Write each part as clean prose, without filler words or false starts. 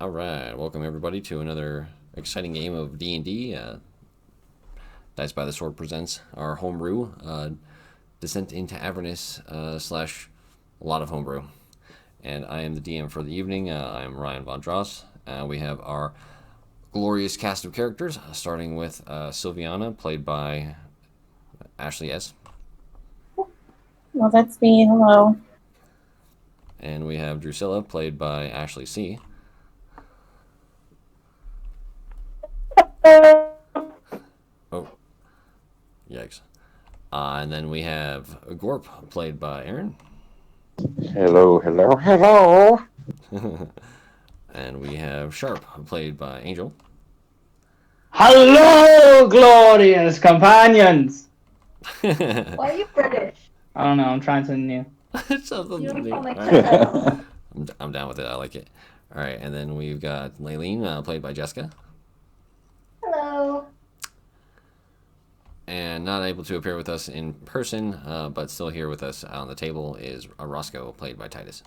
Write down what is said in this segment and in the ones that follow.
All right, welcome everybody to another exciting game of D&D. Dice by the Sword presents our Homebrew, Descent into Avernus slash a lot of Homebrew. And I am the DM for the evening. I am Ryan VonDross. We have our glorious cast of characters, starting with Silviana, played by Ashley S. Well, that's me. Hello. And we have Drusilla, played by Ashley C. Oh, yikes. And then we have Gorp, played by Aaron. Hello, hello, hello. And we have Sharp, played by Angel. Hello, glorious companions! Why are you British? I don't know, I'm trying something new. Something You don't new. sound like All right. that. I'm down with it. I like it. All right, and then we've got Liliene, played by Jessica. Hello. And not able to appear with us in person, but still here with us on the table is Roscoe, played by Titus.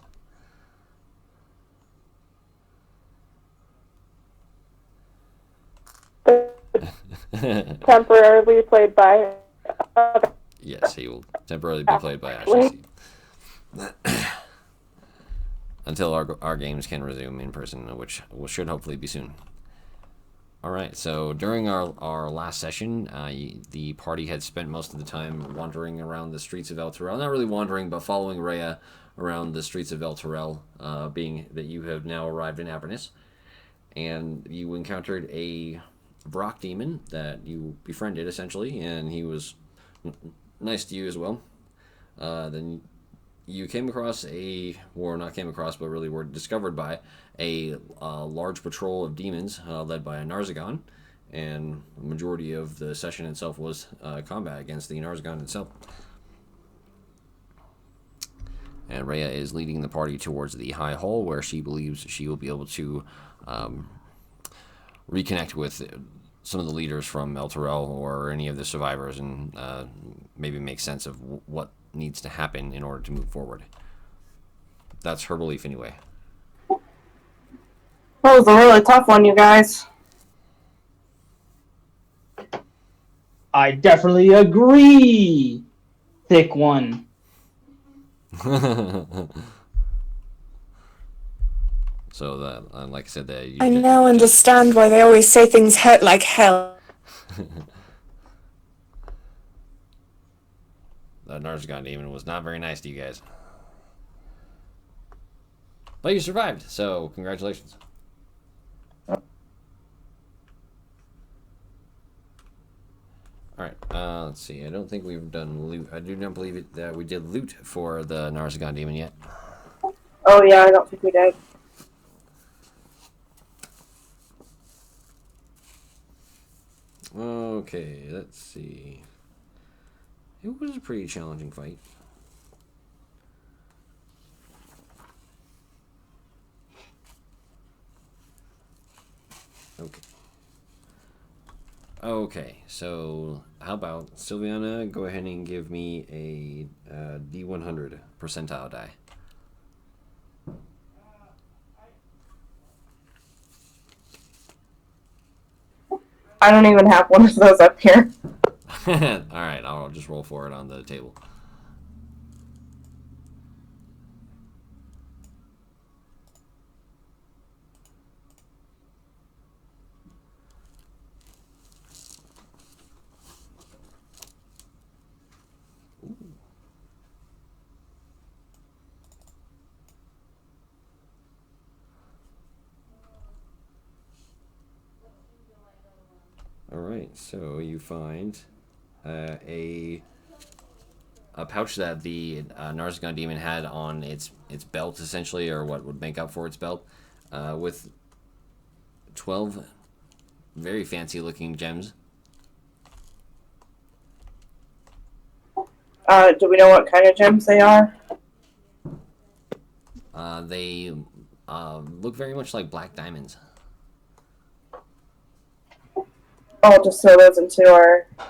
Temporarily played by. Yes, he will temporarily be played by Ashley C. Until our games can resume in person, which should hopefully be soon. All right, so during our last session, the party had spent most of the time wandering around the streets of El Terrell. Not really wandering, but following Rhea around the streets of El Terrell, being that you have now arrived in Avernus. And you encountered a Brock demon that you befriended, essentially, and he was nice to you as well. Then you came across but really were discovered by a large patrol of demons led by a Narzagon, and the majority of the session itself was combat against the Narzagon itself. And Rhea is leading the party towards the High Hall, where she believes she will be able to reconnect with some of the leaders from El Terrell or any of the survivors, and maybe make sense of what needs to happen in order to move forward. That's her belief anyway. That was a really tough one, you guys. I definitely agree! Thick one. So that, like I said, that I now understand why they always say things hurt like hell. That Narzagon demon was not very nice to you guys. But you survived, so congratulations. Alright, let's see. I don't think we've done loot. I do not believe that we did loot for the Narzagon demon yet. Oh, yeah, I don't think we did. Okay, let's see. It was a pretty challenging fight. Okay, so how about Silviana, go ahead and give me a D100 percentile die. I don't even have one of those up here. Alright, I'll just roll for it on the table. Alright, so you find a pouch that the Narzagon demon had on its belt, essentially, or what would make up for its belt, with 12 very fancy looking gems. Do we know what kind of gems they are? They look very much like black diamonds. I'll just throw those into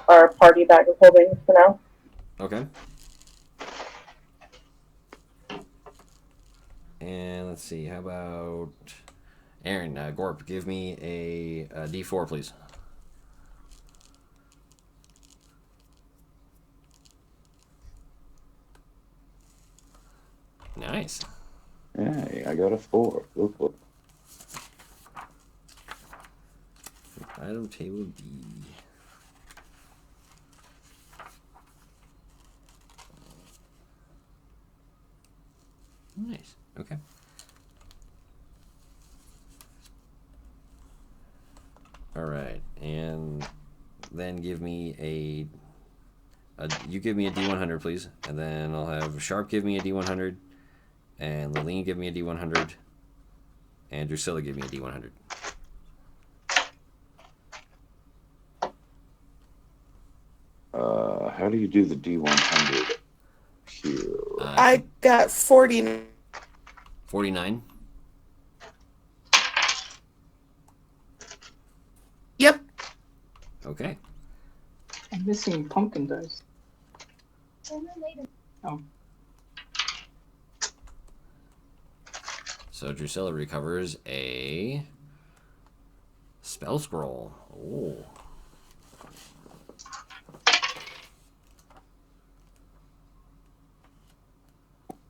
our party bag of holding for now. Okay. And let's see, how about Aaron, Gorp, give me a D4, please. Nice. Hey, I got a 4. Look, look. Item table D. Nice. Okay. All right, and then give me a you give me a D100, please, and then I'll have Sharp give me a D100, and Liliene give me a D100, and Drusilla give me a D100. How do you do the D100 here? I got 40. 49. Yep. Okay. I'm missing pumpkin dice. Oh. So Drusilla recovers a spell scroll. Oh.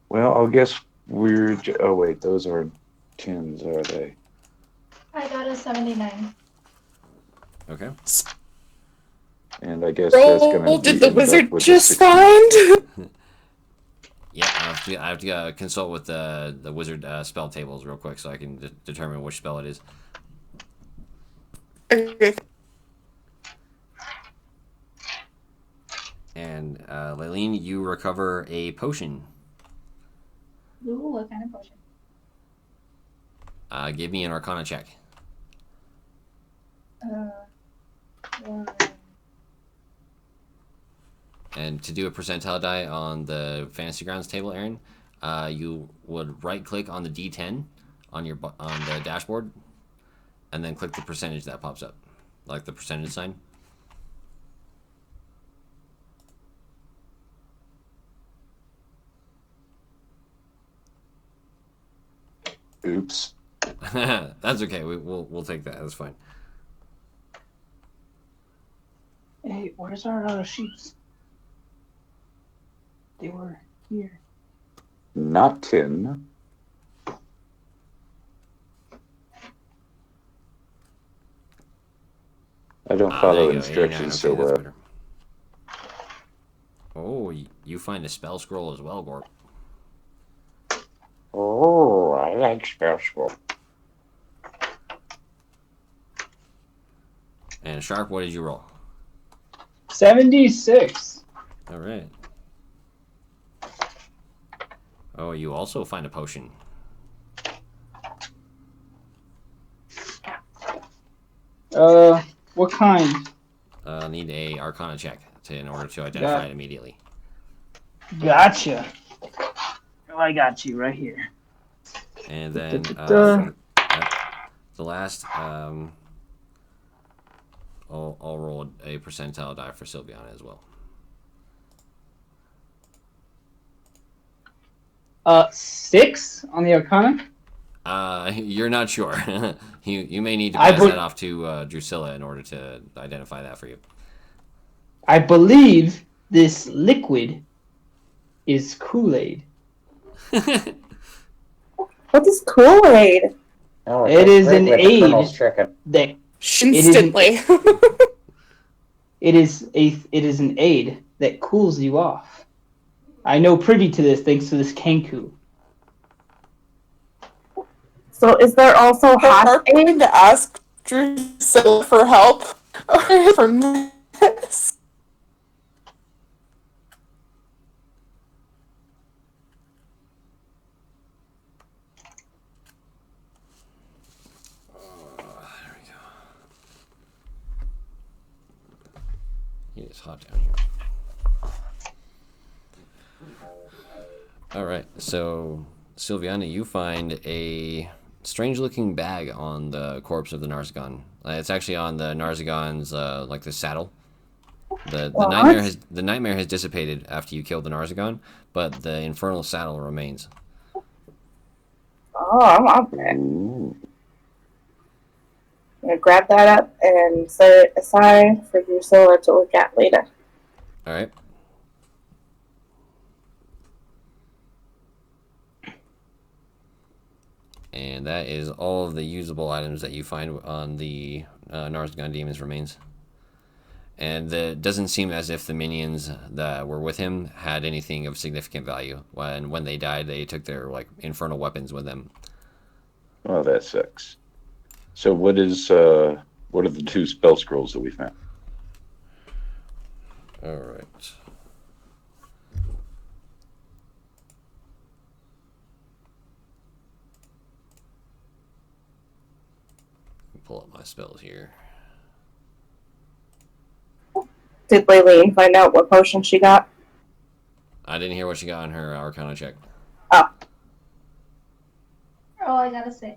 Well, I guess we're... Oh, wait, those are 10s, are they? I got a 79. Okay. And I guess that's going to Roll, be... did the end up wizard with a just 60. find? Yeah, I have to consult with the wizard spell tables real quick so I can determine which spell it is. Okay. And Liliene, you recover a potion. Ooh, what kind of potion? Give me an Arcana check. And to do a percentile die on the Fantasy Grounds table, Aaron, you would right-click on the D10 on the dashboard, and then click the percentage that pops up, like the percentage sign. Oops. That's okay. We'll take that. That's fine. Hey, where's our sheets? They were here. Not 10. I don't There follow you go, instructions 89. so Okay, that's well. better. Oh, you find a spell scroll as well, Gorp. Oh, I like spell scroll. And Sharp, what did you roll? 76. All right. Oh, you also find a potion. What kind? Need a Arcana check in order to identify it immediately. Gotcha. Oh, I got you right here. And then the last, I'll roll a percentile die for Silviana as well. 6 on the Arcana? You're not sure. you may need to pass that off to Drusilla in order to identify that for you. I believe this liquid is Kool-Aid. What is Kool-Aid? Oh, It is an aid that Instantly. it is an aid that cools you off. I know privy to this thanks to this Kenku. So is there also hot I aid? need to ask Drusilla for help. From this. There we go. It is hot down here. All right, so Silviana, you find a strange-looking bag on the corpse of the Narzagon. It's actually on the Narzagon's like the saddle. The nightmare has dissipated after you killed the Narzagon, but the infernal saddle remains. Oh, I love it. Ooh. I'm gonna grab that up and set it aside for Drusilla to look at later. All right. And that is all of the usable items that you find on the Narzagon Demon's remains. And it doesn't seem as if the minions that were with him had anything of significant value. When they died, they took their like infernal weapons with them. Well, that sucks. So what are the 2 spell scrolls that we found? All right. Pull up my spells here. Did Liliene find out what potion she got? I didn't hear what she got on her Arcana check. Oh. Oh, I got a 6.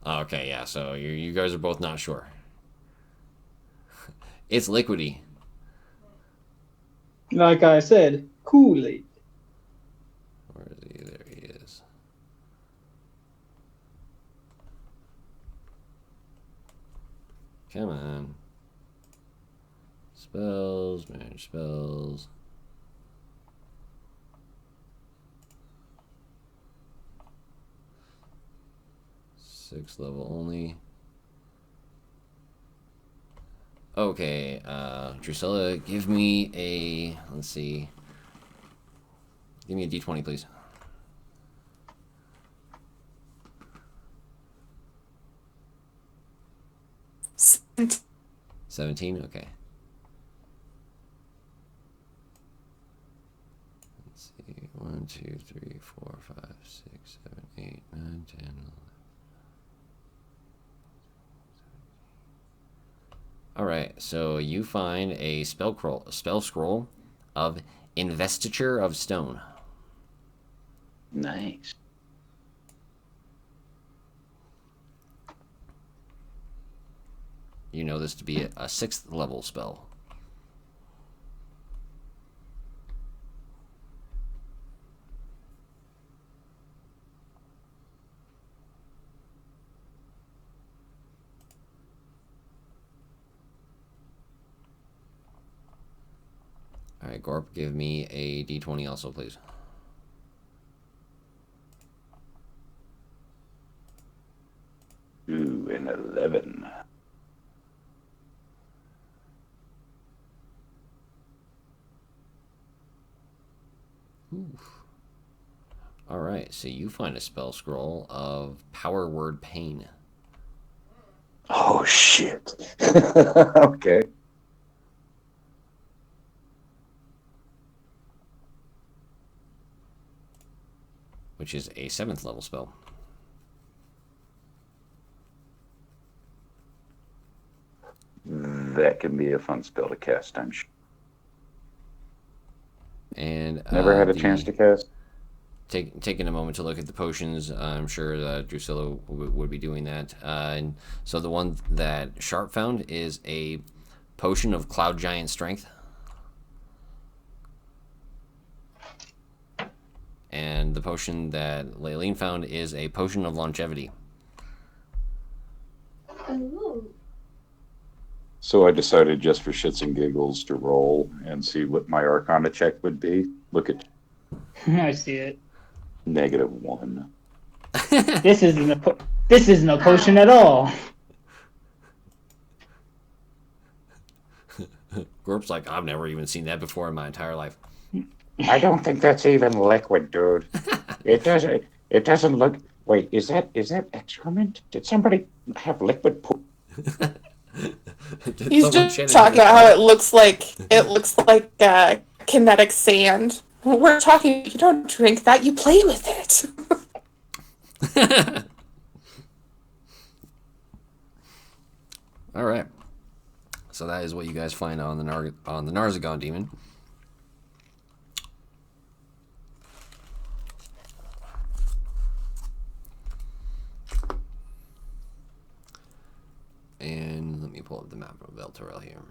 Okay, yeah. So you guys are both not sure. It's liquidy. Like I said, Kool-Aid. Where is he? There he is. Come on. Spells, manage spells. Sixth level only. Okay, Drusilla, give me a, let's see. Give me a d20, please. Sent. 17? Okay. Let's see. 1, 2, 3, 4, 5, 6, 7, 8, 9, 10, 11. Alright, so you find a spell scroll of Investiture of Stone. Nice. You know this to be a 6th level spell. Alright, Gorp, give me a d20 also, please. Ooh, an 11. Oof. Alright, so you find a spell scroll of Power Word Pain. Oh, shit. Okay. Which is a 7th level spell. That can be a fun spell to cast, I'm sure. And Never had a chance to cast? Taking a moment to look at the potions, I'm sure that Drusilla would be doing that. And so the one that Sharp found is a potion of Cloud Giant Strength. And the potion that Liliene found is a potion of Longevity. Ooh. So I decided just for shits and giggles to roll and see what my Arcana check would be. Look at I see it. -1. This isn't a potion at all. Gorp's like, I've never even seen that before in my entire life. I don't think that's even liquid, dude. It doesn't look. Wait, is that excrement? Did somebody have liquid poop? He's just talking about how it looks like kinetic sand. We're talking. You don't drink that. You play with it. All right. So that is what you guys find on the Narzagon Demon. And let me pull up the map of Belterel here.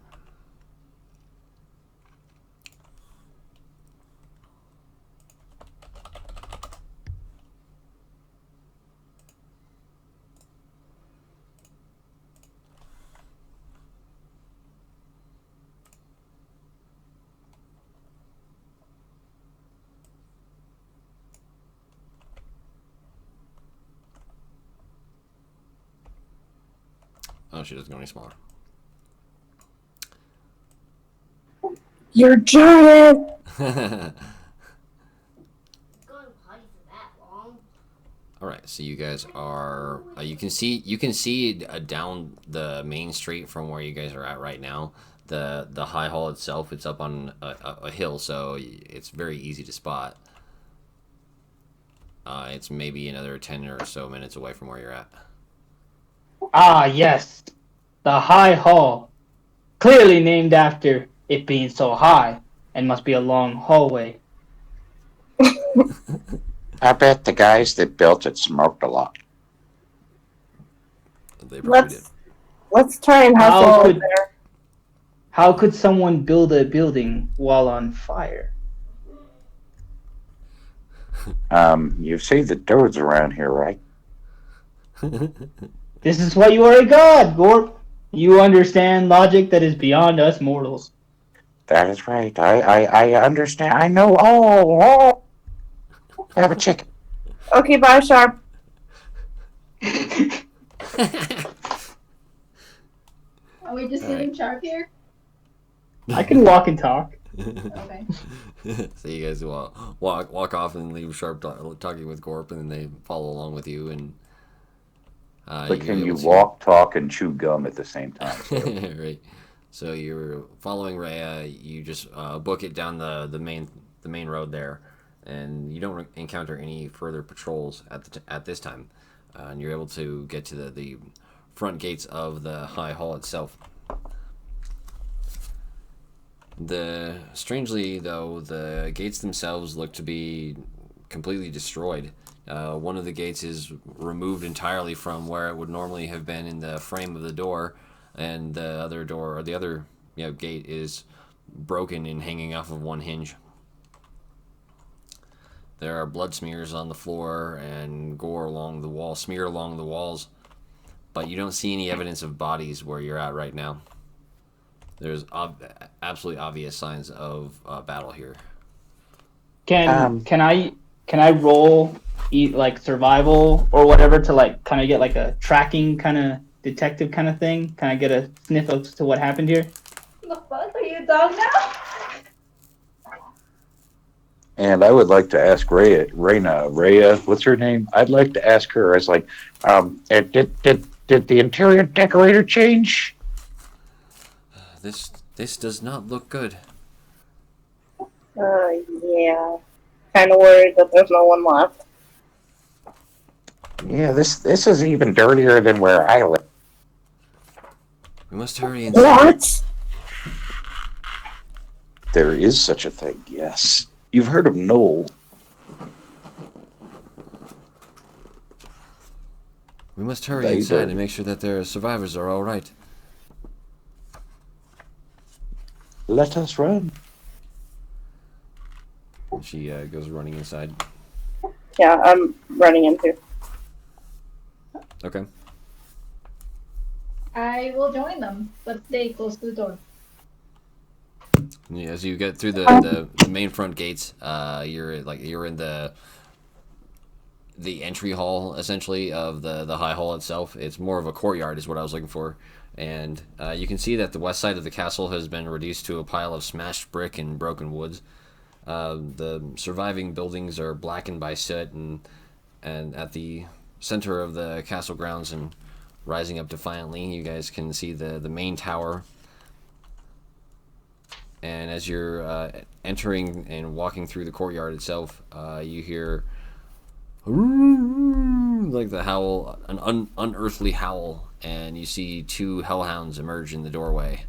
Oh, she doesn't go any smaller. You're giant! All right, so you guys are. You can see down the main street from where you guys are at right now. The high hall itself, it's up on a hill, so it's very easy to spot. It's maybe another 10 or so minutes away from where you're at. Ah, yes. The High Hall. Clearly named after it being so high and must be a long hallway. I bet the guys that built it smoked a lot. They probably did. Let's try and hustle over there. How could someone build a building while on fire? You've seen the dudes around here, right? This is why you are a god, Gorp. You understand logic that is beyond us mortals. That is right. I understand. I know. Oh. I have a chicken. Okay, bye, Sharp. Are we just leaving Sharp here? I can walk and talk. Okay. So you guys walk off and leave Sharp talking with Gorp, and then they follow along with you. And But can you walk, talk, and chew gum at the same time? So. Right. So you're following Rhea. You just book it down the main road there, and you don't encounter any further patrols at this time. And you're able to get to the front gates of the High Hall itself. Strangely though, the gates themselves look to be completely destroyed. One of the gates is removed entirely from where it would normally have been in the frame of the door, and the other gate is broken and hanging off of one hinge. There are blood smears on the floor and gore along the wall, smeared along the walls, but you don't see any evidence of bodies where you're at right now. There's absolutely obvious signs of battle here. Can I roll like survival or whatever to like kind of get like a tracking kind of detective kind of thing? Can I get a sniff as to what happened here? The fuck, are you a dog now? And I would like to ask Rhea, what's her name? I'd like to ask her. I was like, did the interior decorator change? This does not look good. Yeah. Kind of worried that there's no one left. Yeah, this is even dirtier than where I live. We must hurry and What? There is such a thing, yes. You've heard of Noel. We must hurry inside and make sure that their survivors are all right. Let us run. She goes running inside. Yeah, I'm running in too. Okay. I will join them, but stay close to the door. Yeah, as you get through the main front gates, you're in the entry hall essentially of the high hall itself. It's more of a courtyard is what I was looking for, and you can see that the west side of the castle has been reduced to a pile of smashed brick and broken woods. The surviving buildings are blackened by soot, and at the center of the castle grounds and rising up defiantly, you guys can see the main tower. And as you're entering and walking through the courtyard itself, you hear like the howl, an unearthly howl, and you see two hellhounds emerge in the doorway.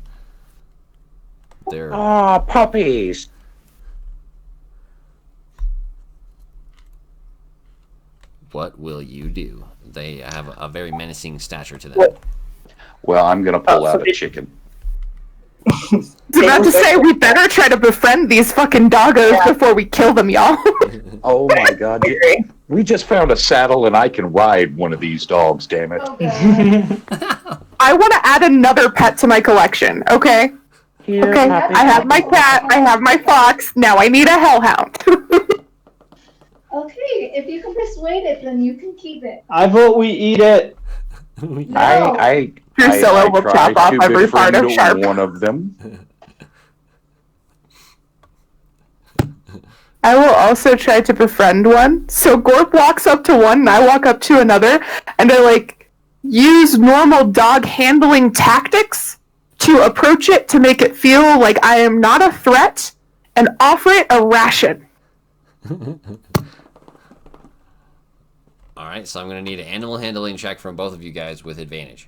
They're Puppies. What will you do? They have a very menacing stature to them. Well, I'm gonna pull out a chicken. I was about to say, we better try to befriend these fucking doggos before we kill them, y'all. Oh my god. We just found a saddle and I can ride one of these dogs, damn it. Oh, God. I want to add another pet to my collection, okay? Here, Okay, puppy. I have my cat, I have my fox, now I need a hellhound. Okay, if you can persuade it, then you can keep it. I vote we eat it. No. I Drusilla will chop off every part of Sharp. one of them. I will also try to befriend one. So Gorp walks up to one, and I walk up to another, and I like use normal dog handling tactics to approach it to make it feel like I am not a threat, and offer it a ration. All right, so I'm going to need an animal handling check from both of you guys with advantage.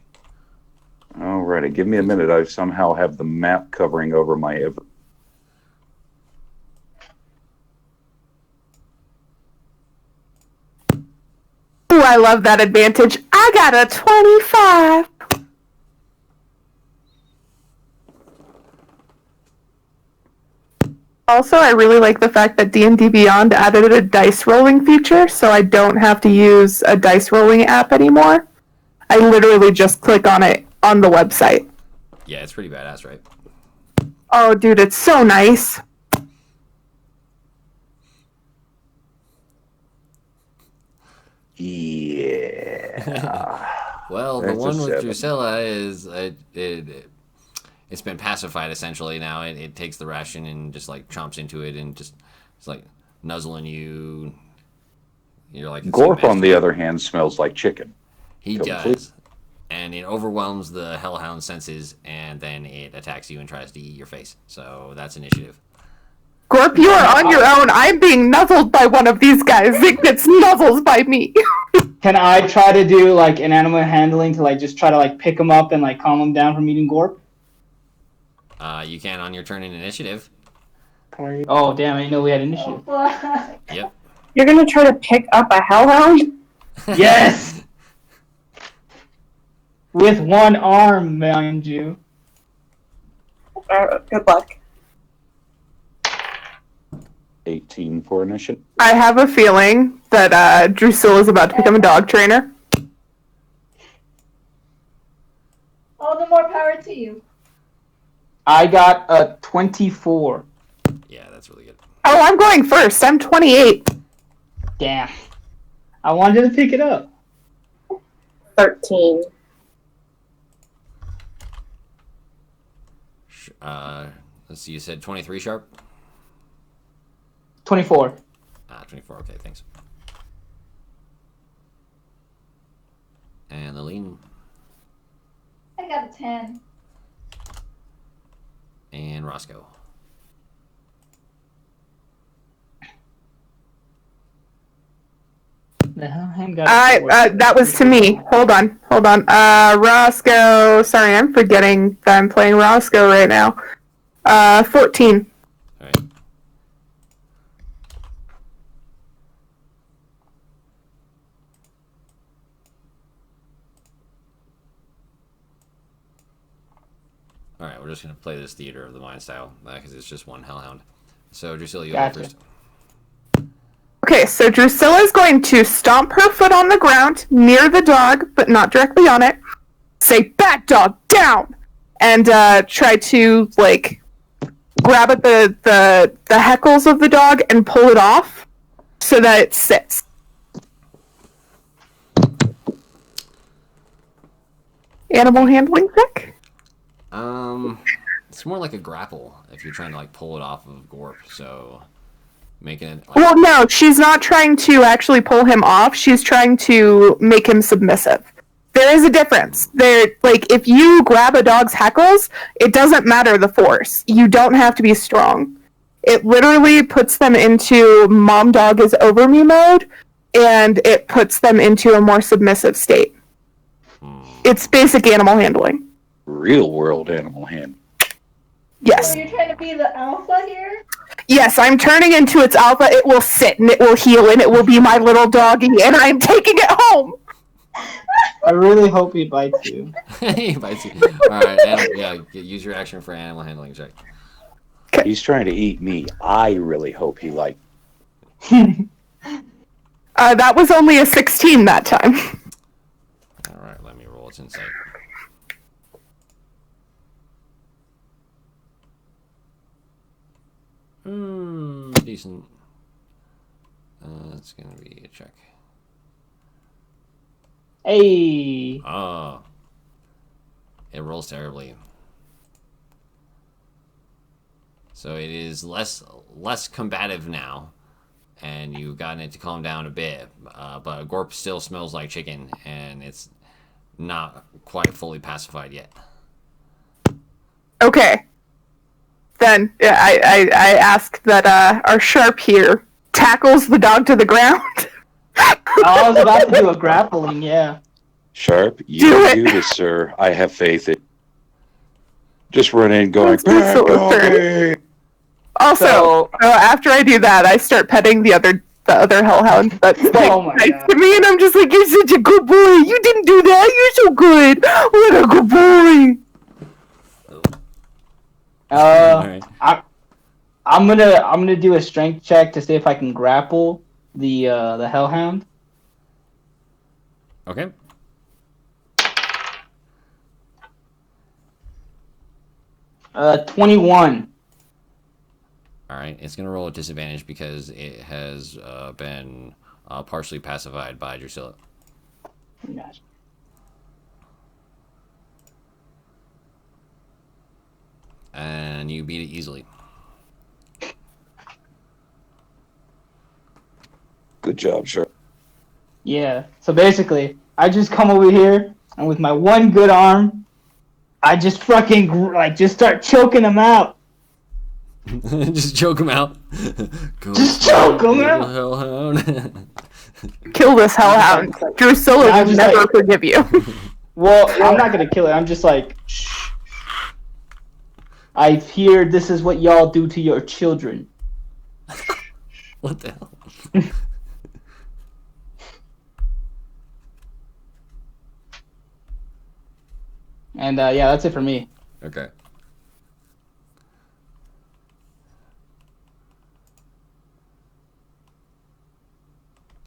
Alrighty, give me a minute. I somehow have the map covering over my Everest. Ooh, I love that advantage. I got a 25. Also, I really like the fact that D&D Beyond added a dice rolling feature, so I don't have to use a dice rolling app anymore. I literally just click on it on the website. Yeah, it's pretty badass, right? Oh, dude, it's so nice. Yeah. Well, the That's a one with 7. Drusilla is it's been pacified essentially now. It takes the ration and just like chomps into it and just it's like nuzzling you. You're like it's Gorp, so on the other hand, smells like chicken. He Complete. does, and it overwhelms the hellhound senses, and then it attacks you and tries to eat your face. So that's initiative. Gorp, you are on your own. I'm being nuzzled by one of these guys. It gets nuzzles by me. Can I try to do like an animal handling to like just try to like pick him up and like calm him down from eating Gorp? You can on your turn in initiative. Oh damn! I didn't know we had initiative. Yep. You're gonna try to pick up a hellhound? Yes. With one arm, mind you. Good luck. 18 for initiative. I have a feeling that Drusilla is about to become a dog trainer. All the more power to you. I got a 24. Yeah, that's really good. Oh, I'm going first. I'm 28. Damn. I wanted to pick it up. 13. Let's see. You said 23 sharp. 24. 24. Okay, thanks. And Liliene I got a 10. and Roscoe. The hellhound got a 4. That was to me. Hold on. Roscoe. Sorry, I'm forgetting that I'm playing Roscoe right now. 14. All right. All right, we're just gonna play this theater of the mind style because it's just one hellhound. So Drusilla, you go Gotcha. first. Okay, so Drusilla is going to stomp her foot on the ground near the dog, but not directly on it. Say, "Bad dog, down!" And try to like grab at the heckles of the dog and pull it off so that it sits. Animal handling check? It's more like a grapple if you're trying to like pull it off of Gorp. So making it. Like, Well, no, she's not trying to actually pull him off. She's trying to make him submissive. There is a difference. Like, if you grab a dog's hackles, it doesn't matter the force. You don't have to be strong. It literally puts them into mom dog is over me mode, and it puts them into a more submissive state. It's basic animal handling. Real world animal hand. Yes. So you're trying to be the alpha here? Yes, I'm turning into its alpha. It will sit and it will heal and it will be my little doggy, and I'm taking it home. I really hope he bites you. he bites you. All right, use your action for animal handling check. He's trying to eat me. I really hope he like. That was only a 16 that time. All right, let me roll its insight. Decent. That's gonna be a check. Hey. Oh. It rolls terribly. So it is less combative now, and you've gotten it to calm down a bit. But Gorp still smells like chicken, and it's not quite fully pacified yet. Okay. Then I ask that our sharp here tackles the dog to the ground. I was about to do a grappling, yeah. Sharp, you Do can it. do this, sir. I have faith in. Just run in, going. That's so "Bad doggy!" Also, after I do that, I start petting the other hellhound that's like Oh my nice God. to me, and I'm just like, "You're such a good boy. You didn't do that. You're so good. What a good boy." Alright. I'm gonna do a strength check to see if I can grapple the hellhound. Okay. 21. Alright, it's going to roll a disadvantage because it has been partially pacified by Drusilla. Gosh. And you beat it easily. Good job, Sharp. Yeah. So basically, I just come over here and with my one good arm, I just fucking just start choking him out. Just choke him out. Just choke him out. Hellhound. Kill this hellhound. Drusilla I'm will just never like- forgive you. Well, I'm not gonna kill it. I'm just like, shh. I hear this is what y'all do to your children. What the hell? And yeah, that's it for me. Okay.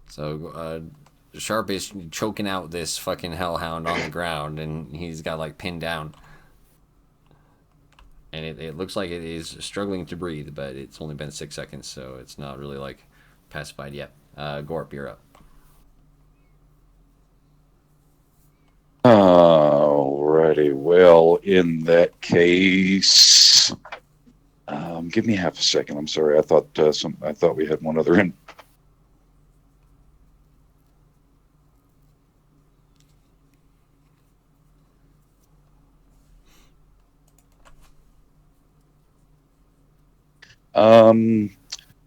So, Sharp is choking out this fucking hellhound on the ground, and he's got, like, pinned down. And it looks like it is struggling to breathe, but it's only been 6 seconds, so it's not really, like, pacified yet. Gorp, you're up. Alrighty, well, in that case, give me half a second. I'm sorry. I thought we had one other in.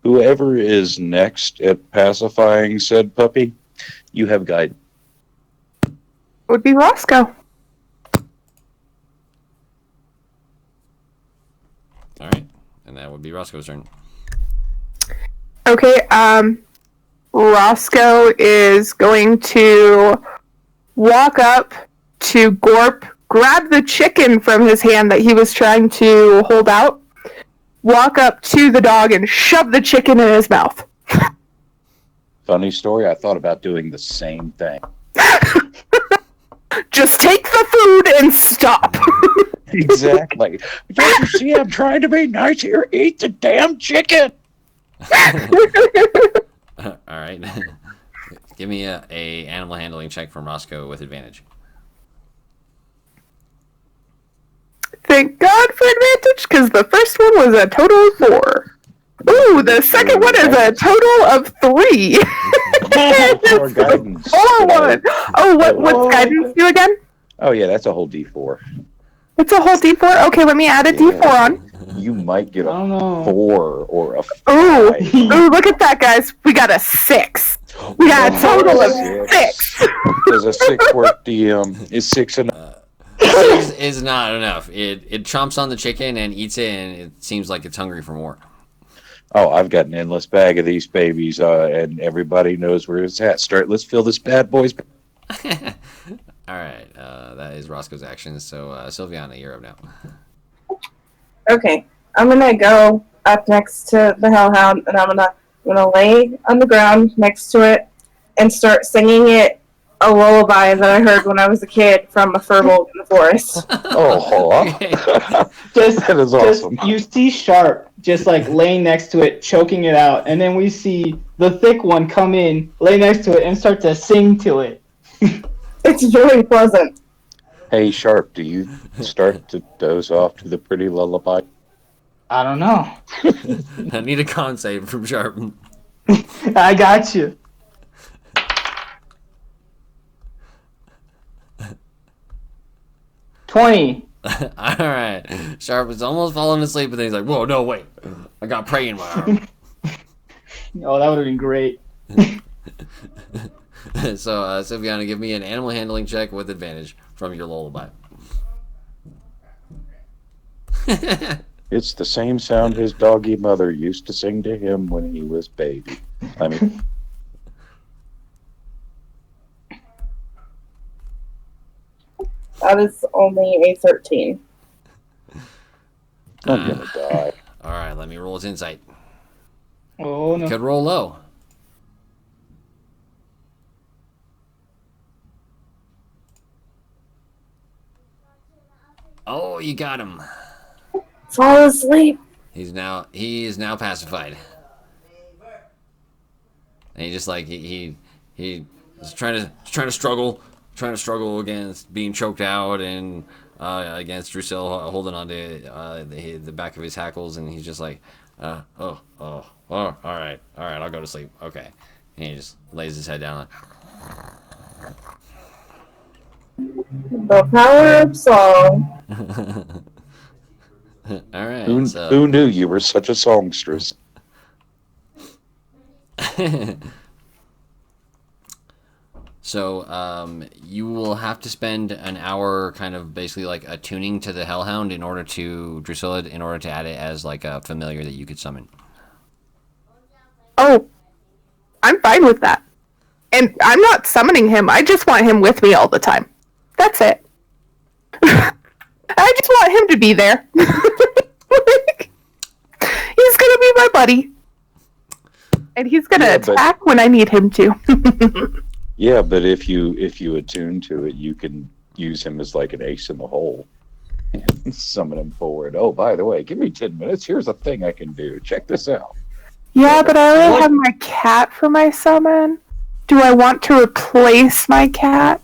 Whoever is next at pacifying said puppy, you have guide. Would be Roscoe. Alright. And that would be Roscoe's turn. Okay, Roscoe is going to walk up to Gorp, grab the chicken from his hand that he was trying to hold out, walk up to the dog and shove the chicken in his mouth. Funny story, I thought about doing the same thing. Just take the food and stop. Exactly. Don't you see I'm trying to be nice here? Eat the damn chicken! Alright. Give me a animal handling check from Roscoe with advantage. Thank God for advantage, because the first one was a total of 4. Ooh, the second one is a total of 3. More guidance. 4-1. Oh, what's guidance do again? Oh yeah, that's a whole D4. It's a whole D4? Okay, let me add a D4 on. You might get I a don't know. 4 or a 5. Ooh, look at that, guys. We got a 6. We got a total of 6. Does a 6 work? Is 6 enough? 6 is not enough. It chomps on the chicken and eats it, and it seems like it's hungry for more. Oh, I've got an endless bag of these babies, and everybody knows where it's at. Let's fill this bad boy's. Alright, that is Roscoe's action. So, Silviana, you're up now. Okay, I'm gonna go up next to the hellhound, and I'm gonna lay on the ground next to it and start singing it a lullaby that I heard when I was a kid from a furbolg in the forest. Oh, that is awesome. You see Sharp just like laying next to it, choking it out, and then we see the thick one come in, lay next to it, and start to sing to it. It's very pleasant. Hey, Sharp, do you start to doze off to the pretty lullaby? I don't know. I need a con save from Sharp. I got you. $20. All right. Sharp is almost falling asleep, but then he's like, "Whoa, no, wait! I got prey in my arm." Oh, that would have been great. So, Silviana, give me an animal handling check with advantage from your lullaby. It's the same sound his doggy mother used to sing to him when he was baby. I mean, That is only a 13. I'm gonna die. All right, let me roll his insight. Oh no. Could roll low. Oh, you got him. Fall asleep. He is now pacified. And he just like he is trying to struggle against being choked out and against Drusilla holding on to the back of his hackles, and he's just like, all right, I'll go to sleep. Okay, and he just lays his head down. The power of song. All right. Who knew you were such a songstress? So, you will have to spend an hour kind of basically like attuning to the Hellhound in order to Drusilla, in order to add it as like a familiar that you could summon. Oh, I'm fine with that. And I'm not summoning him. I just want him with me all the time. That's it. I just want him to be there. He's gonna be my buddy. And he's gonna attack when I need him to. Yeah, but if you attune to it, you can use him as like an ace in the hole and summon him forward. Oh, by the way, give me 10 minutes. Here's a thing I can do. Check this out. Yeah, but I already have my cat for my summon. Do I want to replace my cat?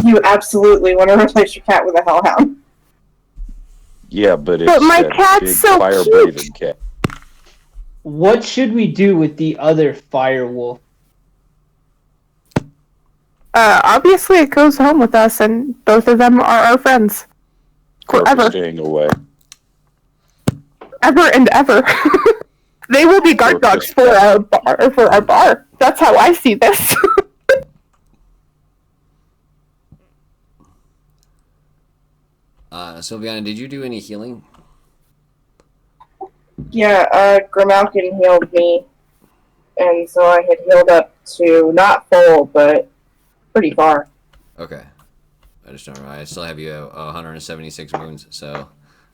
You absolutely want to replace your cat with a hellhound. Yeah, but it's my that cat's big so fire-breathing cat. What should we do with the other fire wolf? Obviously it goes home with us, and both of them are our friends. Forever. Staying away. Ever and ever. They will be guard dogs for our bar. That's how I see this. Silviana, did you do any healing? Yeah, Grimalkin healed me. And so I had healed up to not full, but pretty far. Okay. I just don't know. I still have you at 176 wounds, so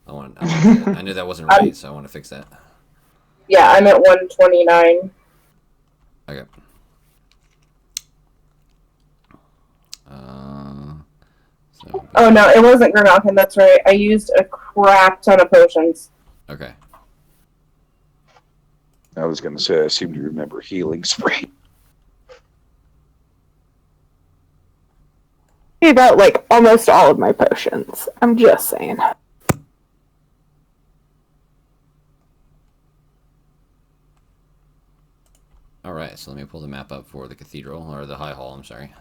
I knew that wasn't right, so I want to fix that. Yeah, I'm at 129. Okay. Oh no, it wasn't Grimalkin, that's right. I used a crap ton of potions. Okay. I was going to say, I seem to remember healing spray. About like almost all of my potions. I'm just saying. Alright, so let me pull the map up for the cathedral, or the high hall, I'm sorry.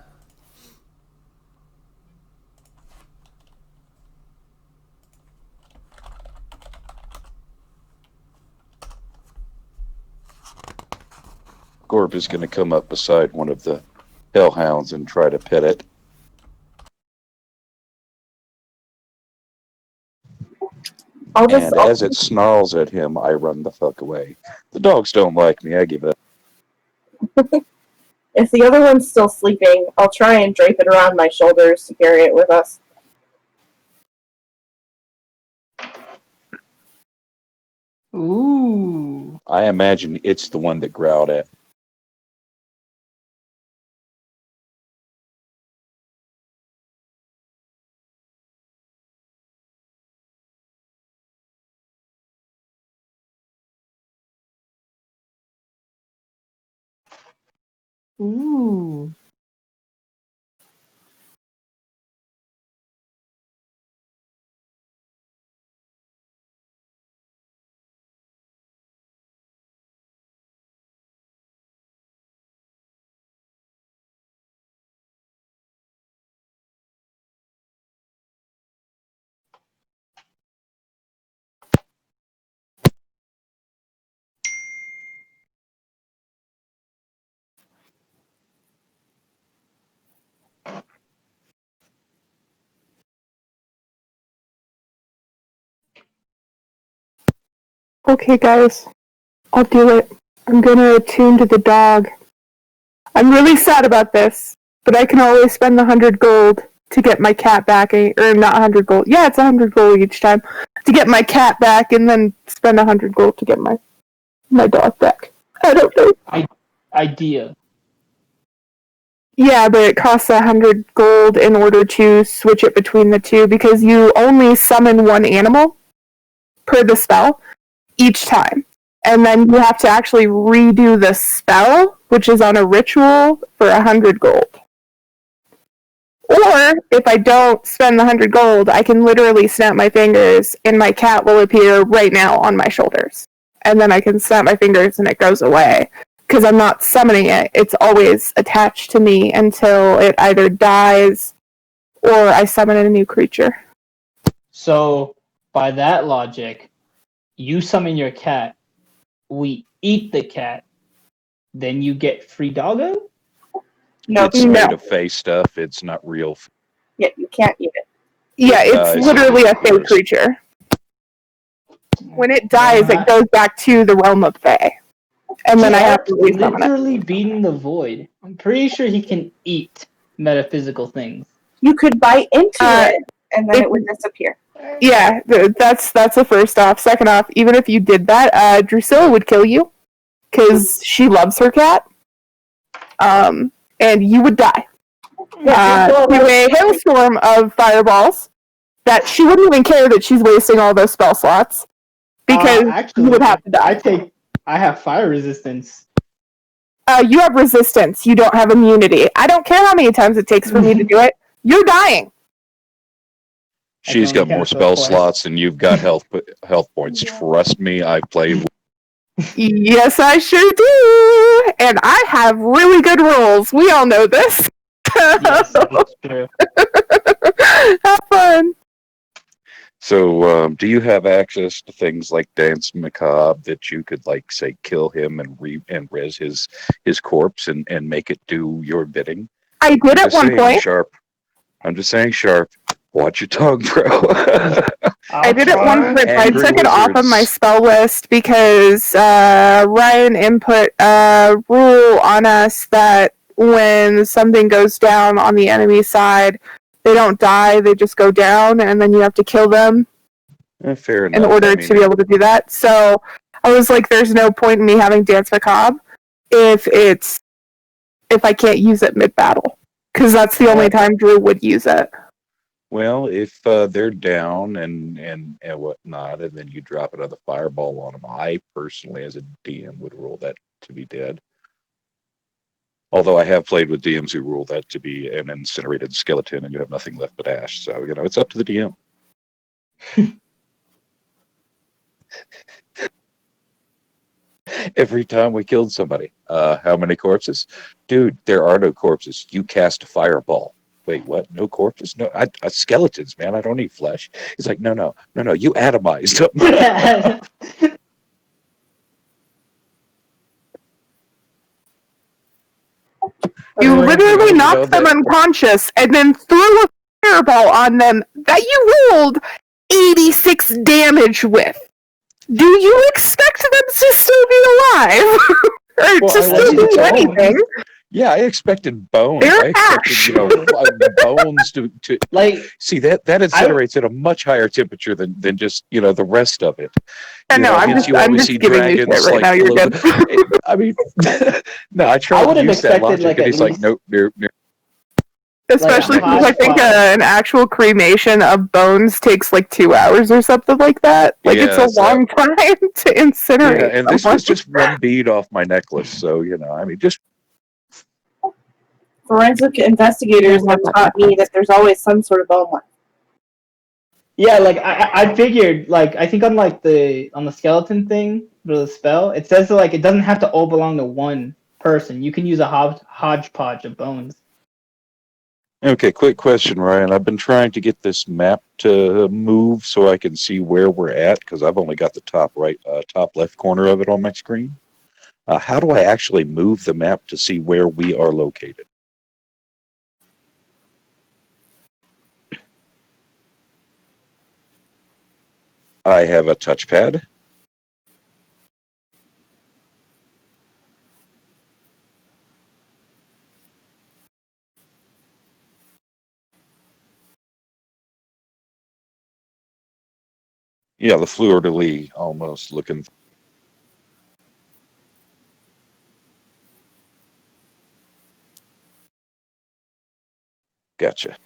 Gorp is going to come up beside one of the hellhounds and try to pet it. And as it snarls at him, I run the fuck away. The dogs don't like me, I give up. If the other one's still sleeping, I'll try and drape it around my shoulders to carry it with us. Ooh. I imagine it's the one that growled at. Ooh. Okay, guys. I'll do it. I'm gonna attune to the dog. I'm really sad about this, but I can always spend 100 gold to get my cat back, or not 100 gold. Yeah, it's 100 gold each time to get my cat back, and then spend 100 gold to get my dog back. I don't know. Idea. Yeah, but it costs 100 gold in order to switch it between the two, because you only summon one animal per the spell each time. And then you have to actually redo the spell, which is on a ritual, for 100 gold. Or, if I don't spend the 100 gold, I can literally snap my fingers, and my cat will appear right now on my shoulders. And then I can snap my fingers, and it goes away. Because I'm not summoning it, it's always attached to me until it either dies, or I summon a new creature. So, by that logic, you summon your cat, we eat the cat, then you get free doggo? No, It's made of fey stuff. It's not real. yeah, you can't eat it. Yeah, it's It's literally a fey yours. creature. When it dies, it goes back to the realm of fey. And then I have to resummon it. Literally beating the void. I'm pretty sure he can eat metaphysical things. You could bite into it, and then it would disappear. Yeah, that's the first off. Second off, even if you did that, Drusilla would kill you, because she loves her cat. And you would die. To a hailstorm of fireballs that she wouldn't even care that she's wasting all those spell slots, because actually, you would have to die. I have fire resistance. You have resistance. You don't have immunity. I don't care how many times it takes for me to do it. You're dying. She's got more spell slots than you've got health points. Trust me, I played. Yes, I sure do. And I have really good rolls. We all know this. Yes, that's true. Have fun. So, do you have access to things like Dance Macabre that you could, like, say, kill him and res his corpse and make it do your bidding? I did at one point. Sharp. I'm just saying, Sharp. Watch your tongue, bro. I did it one point, but I Angry took it off of wizards. my spell list because Ryan input a rule on us that when something goes down on the enemy side, they don't die, they just go down, and then you have to kill them Fair enough. in order to be able to do that. So I was like, there's no point in me having Dance Macabre if I can't use it mid-battle. Because that's the only time Drew would use it. Well, if they're down and whatnot, and then you drop another fireball on them, I personally, as a DM, would rule that to be dead. Although I have played with DMs who rule that to be an incinerated skeleton, and you have nothing left but ash. So it's up to the DM. Every time we killed somebody, how many corpses? Dude, there are no corpses. You cast a fireball. Wait, what? No corpses? No, skeletons, man. I don't eat flesh. He's like, no. You atomized them. You literally knocked them unconscious and then threw a fireball on them that you rolled 86 damage with. Do you expect them to still be alive? Or to still do anything? Yeah, I expected bones. They're I expected, bones to like. See that incinerates at a much higher temperature than just the rest of it. I know. I'm just giving you shit right now. You're good. I mean, no, I try to use that logic, and he's like, nope. Especially because I think an actual cremation of bones takes like 2 hours or something like that. Like it's a long time to incinerate. Yeah, and this was just one bead off my necklace, so I mean, just. Forensic investigators have taught me that there's always some sort of bone left. Yeah, like I figured, like I think on the skeleton thing for the spell, it says that like it doesn't have to all belong to one person. You can use a hodgepodge of bones. Okay, quick question, Ryan. I've been trying to get this map to move so I can see where we're at, because I've only got the top left corner of it on my screen. How do I actually move the map to see where we are located? I have a touchpad. Yeah, the fleur-de-lis almost looking. Gotcha.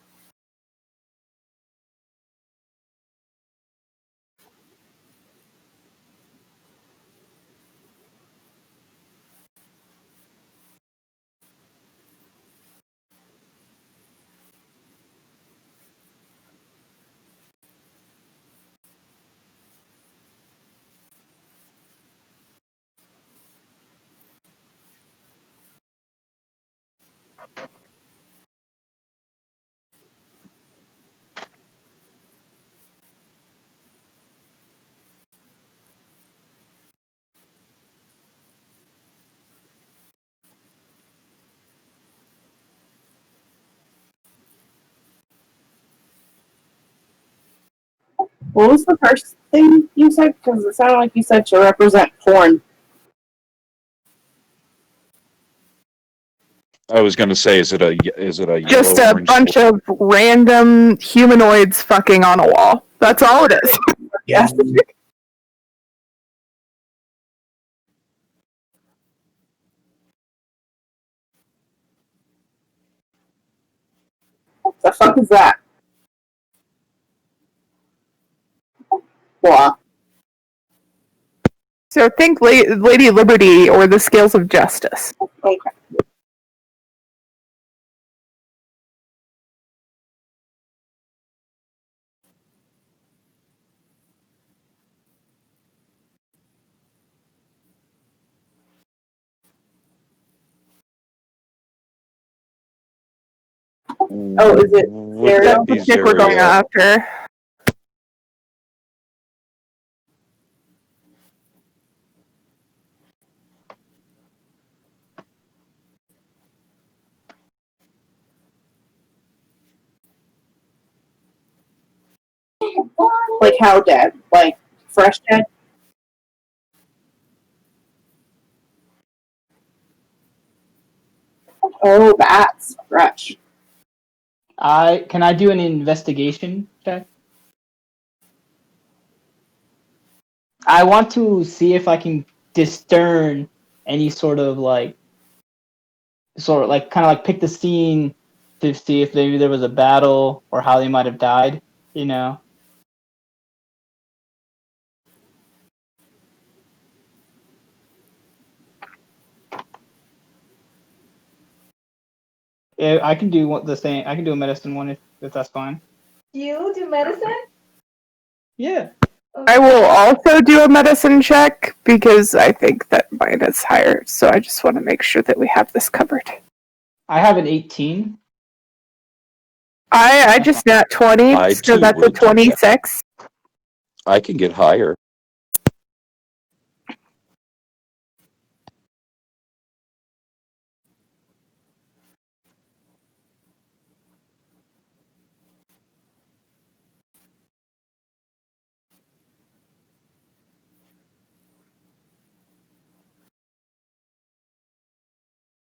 What was the first thing you said? Because it sounded like you said to represent porn. I was going to say, is it a Just yellow a orange? bunch of random humanoids fucking on a wall. That's all it is. Yes. What the fuck is that? Blah. So think Lady Liberty or the Scales of Justice. Okay. Oh, is it Would Zariel? that be That's the chick we're going Zariel? after. Like how dead? Like fresh dead? Oh, that's fresh. Can I do an investigation check? I want to see if I can discern any sort of like kind of like pick the scene to see if maybe there was a battle or how they might have died, you know. Yeah, I can do the same. I can do a medicine one if that's fine. You do medicine? Yeah. Okay. I will also do a medicine check because I think that mine is higher. So I just want to make sure that we have this covered. I have an 18. I just nat 20, I so too that's a would do that. 26. I can get higher.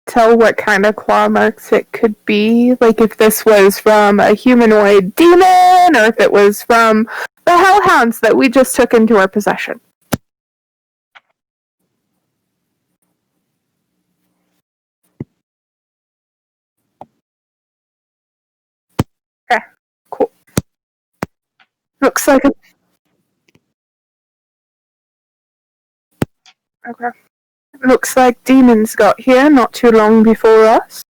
Tell what kind of claw marks it could be. Like if this was from a humanoid demon or if it was from the hellhounds that we just took into our possession. Okay, cool. Looks like a... Okay. Looks like demons got here not too long before us.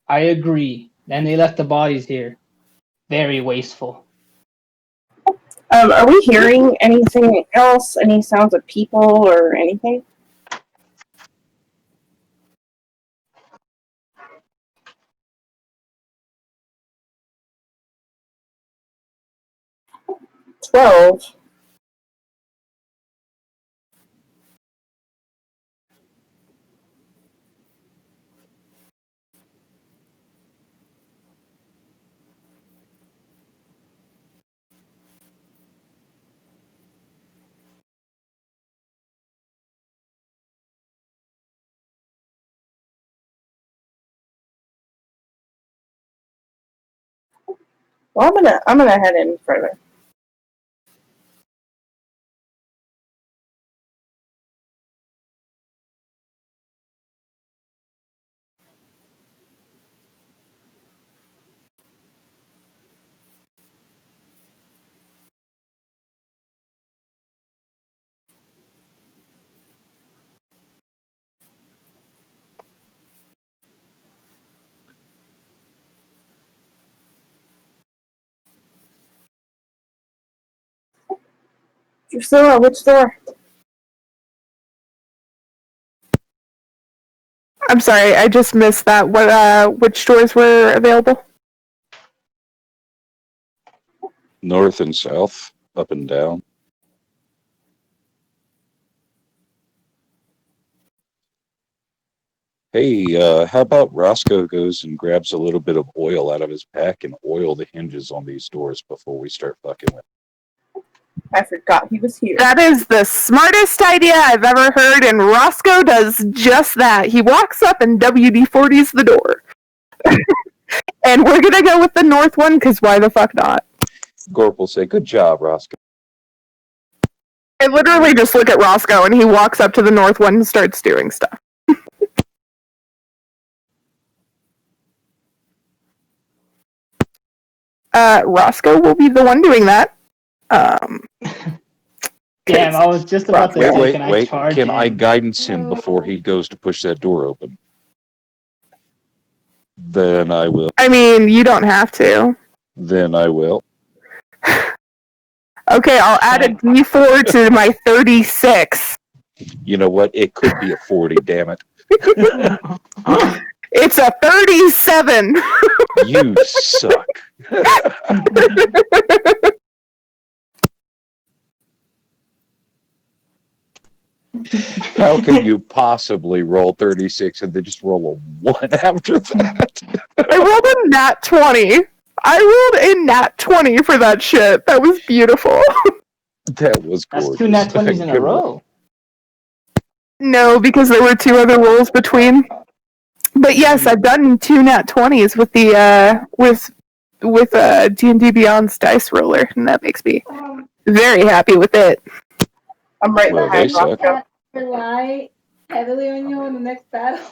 I agree. And they left the bodies here. Very wasteful. Are we hearing anything else? Any sounds of people or anything? $12. Well, I'm gonna head in further. Drusilla, which door? I'm sorry, I just missed that. What? Which doors were available? North and south, up and down. Hey, how about Roscoe goes and grabs a little bit of oil out of his pack and oil the hinges on these doors before we start fucking with it? I forgot he was here. That is the smartest idea I've ever heard, and Roscoe does just that. He walks up and WD-40s the door. And we're gonna go with the north one, because why the fuck not? Gorp will say, "Good job, Roscoe." I literally just look at Roscoe, and he walks up to the north one and starts doing stuff. Roscoe will be the one doing that. Damn, I was just about to say, can I charge Can him? I guidance him before he goes to push that door open? Then I will. I mean, you don't have to. Then I will. Okay, I'll add a D4 to my 36. You know what? It could be a 40, damn it. It's a 37. You suck. How can you possibly roll 36 and then just roll a 1 after that? I rolled a nat 20. I rolled a nat 20 for that shit. That was beautiful. That was gorgeous. That's 2 nat 20s in a Good row. No, because there were 2 other rolls between. But yes, I've done 2 nat 20s with the with D&D Beyond's dice roller, and that makes me very happy with it. I'm right Well, behind they suck. Roscoe. Rely heavily on you in the next battle.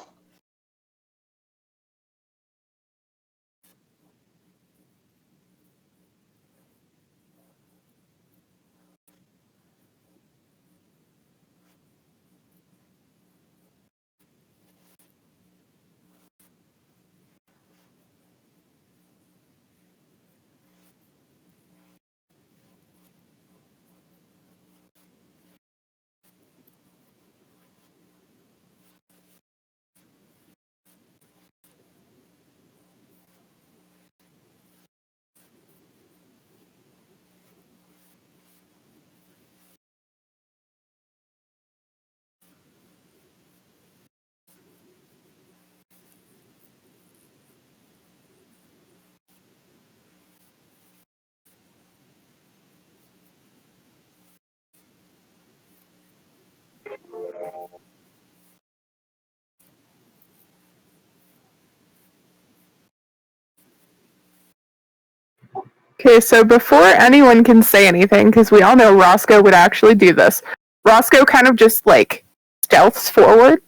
Okay, so before anyone can say anything, because we all know Roscoe would actually do this, Roscoe kind of just, like, stealths forward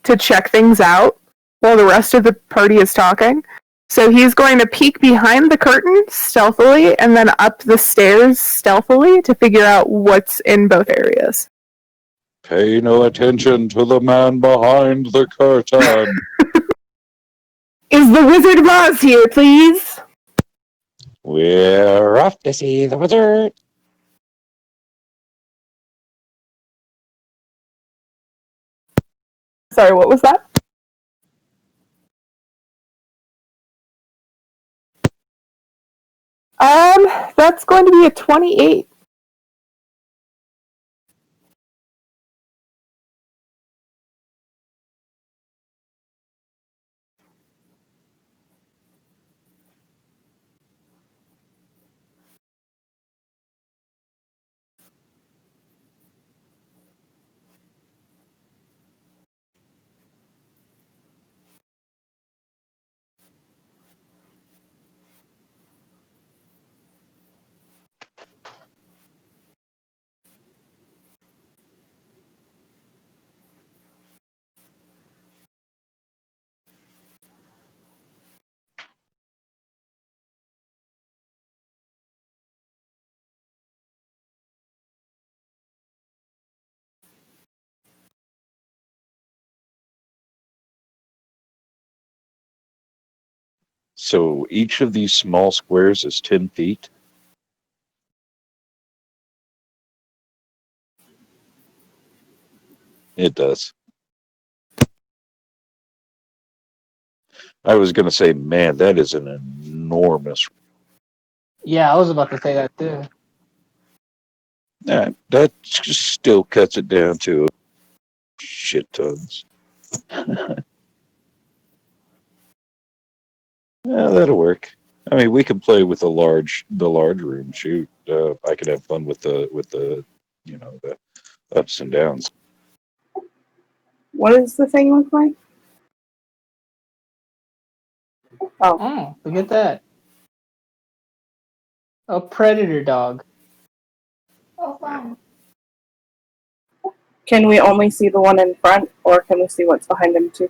to check things out while the rest of the party is talking. So he's going to peek behind the curtain stealthily and then up the stairs stealthily to figure out what's in both areas. Pay no attention to the man behind the curtain. Is the Wizard of Oz here, please? We're off to see the wizard. Sorry, what was that? That's going to be a 28. So each of these small squares is 10 feet. It does. I was going to say, man, that is an enormous. Yeah, I was about to say that too. That still cuts it down to shit tons. Yeah, that'll work. I mean, we can play with the large room. Shoot, I could have fun with the the ups and downs. What does the thing look like? Oh, look at that. A predator dog. Oh, fun. Can we only see the one in front, or can we see what's behind him too?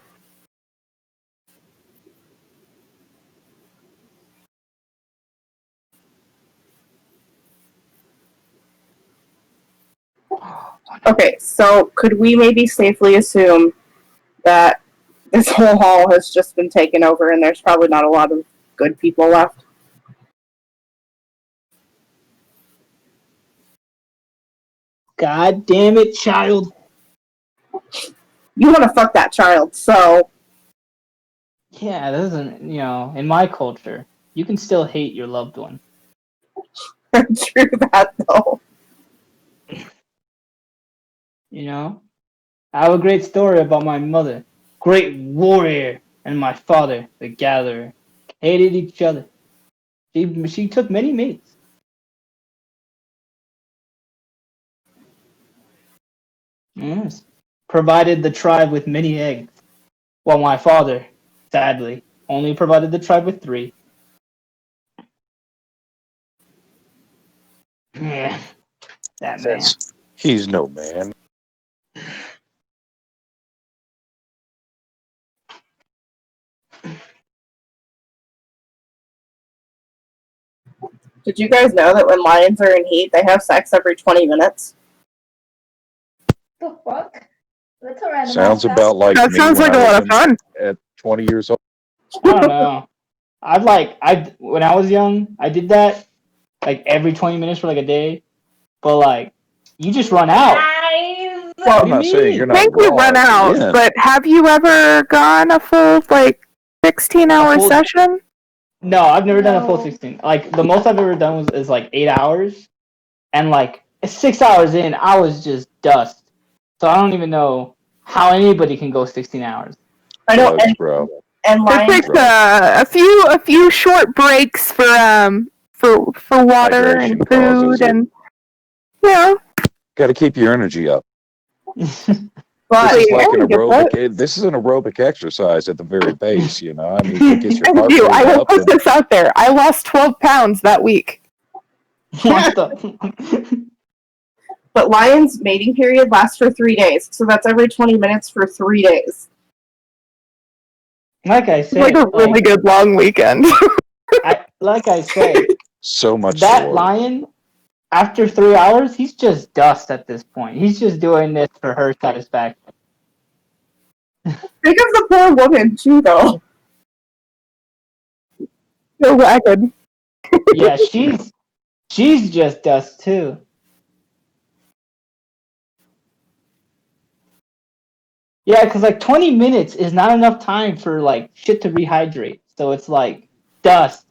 Okay, so could we maybe safely assume that this whole hall has just been taken over and there's probably not a lot of good people left? God damn it, child. You want to fuck that child, so... Yeah, that isn't, in my culture, you can still hate your loved one. True that, though. I have a great story about my mother. Great warrior. And my father, the gatherer. Hated each other. She took many mates. Yes. Provided the tribe with many eggs. While my father, sadly, only provided the tribe with 3. Yeah. That man. He's no man. Did you guys know that when lions are in heat, they have sex every 20 minutes? The fuck? That's a random Sounds ass fact. about like That me sounds when like a I lot was of fun. at 20 years old. I don't know. When I was young, I did that like every 20 minutes for like a day. But like, you just run out. Guys! Well, What I'm do you not saying mean? you're I not think we raw run at the out, end. but have you ever gone a full, 16-hour full- session? No, I've never done a full No. 16. Like, the most I've ever done is like 8 hours. And like, 6 hours in, I was just dust. So I don't even know how anybody can go 16 hours. I know, Drugs, bro. and It lions... takes a few short breaks for water and Hydration food causes it. and Got to keep your energy up. But This is like an I get that. aerobic. This is an aerobic exercise at the very base. I mean, it gets your Thank heart you. rate I will up. put this out there. I lost 12 pounds that week. What the? But lions' mating period lasts for 3 days, so that's every 20 minutes for 3 days. Like I It's said, like a really good long weekend. like I said, So much that slower. lion, after 3 hours, he's just dust at this point. He's just doing this for her satisfaction. Think of the poor woman, too, though. So ragged. Yeah, she's just dust too. Yeah, because like 20 minutes is not enough time for like shit to rehydrate. So it's like dust.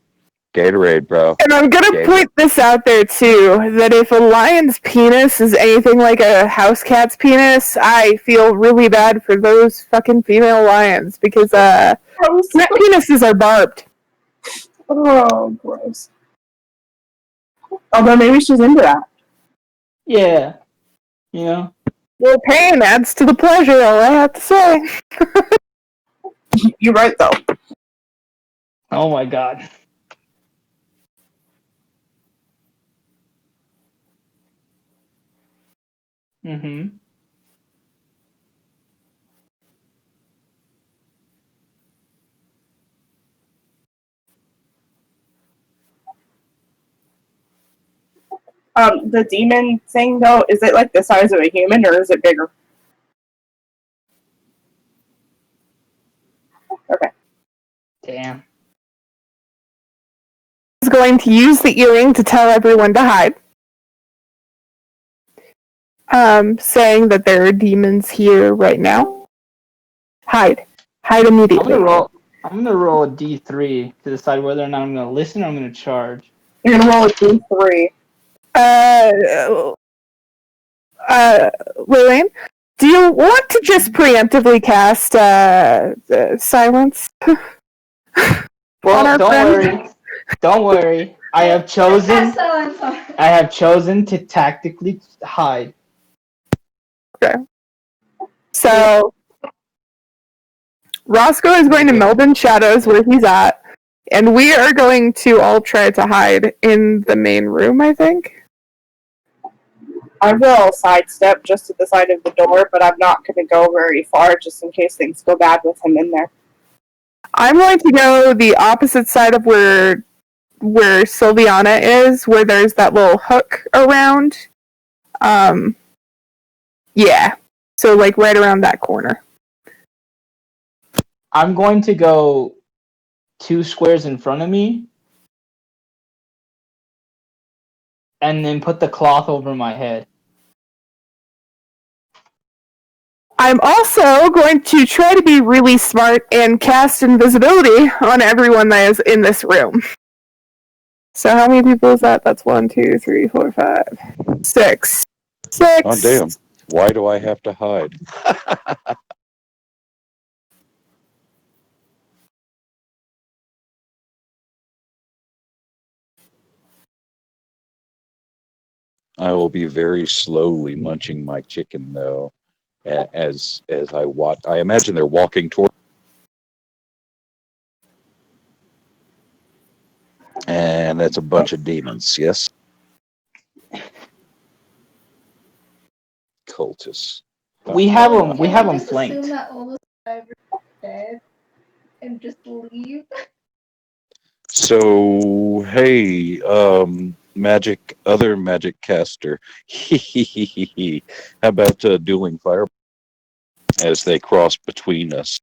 Gatorade, bro. And I'm gonna Gatorade. point this out there too, that if a lion's penis is anything like a house cat's penis, I feel really bad for those fucking female lions because cat penises are barbed. Oh, gross. Although maybe she's into that. Yeah. Well, pain adds to the pleasure, all I have to say. You're right, though. Oh my god. Mm-hmm. The demon thing, though, is it like the size of a human, or is it bigger? Okay. Damn. I was going to use the earring to tell everyone to hide. saying that there are demons here right now. Hide immediately. I'm gonna roll a D3 to decide whether or not I'm gonna listen or I'm gonna charge. You're gonna roll a D3. Liliene, do you want to just preemptively cast silence? Well, don't worry. I have chosen to tactically hide. Okay. So Roscoe is going to meld in shadows where he's at, and we are going to all try to hide in the main room, I think. I will sidestep just to the side of the door, but I'm not going to go very far just in case things go bad with him in there. I'm going to go the opposite side of where Silviana is, where there's that little hook around. Yeah. So, like, right around that corner. I'm going to go 2 squares in front of me, and then put the cloth over my head. I'm also going to try to be really smart and cast invisibility on everyone that is in this room. So how many people is that? That's 1, 2, 3, 4, 5, 6. 6. Oh, damn. Why do I have to hide? I will be very slowly munching my chicken, though, as I watch. I imagine they're walking toward. And that's a bunch of demons, yes? Cultists. We have them flanked. Assume that all the survivors are dead and just leave. So, hey, other magic caster. How about dueling fire as they cross between us?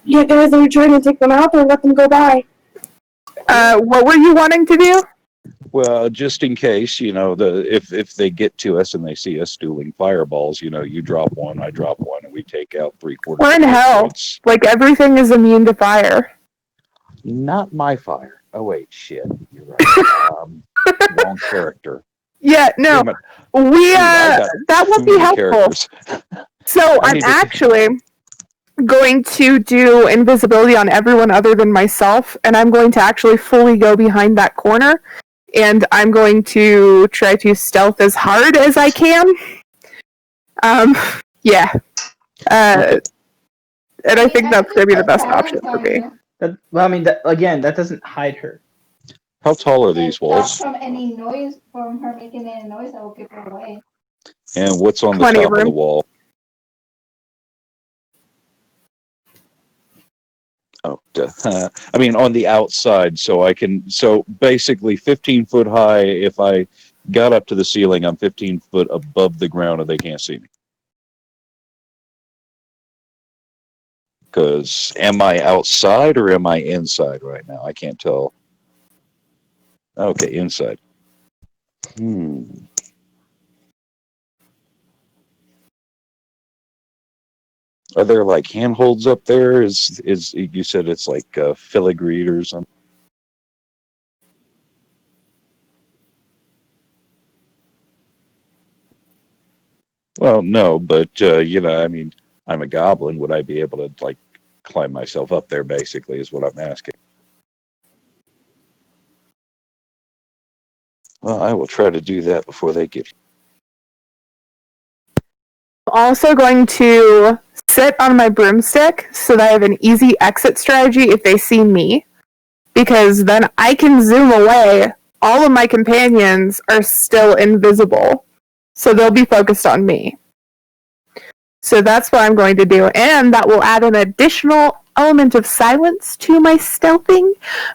Yeah, guys, are we trying to take them out or let them go by? What were you wanting to do? Well, just in case, if they get to us and they see us dueling fireballs, you drop one, I drop one, and we take out 3/4. We're in hell. Like, everything is immune to fire. Not my fire. Oh, wait, shit. You're right. Wrong character. Yeah, no. That would be helpful. So I'm actually going to do invisibility on everyone other than myself, and I'm going to actually fully go behind that corner, and I'm going to try to stealth as hard as I can. Yeah. And I think that's going to be the best option for me. That doesn't hide her. How tall are these walls? From any noise, from her making any noise, I will give her away. And what's on the top of the wall? Oh, I mean, on the outside, so basically 15 foot high. If I got up to the ceiling, I'm 15 foot above the ground and they can't see me. Because am I outside or am I inside right now? I can't tell. Okay, inside. Are there like handholds up there? Is you said it's like filigree or something? Well, no, but I mean, I'm a goblin. Would I be able to like climb myself up there? Basically, is what I'm asking. Well, I will try to do that before they get. Also going to sit on my broomstick so that I have an easy exit strategy if they see me, because then I can zoom away. All of my companions are still invisible, so they'll be focused on me. So that's what I'm going to do, and that will add an additional element of silence to my stealthing,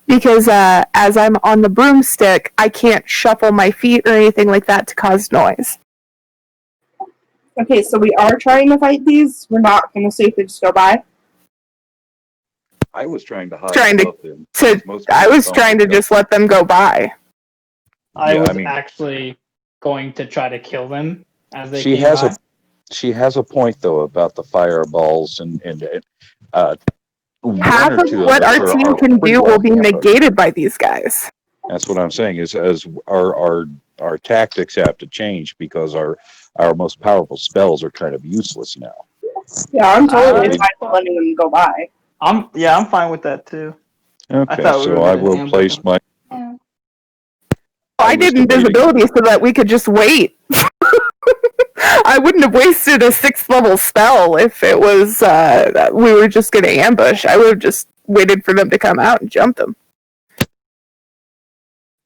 because as I'm on the broomstick, I can't shuffle my feet or anything like that to cause noise. Okay, so we are trying to fight these. We're not going to see if they just go by. I was trying to hide above them. I was trying to just let them go by. I was actually going to try to kill them as they She came has by. she has a point though about the fireballs and one Half or of two of what us our team are can pretty do well will be ambushed. negated by these guys. That's what I'm saying is as our tactics have to change because our most powerful spells are kind of useless now. Yeah, I'm totally Uh, fine with letting them go by. I'm fine with that too. I Okay, thought we were so I gonna will ambush place them. my. Yeah. I was did debating. invisibility so that we could just wait. I wouldn't have wasted a 6th level spell if it was that we were just going to ambush. I would have just waited for them to come out and jump them.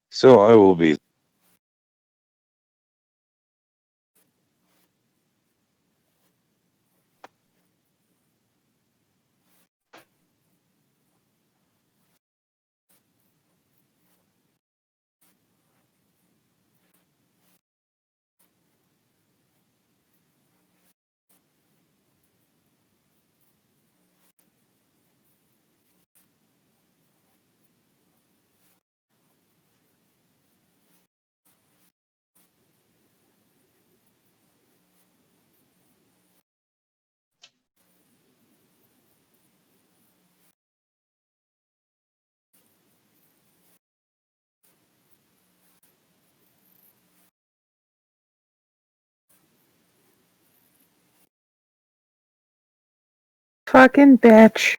So I will be. Fucking bitch.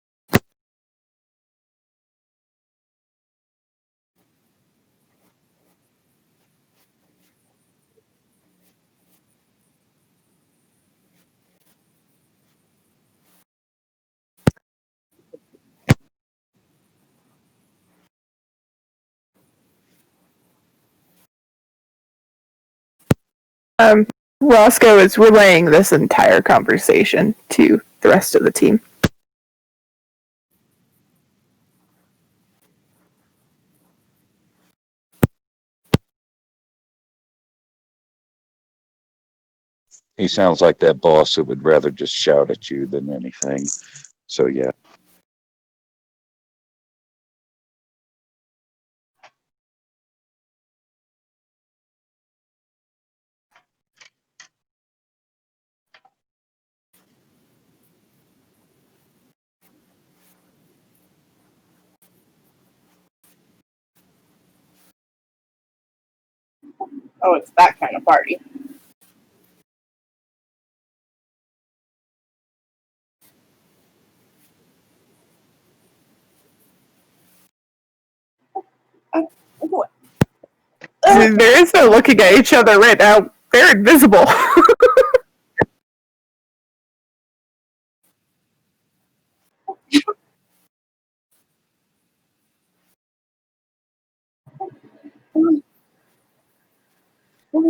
Roscoe is relaying this entire conversation to the rest of the team. He sounds like that boss who would rather just shout at you than anything. So yeah. Oh, it's that kind of party. What? There is no looking at each other right now. They're invisible.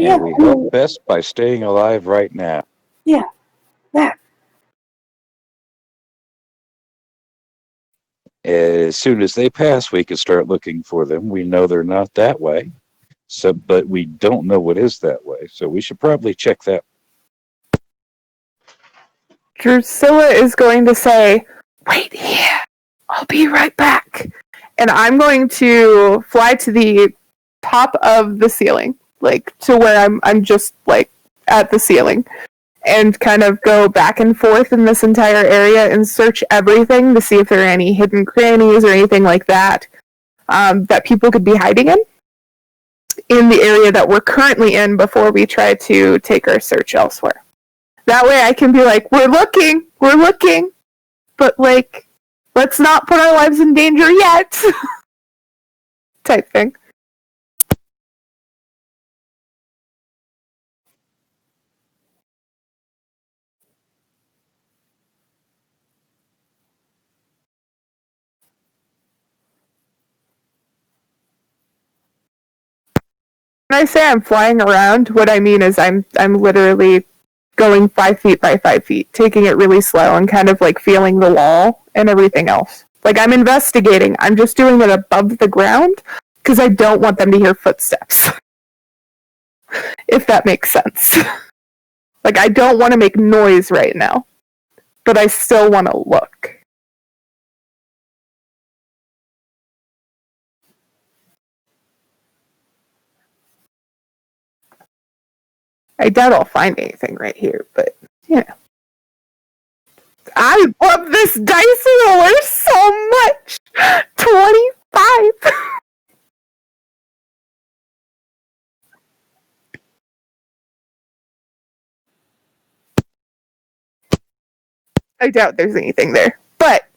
And we help best by staying alive right now. Yeah. As soon as they pass, we can start looking for them. We know they're not that way. So, but we don't know what is that way. So we should probably check that. Drusilla is going to say, "Wait here. I'll be right back." And I'm going to fly to the top of the ceiling, like to where I'm just like at the ceiling, and kind of go back and forth in this entire area and search everything to see if there are any hidden crannies or anything like that that people could be hiding in the area that we're currently in before we try to take our search elsewhere. That way I can be like, we're looking, but like, let's not put our lives in danger yet. Type thing. When I say I'm flying around, what I mean is I'm literally going 5 feet by 5 feet, taking it really slow and kind of like feeling the wall and everything else. Like I'm investigating. I'm just doing it above the ground because I don't want them to hear footsteps. If that makes sense. Like I don't want to make noise right now, but I still want to look. I doubt I'll find anything right here, but I love this dice roller so much. 25. I doubt there's anything there, but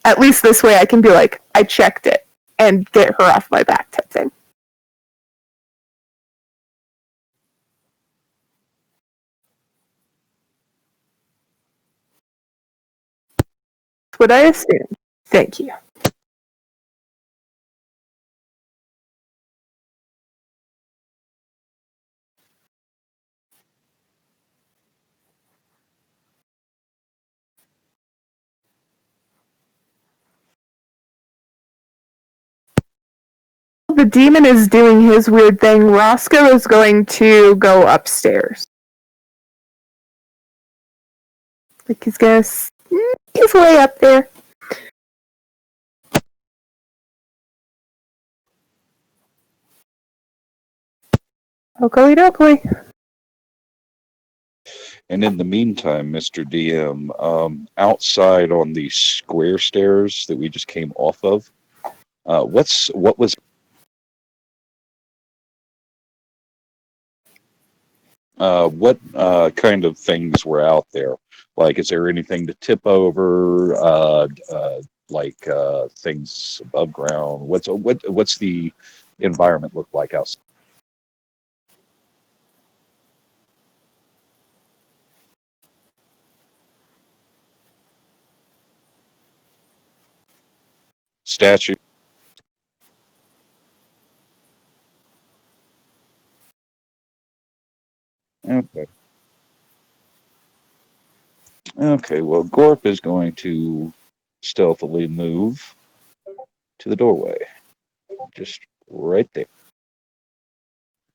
at least this way I can be like, I checked it and get her off my back type thing. That's what I assume. Thank you. The demon is doing his weird thing. Roscoe is going to go upstairs. Like he's gonna sneak his way up there. Oakley dokley. And in the meantime, Mr. DM, outside on the square stairs that we just came off of, what was what kind of things were out there? Like, is there anything to tip over? Things above ground? What's the environment look like outside? Statue. Okay. Okay, well, Gorp is going to stealthily move to the doorway. Just right there.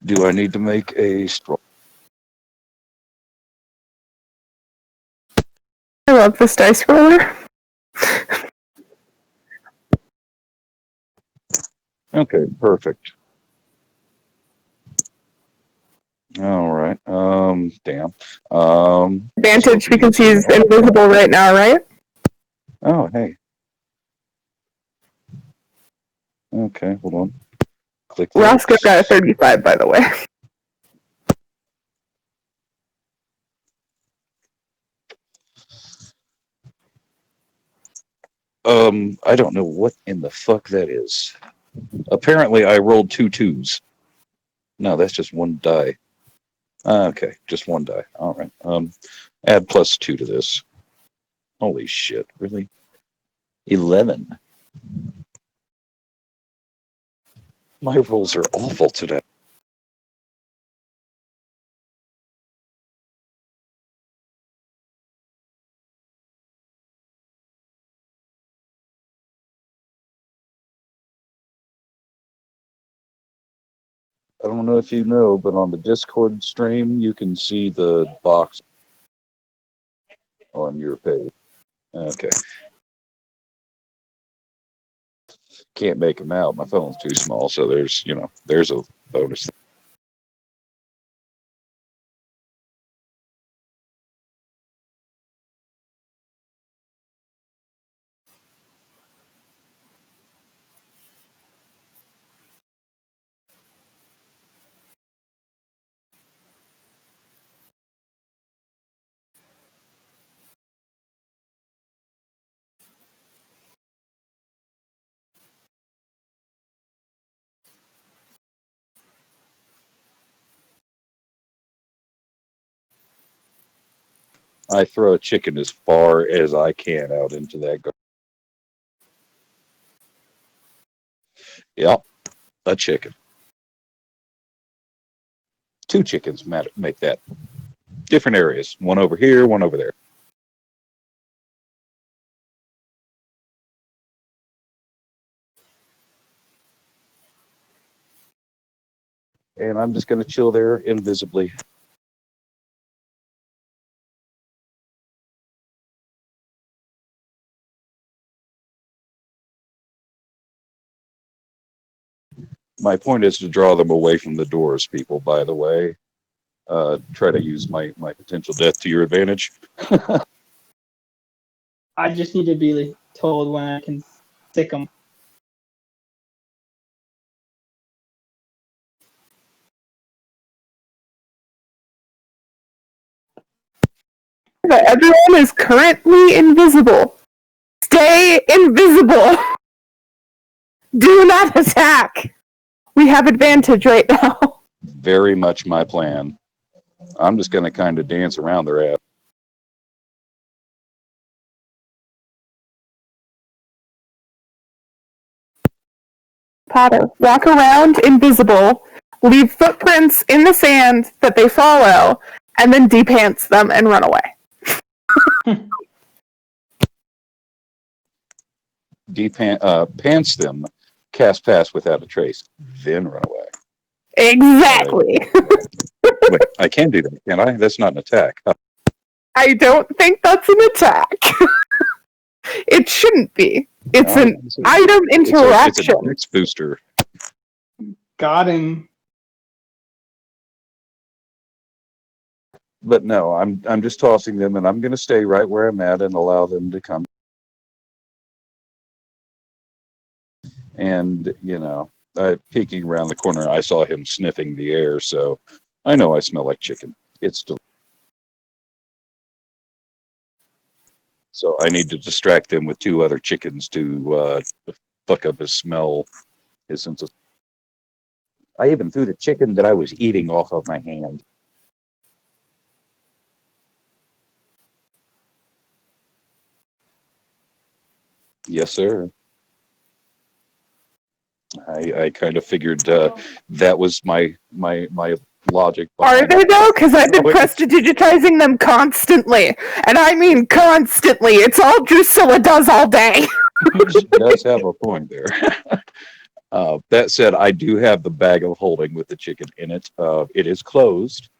Do I need to make a strong? I love this dice roller. Okay, perfect. All right. Damn. Advantage because he's invisible right now, right? Oh, hey. Okay, hold on. Click that. Roscoe got a 35, by the way. I don't know what in the fuck that is. Apparently, I rolled 2 2s. No, that's just one die. Okay, just one die. All right. Add +2 to this. Holy shit! Really? 11. My rolls are awful today. I don't know if you know, but on the Discord stream, you can see the box on your page. Okay. Can't make them out. My phone's too small, so there's a bonus. I throw a chicken as far as I can out into that garden. Yep, a chicken. 2 chickens make that. Different areas. One over here, one over there. And I'm just going to chill there invisibly. My point is to draw them away from the doors, people, by the way. try to use my potential death to your advantage. I just need to be told when I can stick them. But everyone is currently invisible. Stay invisible. Do not attack. We have advantage right now. Very much my plan. I'm just going to kind of dance around their ass. Potter, walk around invisible, leave footprints in the sand that they follow, and then de-pants them and run away. Pants them, cast pass without a trace, then run away. Exactly. Wait, I can do that, can't I? That's not an attack. I don't think that's an attack. It shouldn't be. It's an item interaction. It's a dex booster. Got him. But no, I'm just tossing them, and I'm going to stay right where I'm at and allow them to come. And, peeking around the corner, I saw him sniffing the air, so I know I smell like chicken. It's delicious. So I need to distract them with 2 other chickens to fuck up his smell, his sense of... I even threw the chicken that I was eating off of my hand. Yes, sir. I kind of figured that was my logic. Are they though? Because I've been prestidigitizing them constantly, and I mean constantly. It's all Drusilla does all day. She does have a point there. That said, I do have the bag of holding with the chicken in it. It is closed,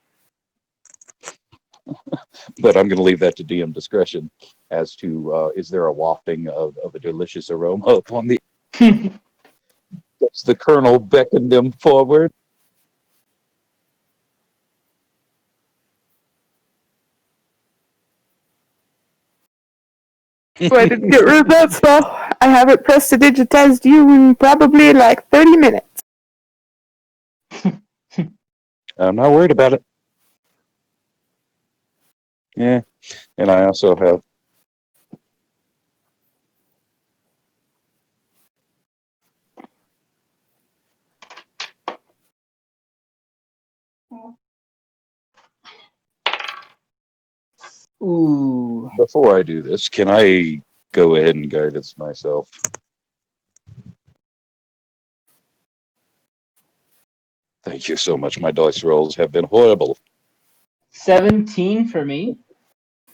but I'm going to leave that to DM discretion as to is there a wafting of a delicious aroma upon the... Does the colonel beckon them forward? So I didn't get rid of that spell. I haven't prestidigitized you in probably like 30 minutes. I'm not worried about it. Yeah, and I also have... Ooh. Before I do this, can I go ahead and guidance myself? Thank you so much. My dice rolls have been horrible. 17 for me.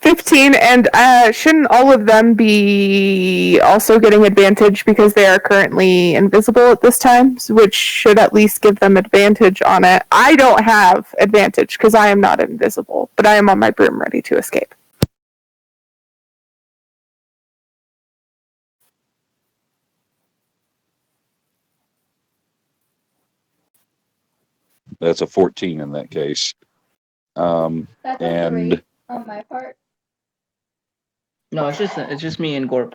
15, and shouldn't all of them be also getting advantage because they are currently invisible at this time, which should at least give them advantage on it. I don't have advantage because I am not invisible, but I am on my broom ready to escape. That's a 14 in that case. That's And a 3 on my part. No, it's just me and Gorp.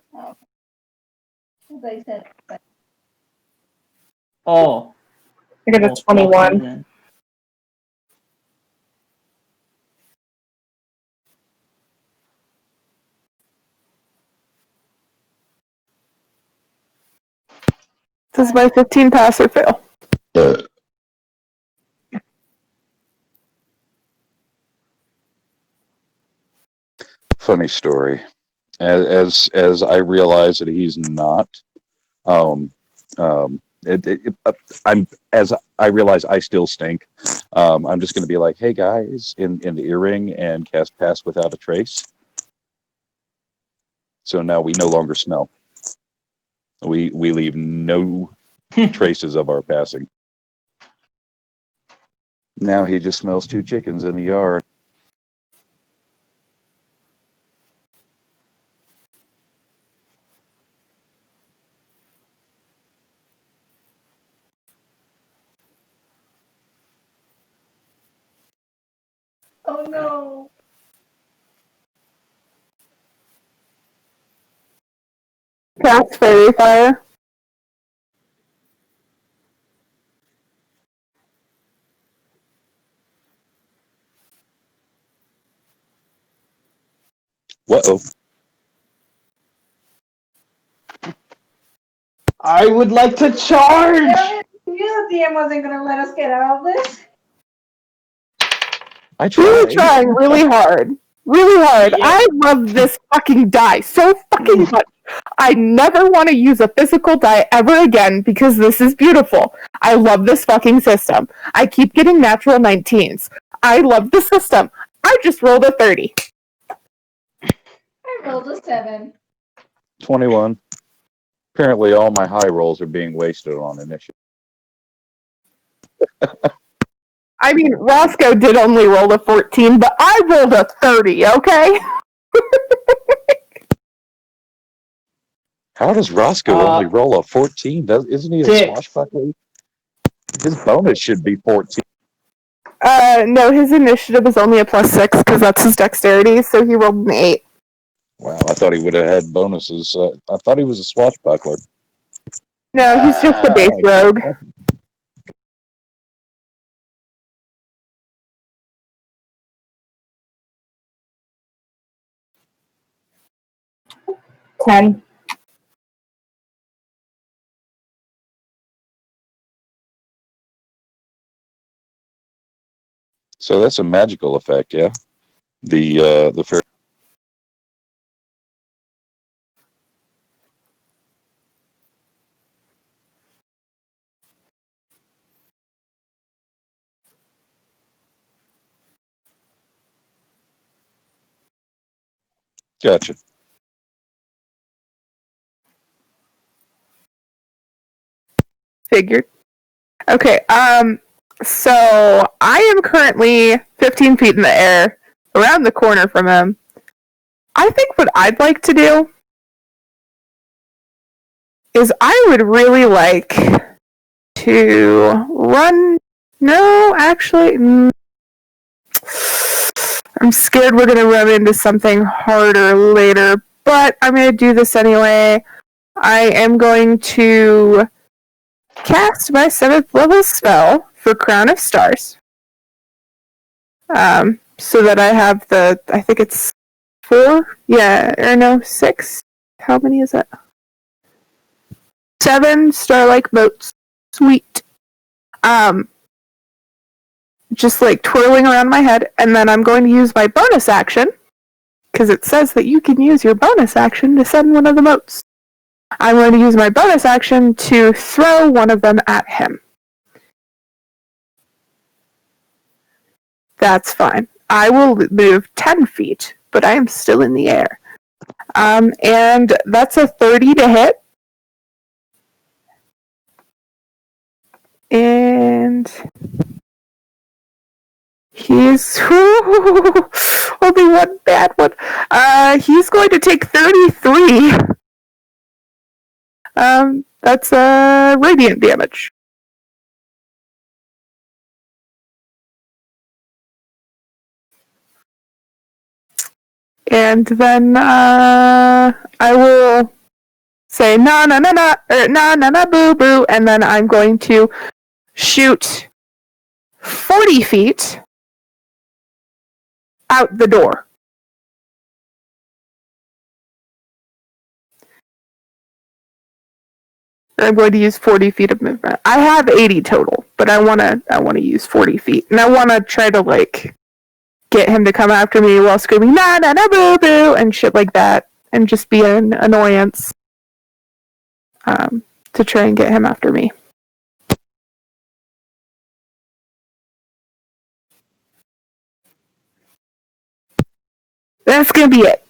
They said. Oh. I got a 21. Then. This is my 15 pass or fail. funny story. As I realize that he's not, as I realize I still stink. I'm just going to be like, hey guys, in the earring and cast pass without a trace. So now we no longer smell. We leave no traces of our passing. Now he just smells 2 chickens in the yard. Oh no. Cast fairy fire. Whoa. I would like to charge. Damn it. You knew the DM wasn't gonna let us get out of this. I Really tried. trying really hard. Really hard. Yeah. I love this fucking die so fucking much. I never want to use a physical die ever again because this is beautiful. I love this fucking system. I keep getting natural 19s. I love the system. I just rolled a 30. I rolled a 7. 21. Apparently, all my high rolls are being wasted on initiative. I mean, Roscoe did only roll a 14, but I rolled a 30, okay? How does Roscoe only roll a 14? Isn't he a 6. swashbuckler? His bonus should be 14. No, his initiative is only a +6 because that's his dexterity, so he rolled an 8. Wow, I thought he would have had bonuses. I thought he was a swashbuckler. No, he's just a base rogue. Ten. So that's a magical effect, yeah? The fair. Gotcha. Figured. Okay, so I am currently 15 feet in the air, around the corner from him. I think what I'd like to do is I would really like to run. No, actually, I'm scared we're going to run into something harder later, but I'm going to do this anyway. I am going to cast my 7th level spell for Crown of Stars. So that I have I think it's 4? Yeah, or no, 6? How many is that? 7 star-like motes. Sweet. Just like twirling around my head, and then I'm going to use my bonus action, because it says that you can use your bonus action to send one of the motes. I'm going to use my bonus action to throw one of them at him. That's fine. I will move 10 feet, but I am still in the air. And that's a 30 to hit. And he's only one bad one. He's going to take 33. That's radiant damage. And then I will say na na na na na na na boo boo, and then I'm going to shoot 40 feet out the door. I'm going to use 40 feet of movement. I have 80 total, but I wanna use 40 feet, and I wanna try to like get him to come after me while screaming na na na boo boo and shit like that, and just be an annoyance. To try and get him after me. That's gonna be it.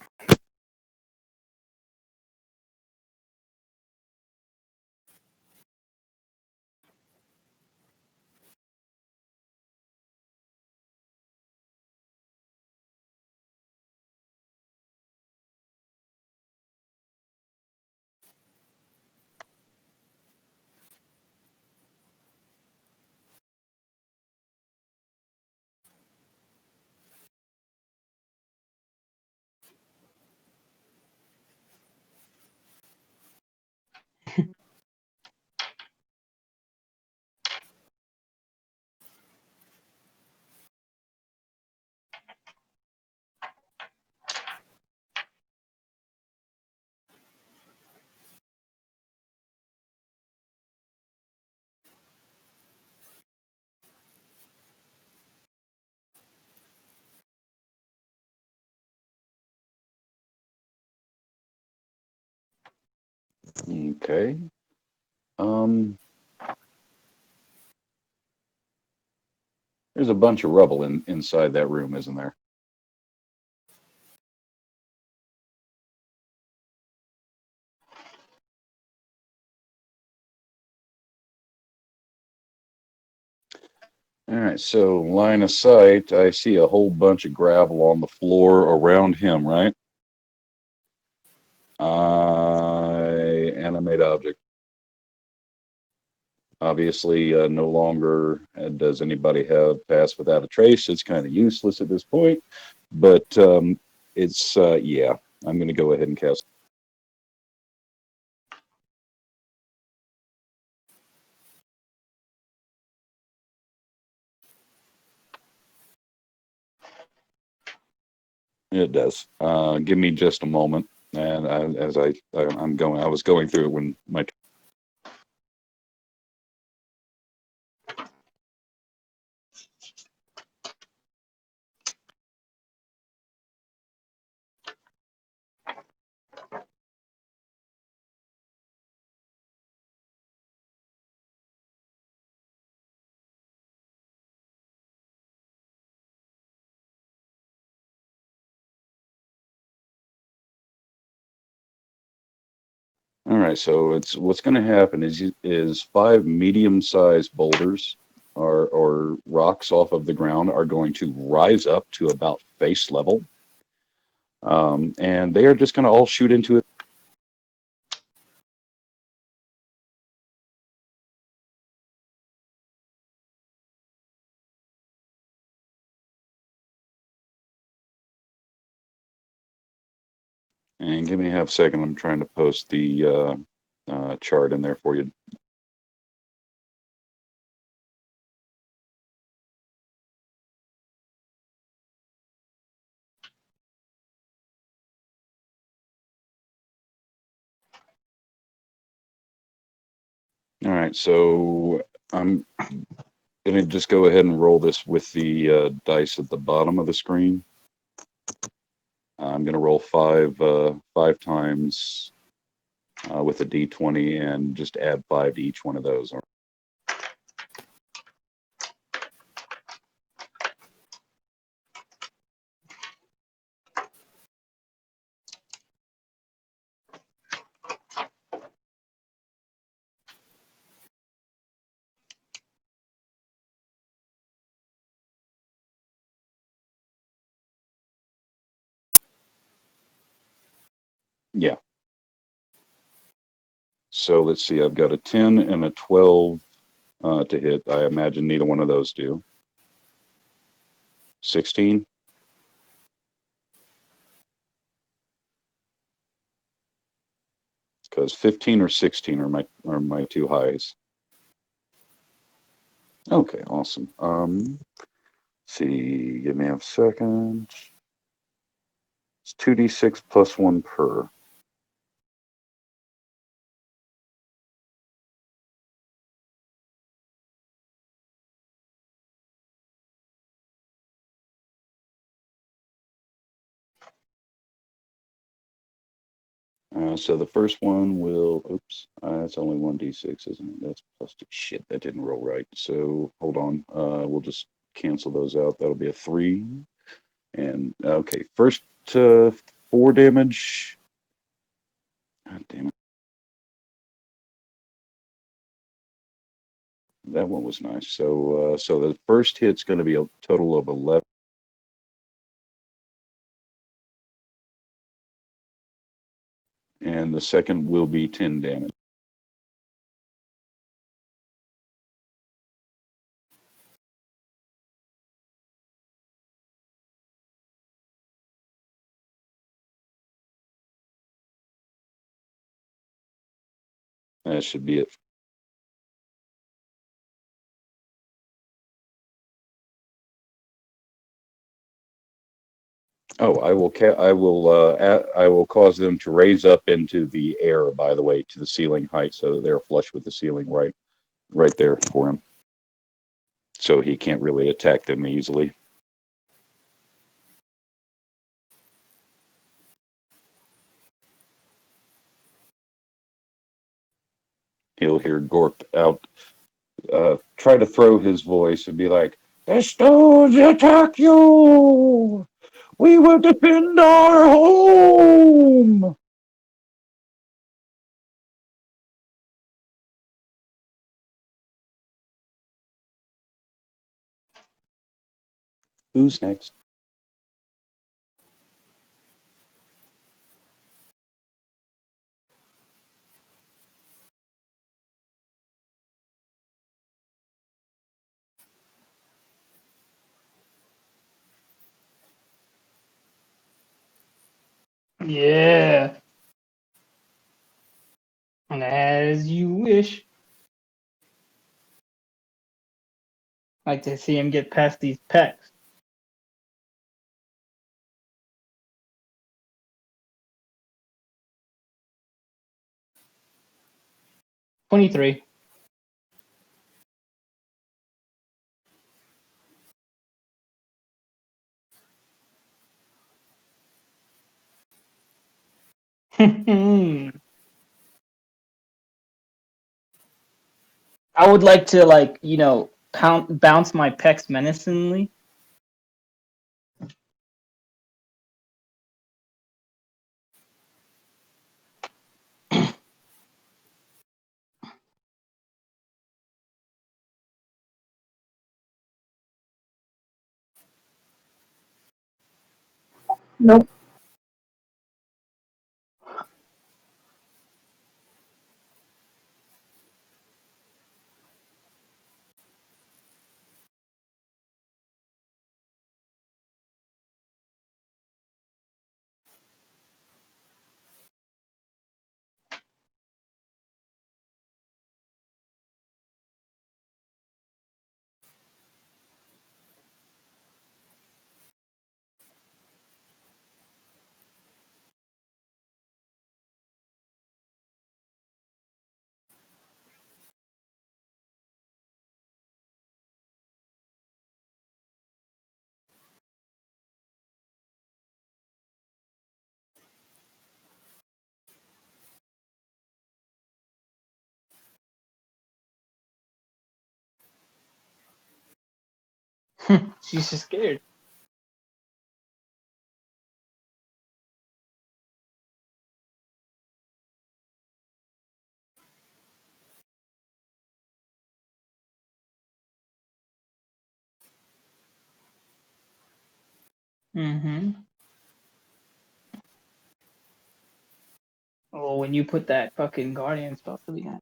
Okay. There's a bunch of rubble inside that room, isn't there? All right, so line of sight, I see a whole bunch of gravel on the floor around him, right? I animate object. Obviously, no longer does anybody have pass without a trace. It's kind of useless at this point, but it's, yeah, I'm going to go ahead and cast. It does. Give me just a moment, and I was going through it when my. All right, so it's what's going to happen is 5 medium-sized boulders or rocks off of the ground are going to rise up to about face level, and they are just going to all shoot into it. And give me half a second. I'm trying to post the chart in there for you. All right, so I'm going to just go ahead and roll this with the dice at the bottom of the screen. I'm going to roll five times with a d20 and just add 5 to each one of those. Yeah. So let's see. I've got a 10 and a 12 to hit. I imagine neither one of those do. 16. Because 15 or 16 are my two highs. Okay, awesome. See, give me a second. It's 2d6 plus 1 per. So the first one will, oops, that's only 1d6, isn't it? That's plus 2. Shit, that didn't roll right. So hold on. We'll just cancel those out. That'll be a 3. And okay, first 4 damage. God damn it. That one was nice. So the first hit's going to be a total of 11. And the second will be 10 damage. That should be it. Oh, I will cause them to raise up into the air, by the way, to the ceiling height, so they're flush with the ceiling right there for him. So he can't really attack them easily. He'll hear Gorp out, try to throw his voice and be like, "The stones attack you! We will defend our home!" Who's next? Yeah. And as you wish. Like to see him get past these pecs. $23. I would like to, like, bounce my pecs menacingly. Nope. She's just scared. Mm-hmm. Oh, when you put that fucking guardian spell to the end.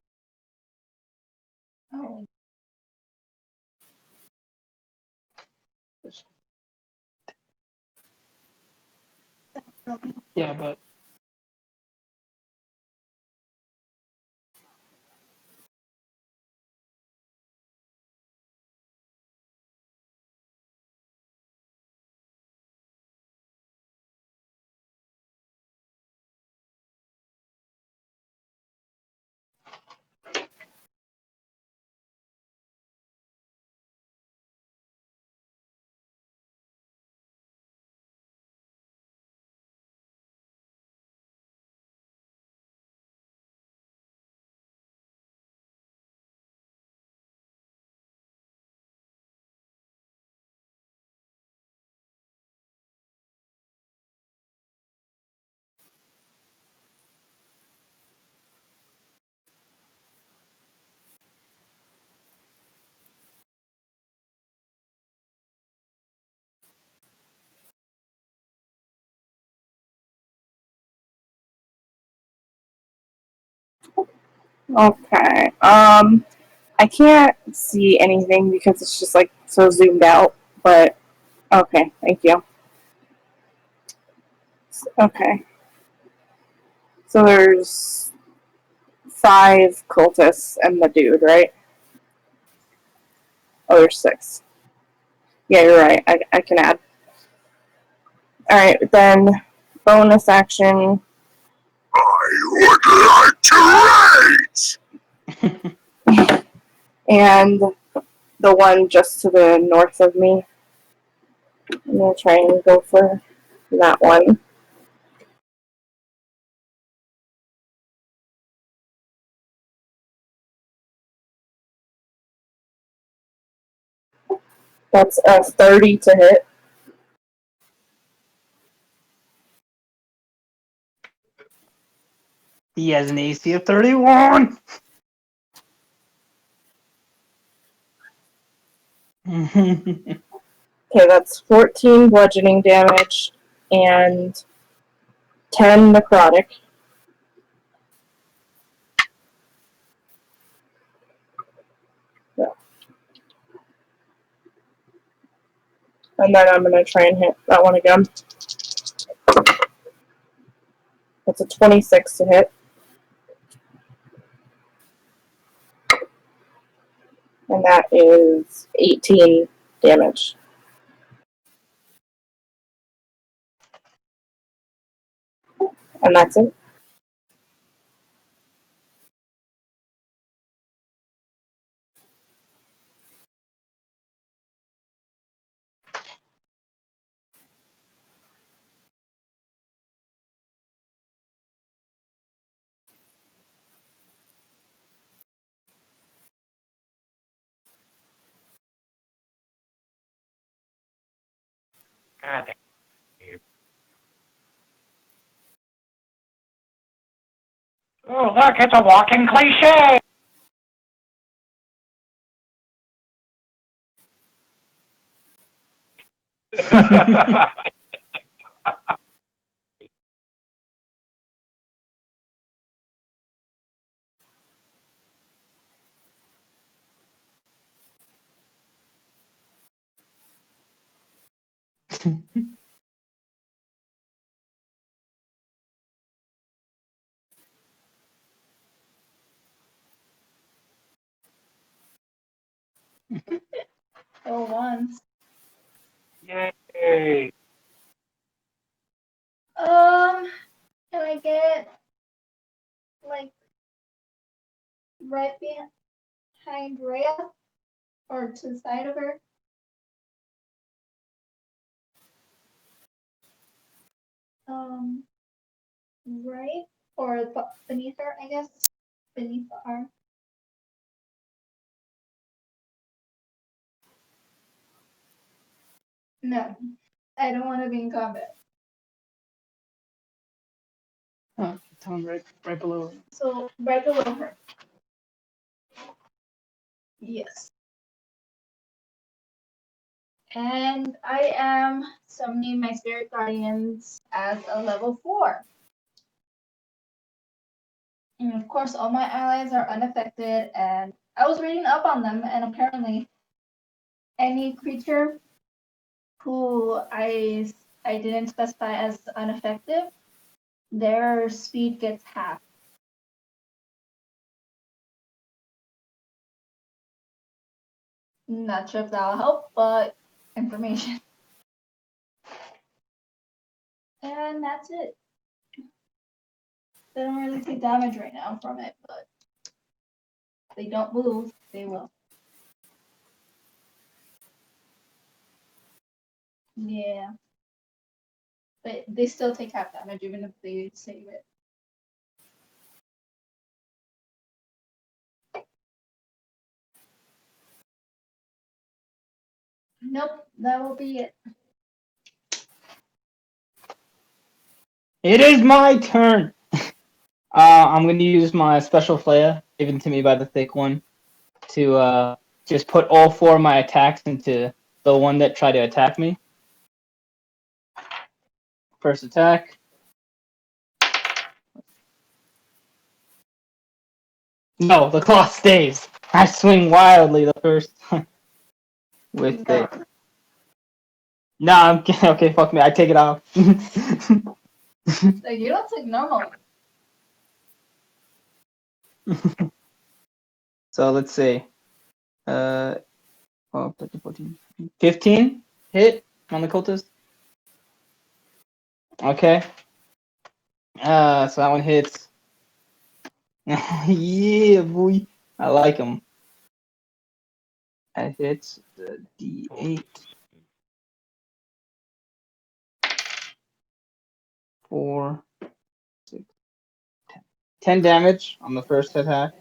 Oh. Yeah, but Okay. I can't see anything because it's just like so zoomed out. But okay, thank you. Okay. So there's 5 cultists and the dude, right? Oh, there's 6. Yeah, you're right. I can add. Alright, then bonus action. I would like to rate! And the one just to the north of me. I'm going to try and go for that one. That's a 30 to hit. He has an AC of 31. Okay, that's 14 bludgeoning damage and 10 necrotic. Yeah. And then I'm going to try and hit that one again. That's a 26 to hit. And that is 18 damage. And that's it. Oh, look, it's a walking cliche! Oh, once. Yay! Can I get like right behind Rhea or to the side of her? Right or beneath her, I guess. Beneath the arm. No, I don't want to be in combat. Oh, Tom, right below. So right below her. Yes. And I am summoning my spirit guardians as a level 4. And of course, all my allies are unaffected, and I was reading up on them, and apparently, any creature who I didn't specify as unaffected, their speed gets half. Not sure if that'll help, but information. And that's it. They don't really take damage right now from it, but if they don't move, they will. Yeah. But they still take half damage even if they save it. Nope, that will be it. It is my turn. I'm going to use my special flare given to me by the thick one to just put all 4 of my attacks into the one that tried to attack me. First attack. No, the claw stays. I swing wildly the first time with it. No, I'm okay. Fuck me. I take it off. Like, you don't take normal. So let's see. 14, 15 hit on the cultist. Okay. So that one hits. Yeah, boy. I like him. That hits the D8. 4, 6, 10. 10 damage on the first attack.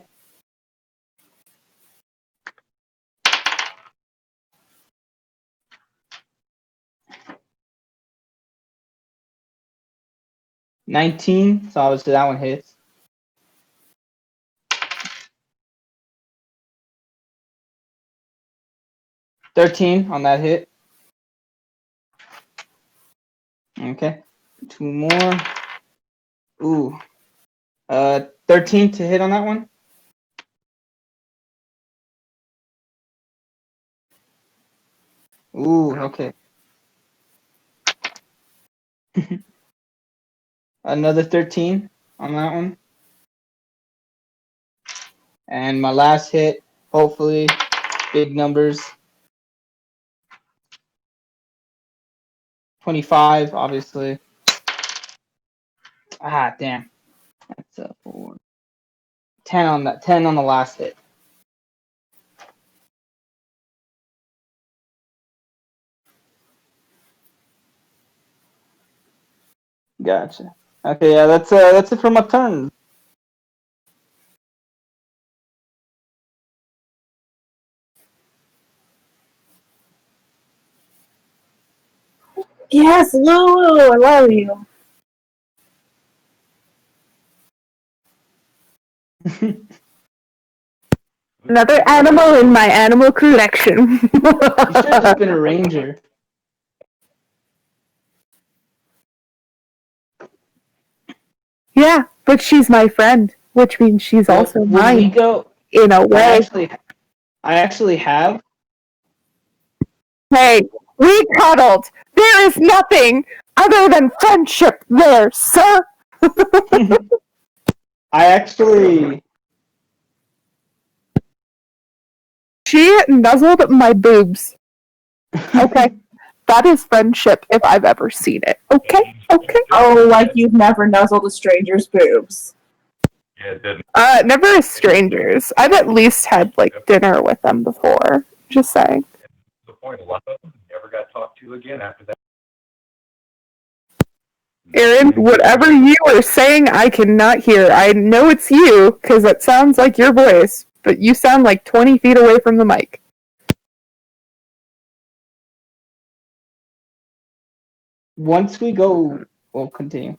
19, so obviously that one hits. $13 on that hit. Okay. 2 more. Ooh. 13 to hit on that one. Ooh, okay. Another 13 on that one. And my last hit, hopefully, big numbers. 25, obviously. Ah, damn. That's a 4. 10 on that. 10 on the last hit. Gotcha. Okay, yeah, that's it for my turn. Yes, Lulu, I love you. Another animal in my animal collection. You should have just been a ranger. Yeah, but she's my friend, which means she's also When mine we go, in a way. I actually have. Hey, we cuddled. There is nothing other than friendship there, sir. I actually. She nuzzled my boobs. Okay. That is friendship if I've ever seen it. Okay? Okay? Oh, like you've never nuzzled a stranger's boobs. Yeah, it didn't. Never as strangers. I've at least had, like, dinner with them before. Just saying. The point, a lot of them never got talked to again after that. Aaron, whatever you are saying, I cannot hear. I know it's you, because it sounds like your voice, but you sound like 20 feet away from the mic. Once we go, we'll continue.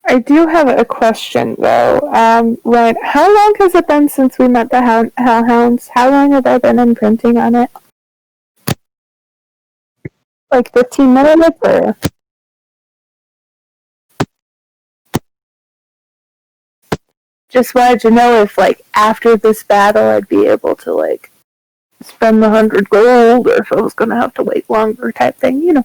I do have a question, though. Ryan, how long has it been since we met the Hellhounds? How long have I been imprinting on it? Like 15 minutes, or? Just wanted to know if, like, after this battle I'd be able to, like, spend the 100 gold, or if I was gonna have to wait longer type thing, you know.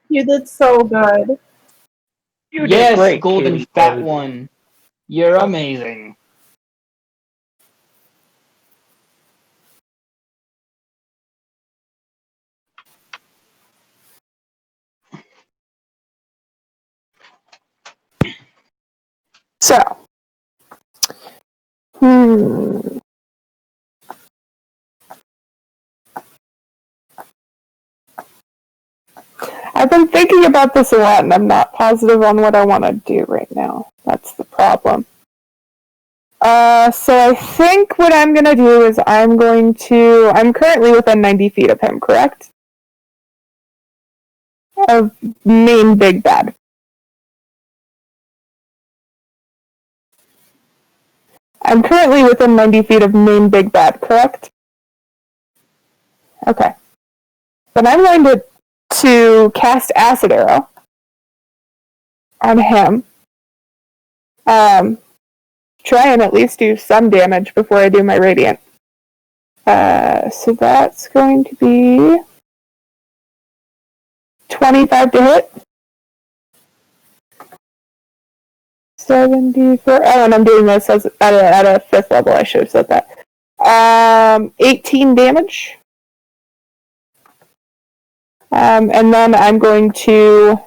You did so good. You did Yes, great, golden kitty. fat one. You're amazing. So, I I've been thinking about this a lot, and I'm not positive on what I want to do right now. That's the problem. So I think what I'm going to do is I'm currently within 90 feet of him, correct? Of main big bad. I'm currently within 90 feet of main big bad, correct? Okay. Then I'm going to cast Acid Arrow on him. Try and at least do some damage before I do my Radiant. So that's going to be 25 to hit. 74. Oh, and I'm doing this at a 5th level. I should have said that. 18 damage. And then I'm going to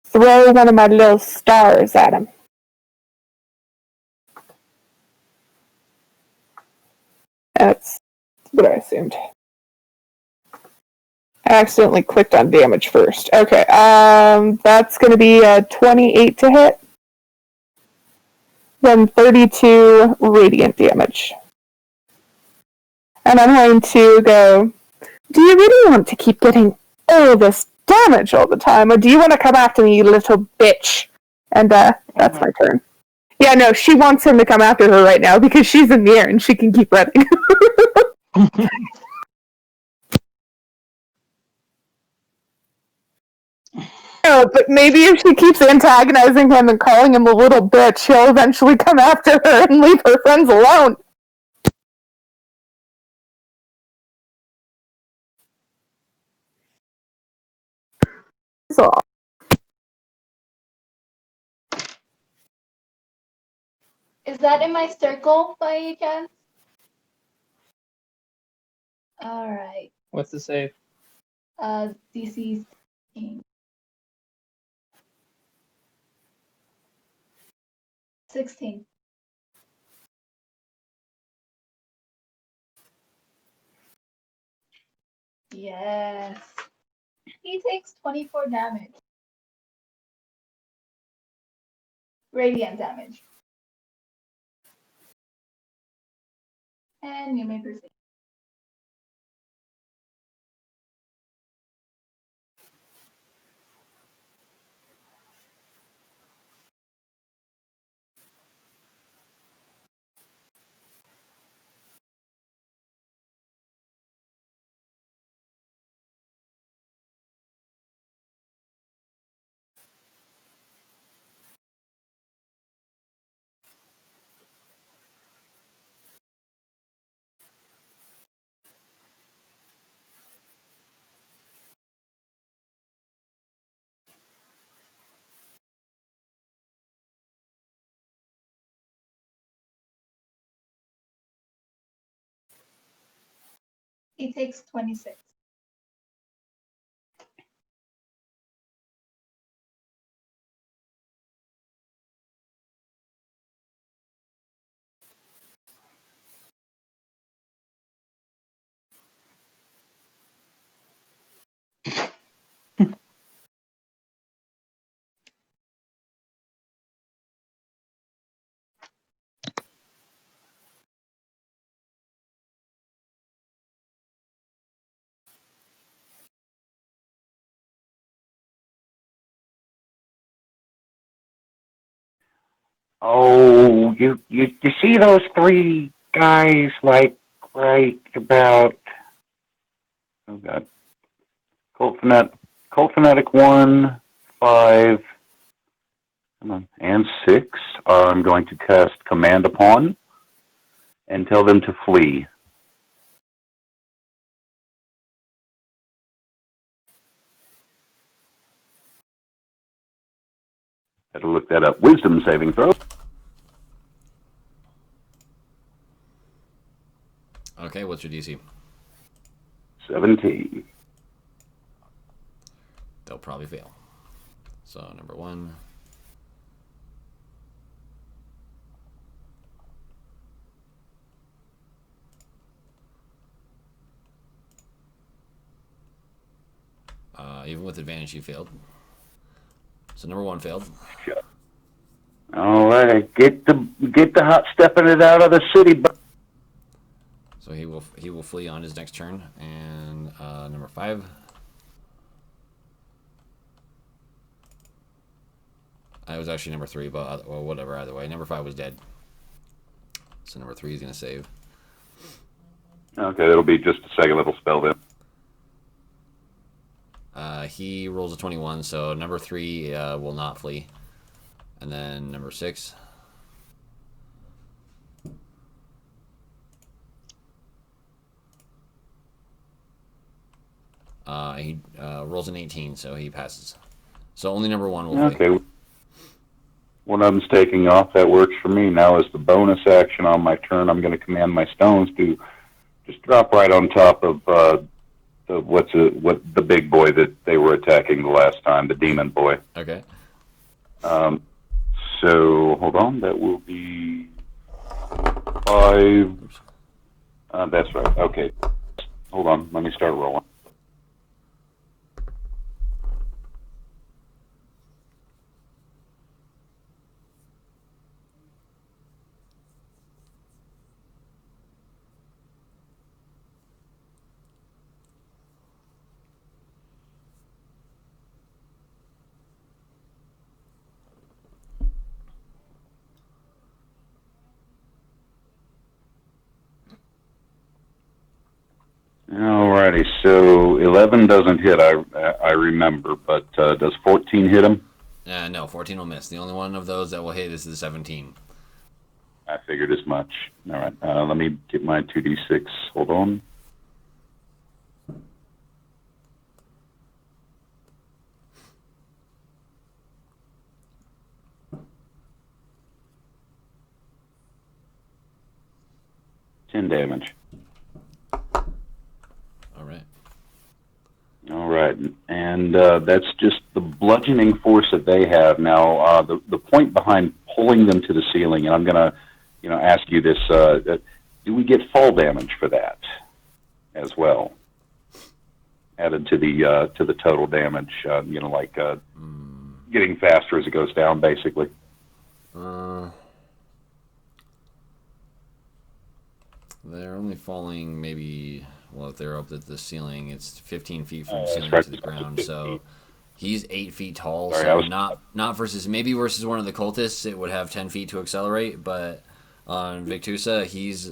throw one of my little stars at him. That's what I assumed. I accidentally clicked on damage first. Okay, that's going to be a 28 to hit. Then 32 radiant damage. And I'm going to go, do you really want to keep getting all this damage all the time, or do you want to come after me, you little bitch? And that's my turn. Yeah, no, she wants him to come after her right now because she's in the air and she can keep running. No, but maybe if she keeps antagonizing him and calling him a little bitch, he'll eventually come after her and leave her friends alone. So, Is that in my circle by any chance? Alright. What's the save? DC 16. Yes. He takes 24 damage. Radiant damage. And you may proceed. He takes 26. Oh, you see those three guys, like, right about, oh god, Cult Fanatic 1, 5, come on, and 6. I'm going to cast Command Upon and tell them to flee. Had to look that up. Wisdom saving throw. Okay, what's your DC? 17. They'll probably fail. So, number 1. even with advantage, he failed. So number 1 failed. All right, get the hot stepping it out of the city. So he will flee on his next turn. And number 5. I was actually number 3, but well, whatever. Either way, number 5 was dead. So number 3 is gonna save. Okay, that'll be just a second level spell then. He rolls a 21, so number 3 will not flee. And then number 6. He rolls an 18, so he passes. So only number 1 will flee. Okay. One of them's taking off. That works for me. Now, as the bonus action on my turn, I'm going to command my stones to just drop right on top of what the big boy that they were attacking the last time, the demon boy. Okay. So hold on. That will be 5. That's right. Okay. Hold on. Let me start rolling. Alrighty, so 11 doesn't hit, I remember, but does 14 hit him? No, 14 will miss. The only one of those that will hit is the 17. I figured as much. Alright, let me get my 2d6. Hold on. Damage. All right, and that's just the bludgeoning force that they have. Now, the point behind pulling them to the ceiling, and I'm going to, ask you this: do we get fall damage for that as well, added to the total damage? Getting faster as it goes down, basically. They're only falling maybe, well, if they're up at the ceiling, it's 15 feet from the ceiling right. to the ground. So he's 8 feet tall. Sorry, so not versus one of the cultists, it would have 10 feet to accelerate. But on Victusa, he's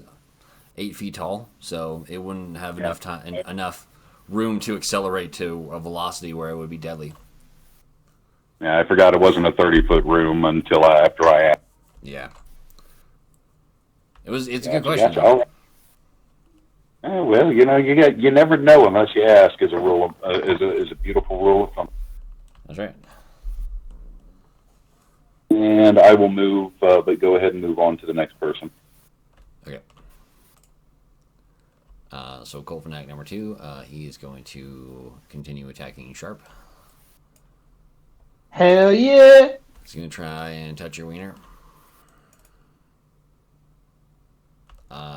8 feet tall, so it wouldn't have enough room to accelerate to a velocity where it would be deadly. Yeah, I forgot it wasn't a 30-foot room until after I asked. Yeah. It's a good question. Gotcha. Well, you never know unless you ask. Is a rule is a beautiful rule of thumb. That's right. And I will move, but go ahead and move on to the next person. Okay. So Colfinac number 2, he is going to continue attacking Sharp. Hell yeah! He's going to try and touch your wiener.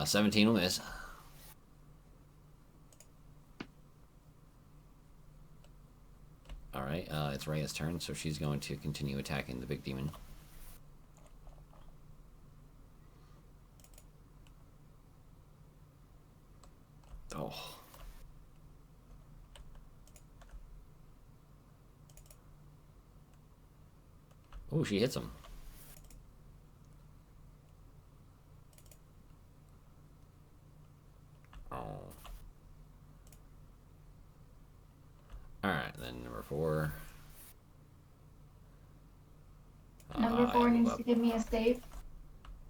17 will miss. Alright, it's Rhea's turn, so she's going to continue attacking the big demon. Oh. Oh, she hits him. Oh. Alright, then number 4. Number 4 needs to give me a save.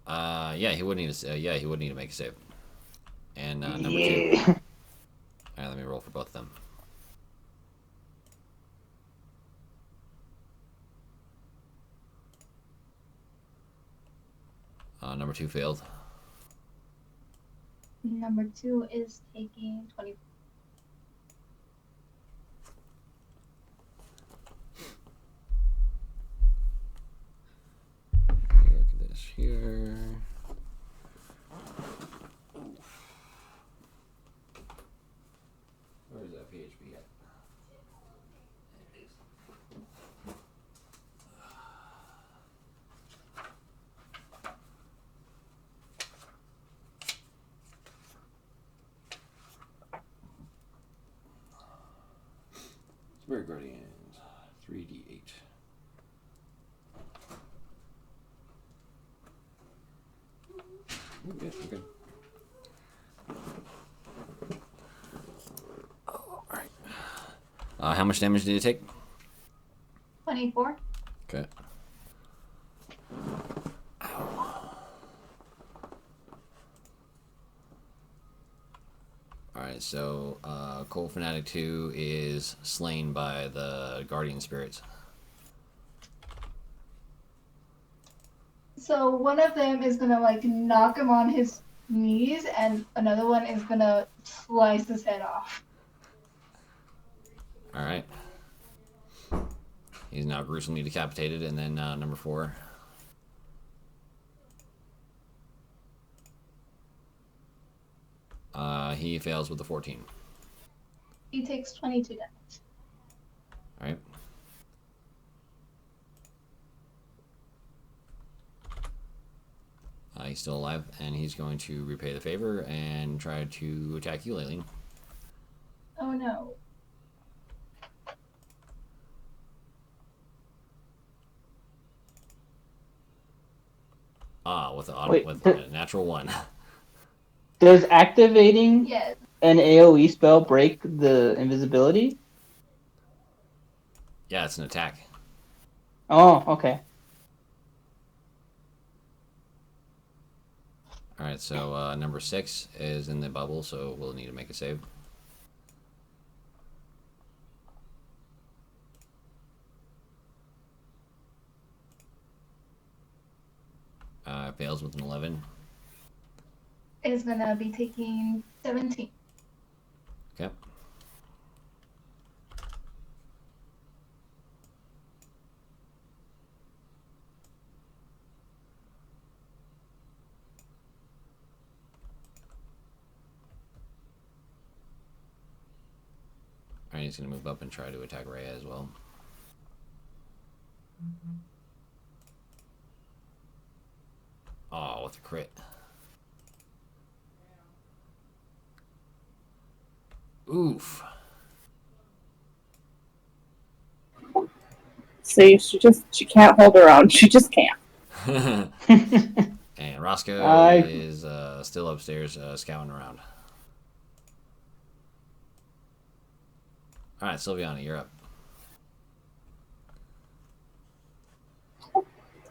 Yeah, he would need to make a save. And number 2. Alright, let me roll for both of them. Number 2 failed. Number 2 is taking 20. Look at this here. Where is that PHP at? Spirit Guardians, 3d8. Ooh, yeah, okay. Oh, alright. How much damage did it take? 24. Okay. Alright, so Cold Fanatic 2 is slain by the Guardian Spirits. So one of them is gonna like knock him on his knees, and another one is gonna slice his head off. Alright. He's now gruesomely decapitated, and then number 4. He fails with a 14. He takes 22 damage. Alright. He's still alive, and he's going to repay the favor and try to attack you, Liliene. Oh no. With a natural 1. Does activating Yes. an AoE spell break the invisibility? Yeah, it's an attack. Oh, okay. Alright, so number 6 is in the bubble, so we'll need to make a save. Fails with an 11. Is gonna be taking 17. Okay. Alright, he's going to move up and try to attack Rhea as well. Oh, with a crit. Oof. See, she can't hold her own. She just can't. And Roscoe is still upstairs scouting around. Alright, Silviana, you're up.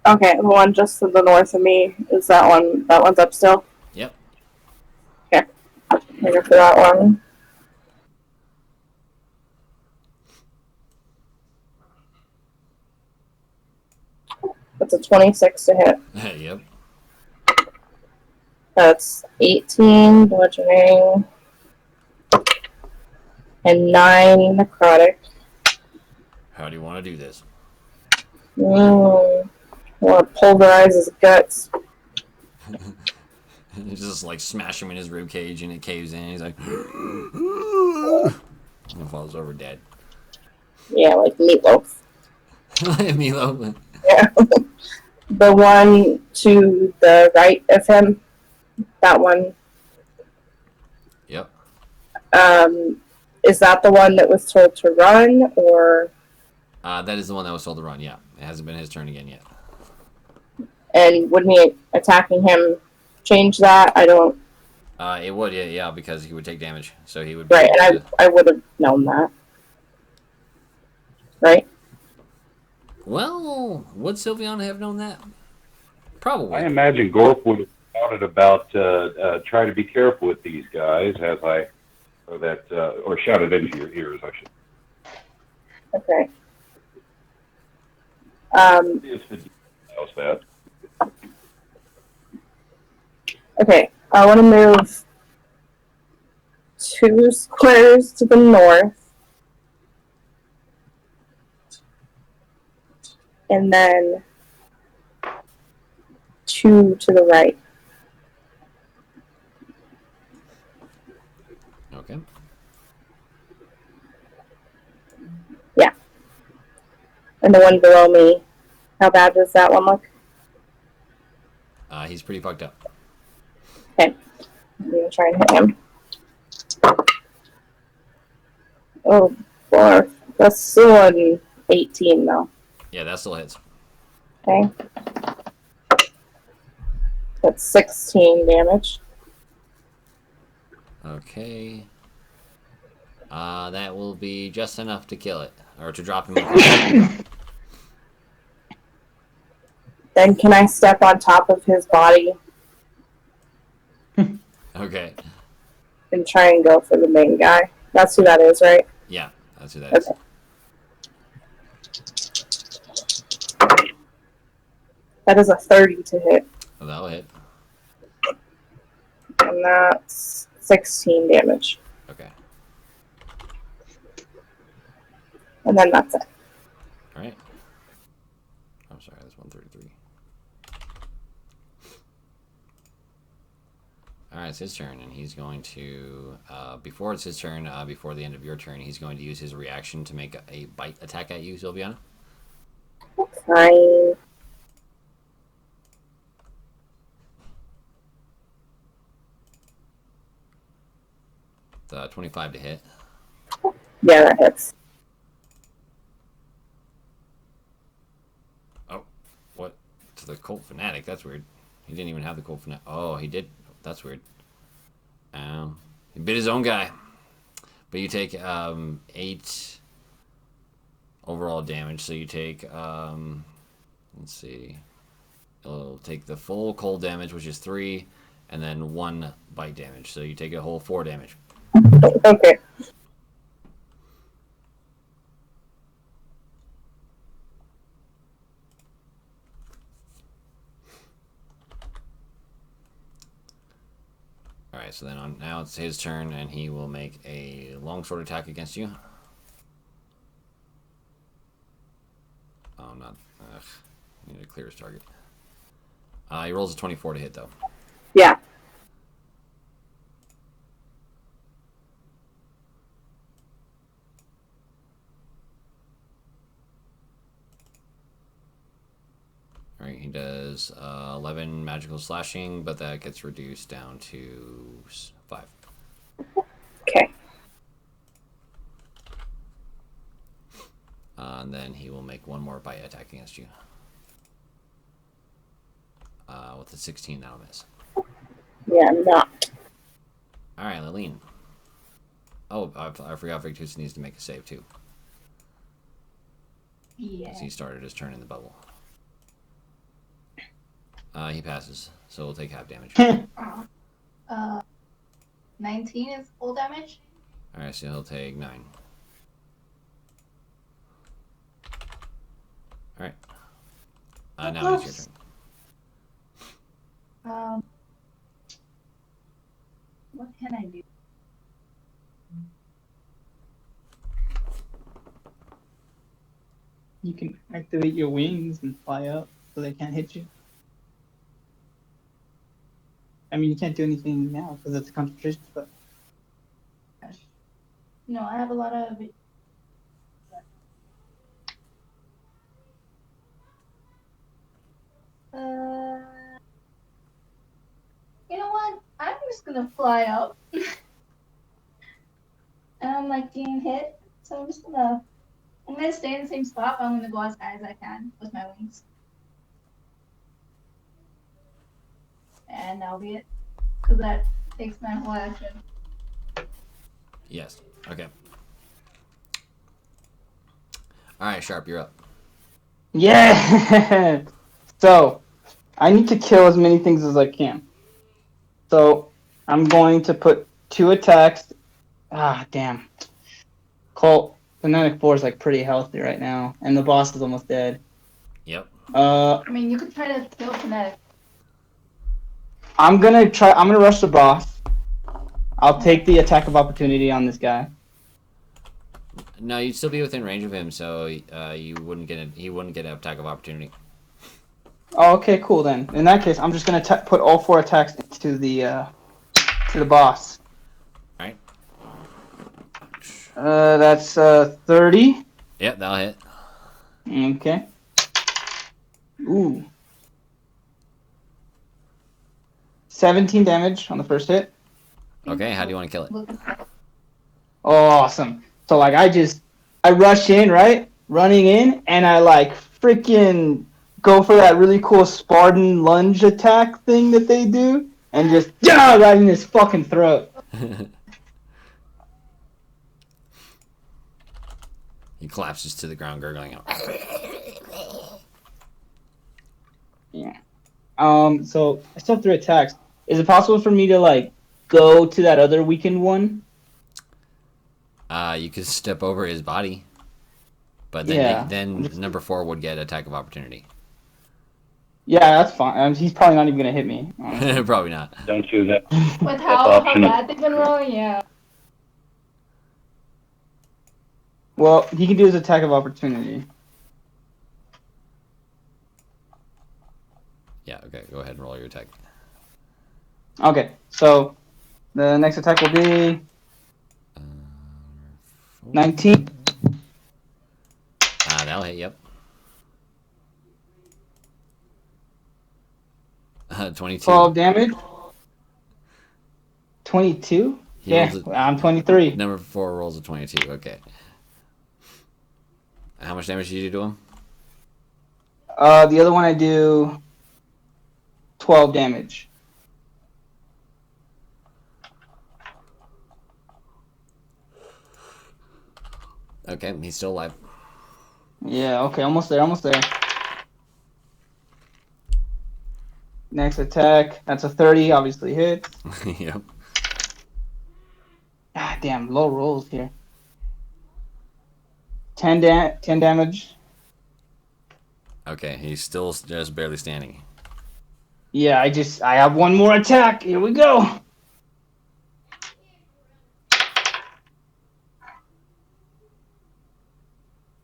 Okay, the one just to the north of me is that one. That one's up still. Yep. Okay, here for that one. That's a 26 to hit. Yep. That's 18 bludgeoning and 9 necrotic. How do you want to do this? I want to pulverize his guts. You just like smash him in his rib cage and it caves in. He's like, and falls over dead. Yeah, like meatloaf. Milo. Yeah. The one to the right of him, that one. Yep. Is that the one that was told to run, or? That is the one that was told to run. Yeah, it hasn't been his turn again yet. And would me attacking him change that? I don't. It would, yeah, because he would take damage, so he would. Be Right, and I would have known that. Right. Well, would Silviana have known that? Probably. I imagine Gorp would have shouted about try to be careful with these guys, or shouted into your ears, I should. Okay. If the knows that. Okay, I want to move 2 squares to the north. And then 2 to the right. Okay. Yeah. And the one below me, how bad does that one look? He's pretty fucked up. Okay. I'm going to try and hit him. Oh, That's still an 18, though. Yeah, that still hits. Okay. That's 16 damage. Okay. That will be just enough to kill it, or to drop him. Then can I step on top of his body Okay. and try and go for the main guy? That's who that is, right? Yeah, that's who that is. Okay. That is a 30 to hit. Oh, that'll hit. And that's 16 damage. Okay. And then that's it. All right. I'm sorry, that's 133. All right, it's his turn, and he's going to, before it's his turn, before the end of your turn, he's going to use his reaction to make a bite attack at you, Silviana. Fine. The 25 to hit. Yeah, that hits. Oh, what? To the Cult Fanatic, that's weird. He didn't even have the Cult Fanatic. Oh, he did. That's weird. He bit his own guy. But you take 8 overall damage. So you take, let's see. It'll take the full cold damage, which is 3, and then 1 bite damage. So you take a whole 4 damage. Okay. Alright, so then now it's his turn, and he will make a longsword attack against you. Oh, not. Ugh. I need to clear his target. He rolls a 24 to hit, though. Yeah. Alright, he does 11 magical slashing, but that gets reduced down to 5. Okay. And then he will make 1 more bite attack against you. With a 16, that'll miss. Yeah, not. Alright, Liliene. Oh, I forgot Victus needs to make a save, too. Yeah. Because he started his turn in the bubble. He passes, so we'll take half damage. 19 is full damage. Alright, so he'll take 9. Alright. Now it's your turn. What can I do? You can activate your wings and fly up so they can't hit you. I mean, you can't do anything now because it's a concentration spell. No, I have a lot of. You know what? I'm just gonna fly up. And I'm like being hit, so I'm gonna stay in the same spot, but I'm gonna go as high as I can with my wings. And that'll be it. Because that takes my whole action. Yes. Okay. Alright, Sharp, you're up. Yeah! So, I need to kill as many things as I can. So, I'm going to put 2 attacks. Ah, damn. Colt, Fanatic 4 is like pretty healthy right now, and the boss is almost dead. Yep. I mean, you could try to kill Kinetic. I'm gonna rush the boss. I'll take the attack of opportunity on this guy. No, you'd still be within range of him, so he wouldn't get an attack of opportunity. Oh, okay, cool then. In that case, I'm just gonna put all 4 attacks into the boss. Alright. That's 30. Yep, that'll hit. Okay. Ooh. 17 damage on the first hit. Okay, how do you want to kill it? Oh, awesome. So like I just I rush in, right? Running in, and I like freaking go for that really cool Spartan lunge attack thing that they do, and just right in his fucking throat. He collapses to the ground, gurgling out. Yeah. So I still have 3 attacks. Is it possible for me to like go to that other weakened one? You could step over his body, but then number 4 would get attack of opportunity. Yeah, that's fine. He's probably not even gonna hit me. Probably not. Don't do that. With how bad they've been rolling, yeah. Well, he can do his attack of opportunity. Yeah, okay, go ahead and roll your attack. Okay, so the next attack will be 19. That'll hit, yep. 22. 12 damage. 22? Yeah, I'm 23. Number 4 rolls a 22, okay. How much damage did you do to him? The other one I do 12 damage. Okay, he's still alive. Yeah, okay, almost there. Next attack, that's a 30, obviously hits. Yep. Ah, damn, low rolls here. 10 damage. Okay, he's still just barely standing. Yeah, I have one more attack. Here we go.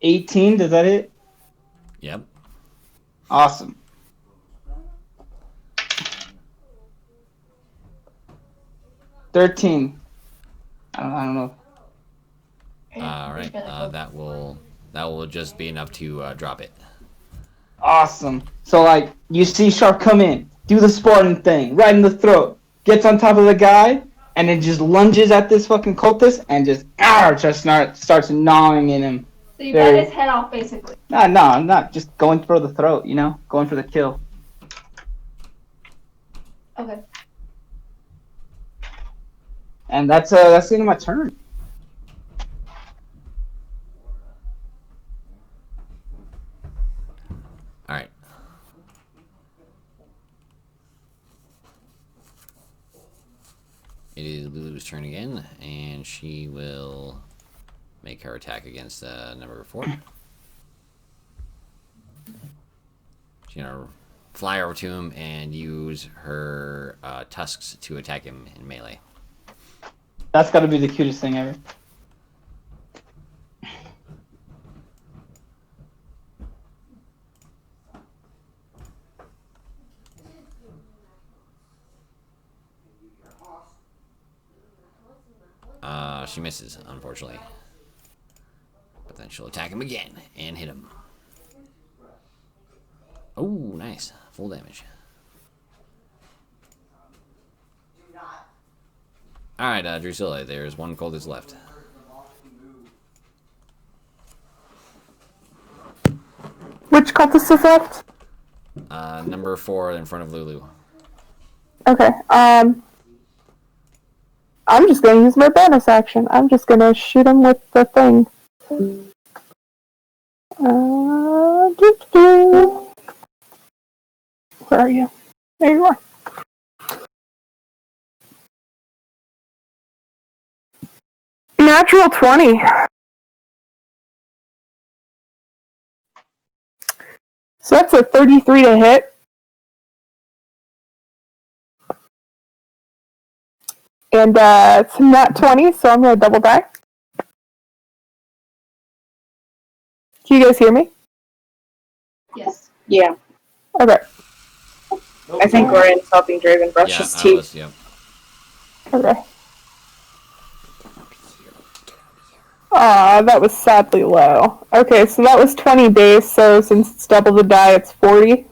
$18, does that hit? Yep. Awesome. $13. I don't know. All right. That will just be enough to drop it. Awesome. So like you see Shark come in, do the Spartan thing, right in the throat, gets on top of the guy, and then just lunges at this fucking cultist and just starts gnawing in him. So you got his head off, basically. No, I'm not just going for the throat, going for the kill. Okay. And that's the end of my turn. All right. It is Lulu's turn again, and she will make her attack against number 4. She's gonna fly over to him and use her tusks to attack him in melee. That's got to be the cutest thing ever. She misses, unfortunately. But then she'll attack him again and hit him. Oh, nice. Full damage. Alright, Drusilla, there's one cultist left. Which cultist is left? Number 4 in front of Lulu. Okay, I'm just gonna use my bonus action. I'm just gonna shoot him with the thing. Where are you? There you are. Natural 20. So that's a 33 to hit. And it's not 20, so I'm going to double die. Can you guys hear me? Yes. Yeah. Okay. I think Gordon's helping Draven brush his teeth. Yeah. Okay. Aw, that was sadly low. Okay, so that was 20 base, so since it's double the die, it's 40.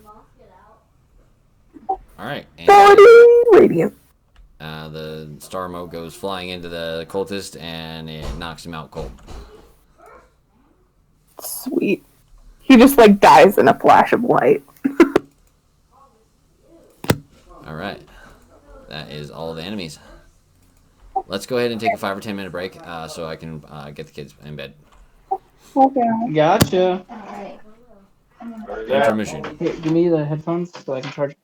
Alright. 40 radiant. The star mote goes flying into the cultist and it knocks him out cold. Sweet. He just like dies in a flash of light. All right. That is all the enemies. Let's go ahead and take a 5 or 10 minute break so I can get the kids in bed. Okay. Gotcha. Alright. Intermission. Here, give me the headphones so I can charge.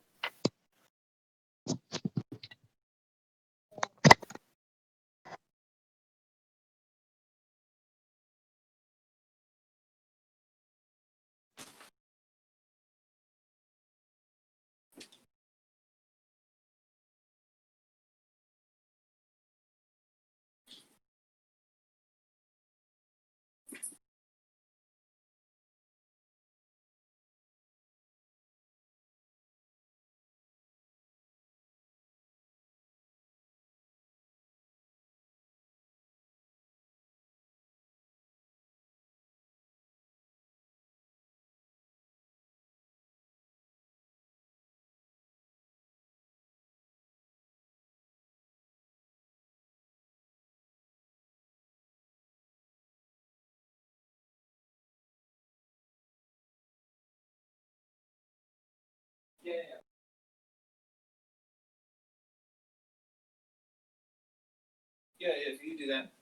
Yeah, if you do that.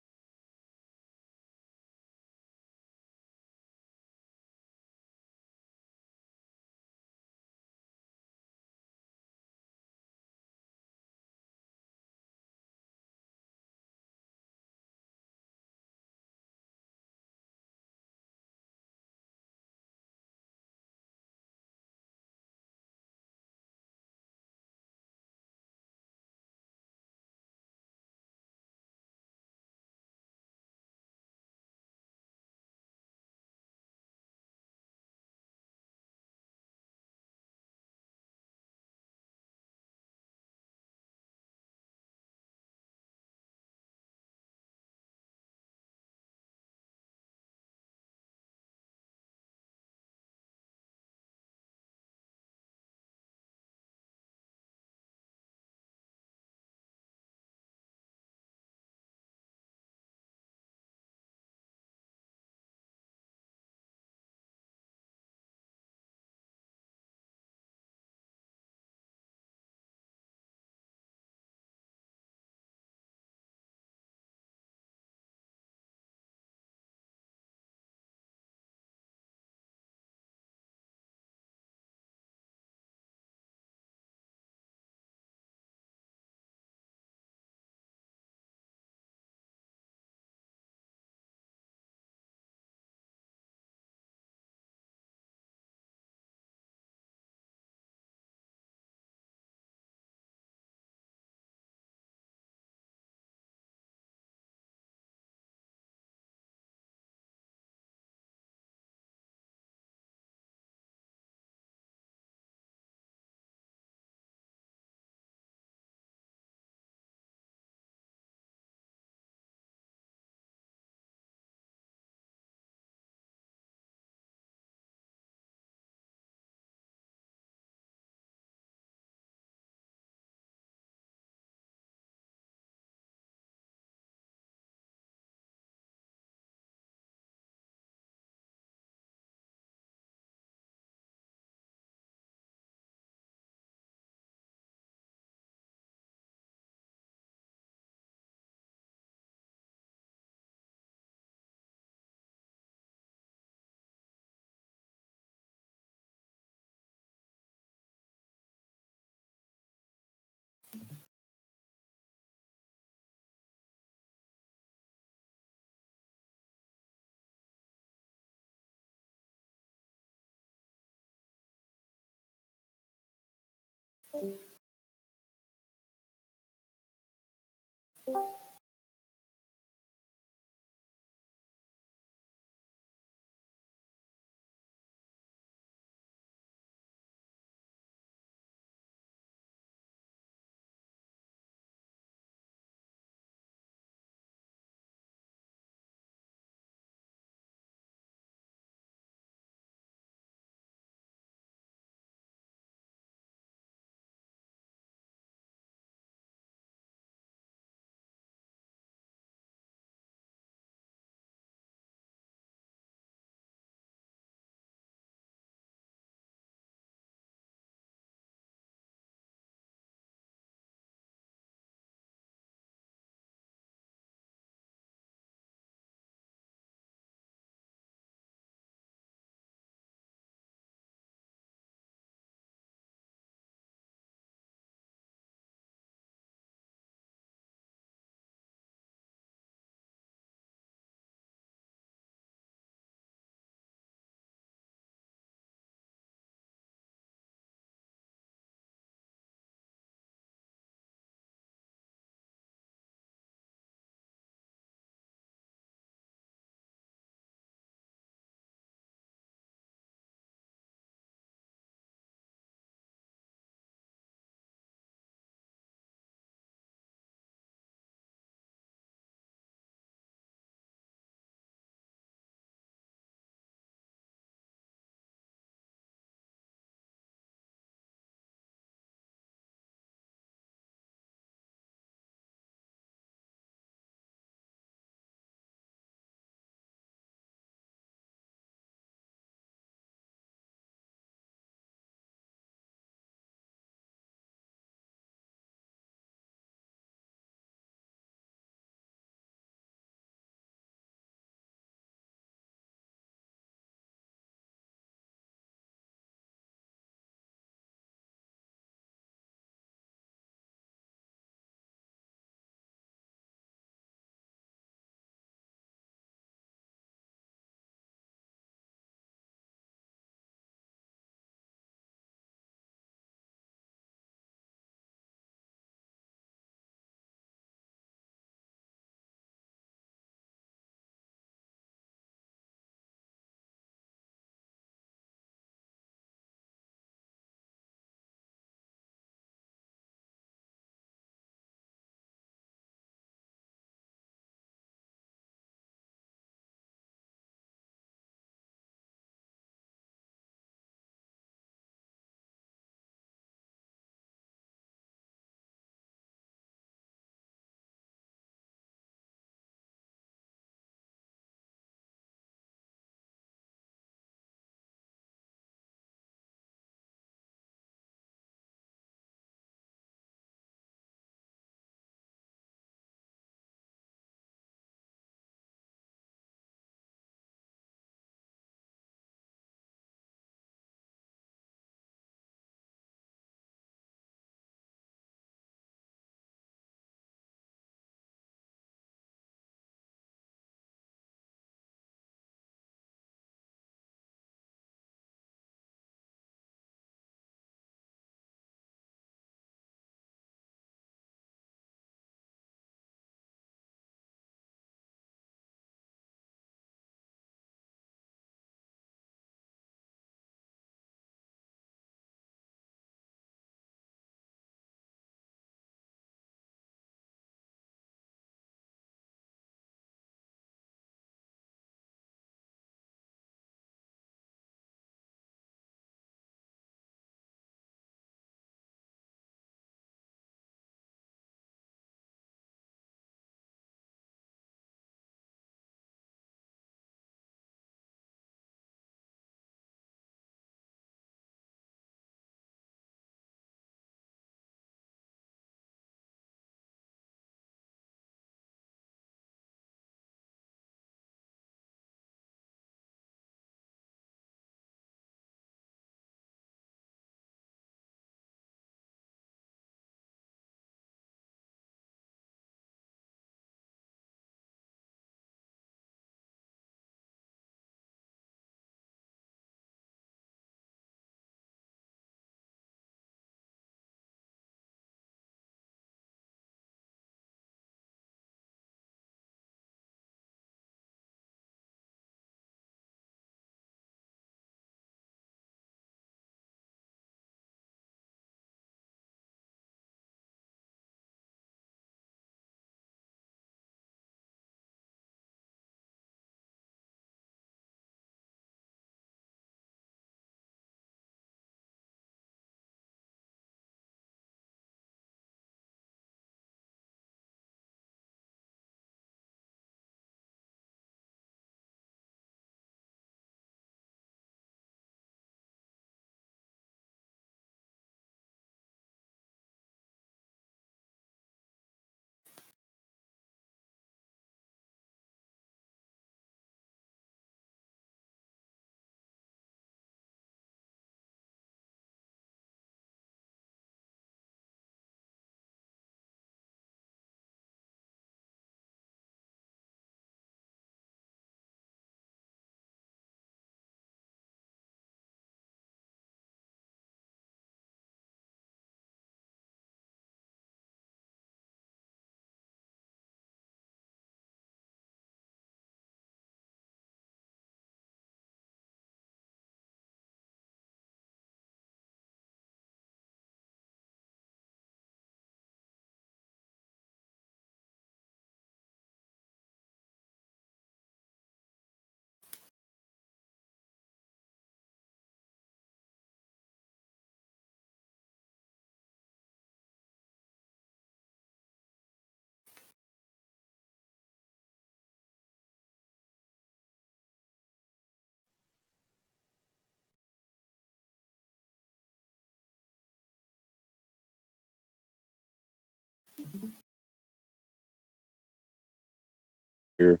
here.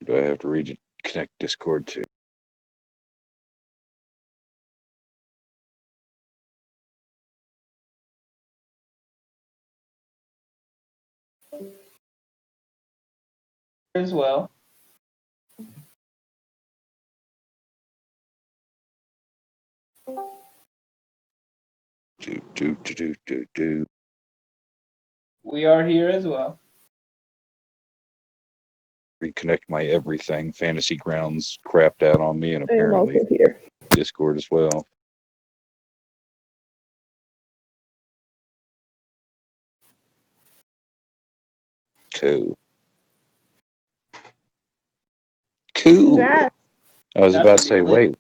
Do I have to connect Discord too? As well. Do. We are here as well. Reconnect my everything. Fantasy Grounds crapped out on me, and I am apparently also here. Discord as well. Cool. Congrats. I was That's about to say, really- wait.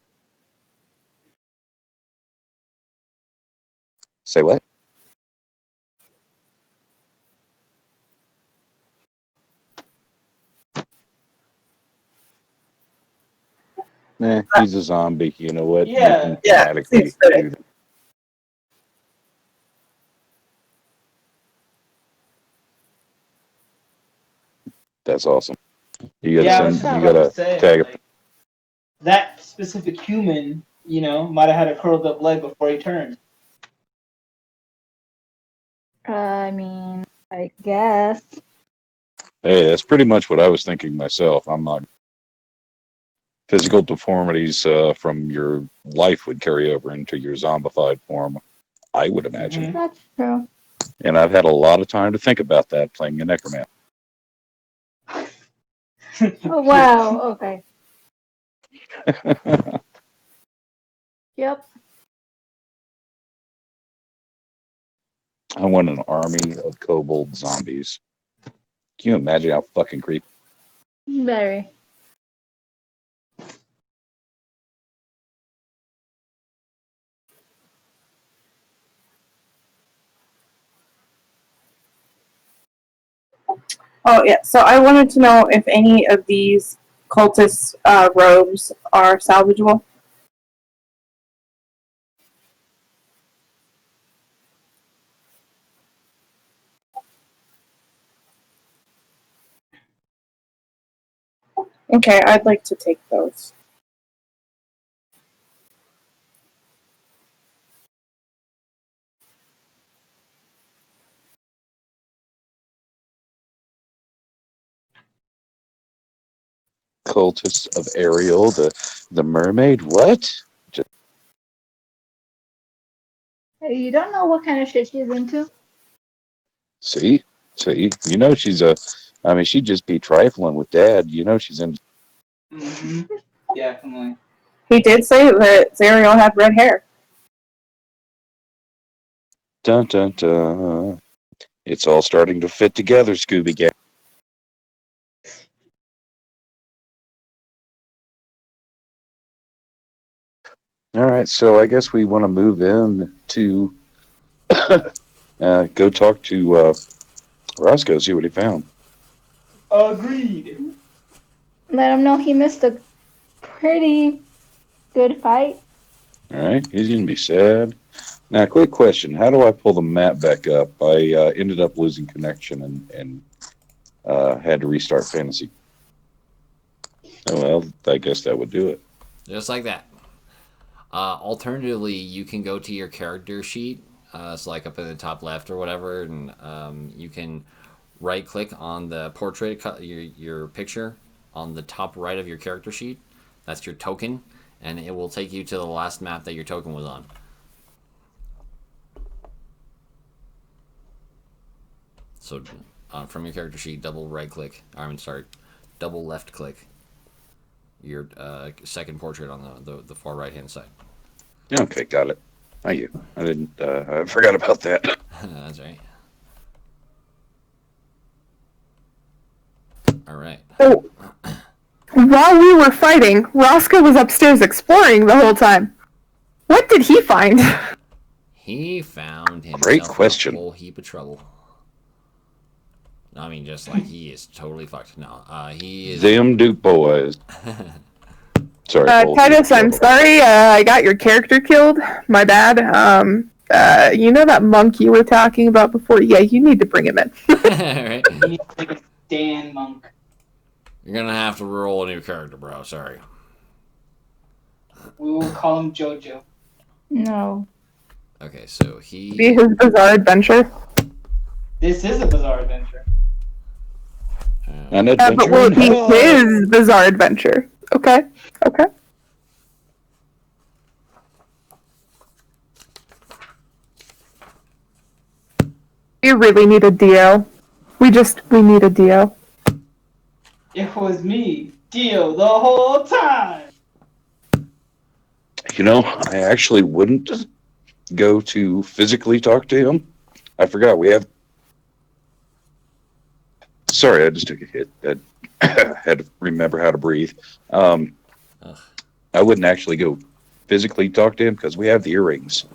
Say what? Nah, he's a zombie. You know what? Yeah. You can Yeah, automatically seems fitting. do that. That's awesome. You Yeah, I gotta was send. You about to gotta say, tag. like, that specific human, might have had a curled up leg before he turned. I mean, I guess. Hey, that's pretty much what I was thinking myself. I'm not. Physical deformities from your life would carry over into your zombified form, I would imagine. Mhm. That's true. And I've had a lot of time to think about that playing a necromancer. Oh, wow. Okay. Yep. I want an army of kobold zombies. Can you imagine how fucking creepy? Very. Oh yeah. So I wanted to know if any of these cultist robes are salvageable. Okay, I'd like to take those. Cultists of Ariel, the mermaid. What? You don't know what kind of shit she's into? See, you know she's a. I mean, she'd just be trifling with Dad. You know she's in. Mm-hmm. Definitely. He did say that Zariel had red hair. Dun dun dun. It's all starting to fit together, Scooby Gang. All right, so I guess we want to move in to go talk to Roscoe, see what he found. Agreed. Let him know he missed a pretty good fight. All right, he's gonna be sad. Now, quick question: how do I pull the map back up? I ended up losing connection and had to restart Fantasy. Oh well, I guess that would do it. Just like that. Alternatively, you can go to your character sheet, it's like up in the top left or whatever, and you can right-click on the portrait, your picture, on the top right of your character sheet. That's your token, and it will take you to the last map that your token was on. So, from your character sheet, double left-click your second portrait on the far right-hand side. Okay, got it. Thank you. I didn't. I forgot about that. That's right. All right. Oh, while we were fighting, Roscoe was upstairs exploring the whole time. What did he find? He found himself Great question. a whole heap of trouble. I mean, just like he is totally fucked. No, he is. Them Duke boys. Sorry, Cole. Titus, I'm sorry. I got your character killed. My bad. You know that monk you were talking about before? Yeah, you need to bring him in. Right? You need to take a Dan Monk. You're gonna have to roll a new character, bro. Sorry. We will call him JoJo. No. Okay, so he. Be his bizarre adventure. This is a bizarre adventure. An Yeah, adventure but will it in be hell. his bizarre adventure? Okay. Okay. We really need a Dio. We need a Dio. It was me, Dio, the whole time. You know, I actually wouldn't go to physically talk to him. I forgot we have. Sorry, I just took a hit. I had to remember how to breathe. I wouldn't actually go physically talk to him because we have the earrings.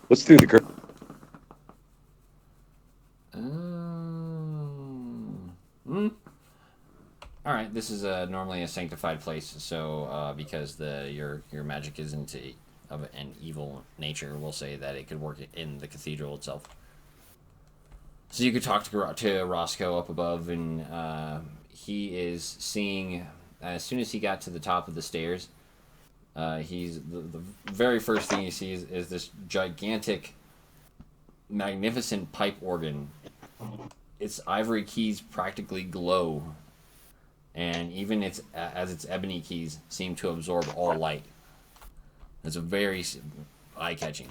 Let's do the. All right, this is normally a sanctified place, so because your magic isn't of an evil nature, we'll say that it could work in the cathedral itself. So you could talk to Roscoe up above, and he is seeing, as soon as he got to the top of the stairs, he's the very first thing he sees is this gigantic, magnificent pipe organ. Its ivory keys practically glow, and even its ebony keys seem to absorb all light. It's a very eye-catching.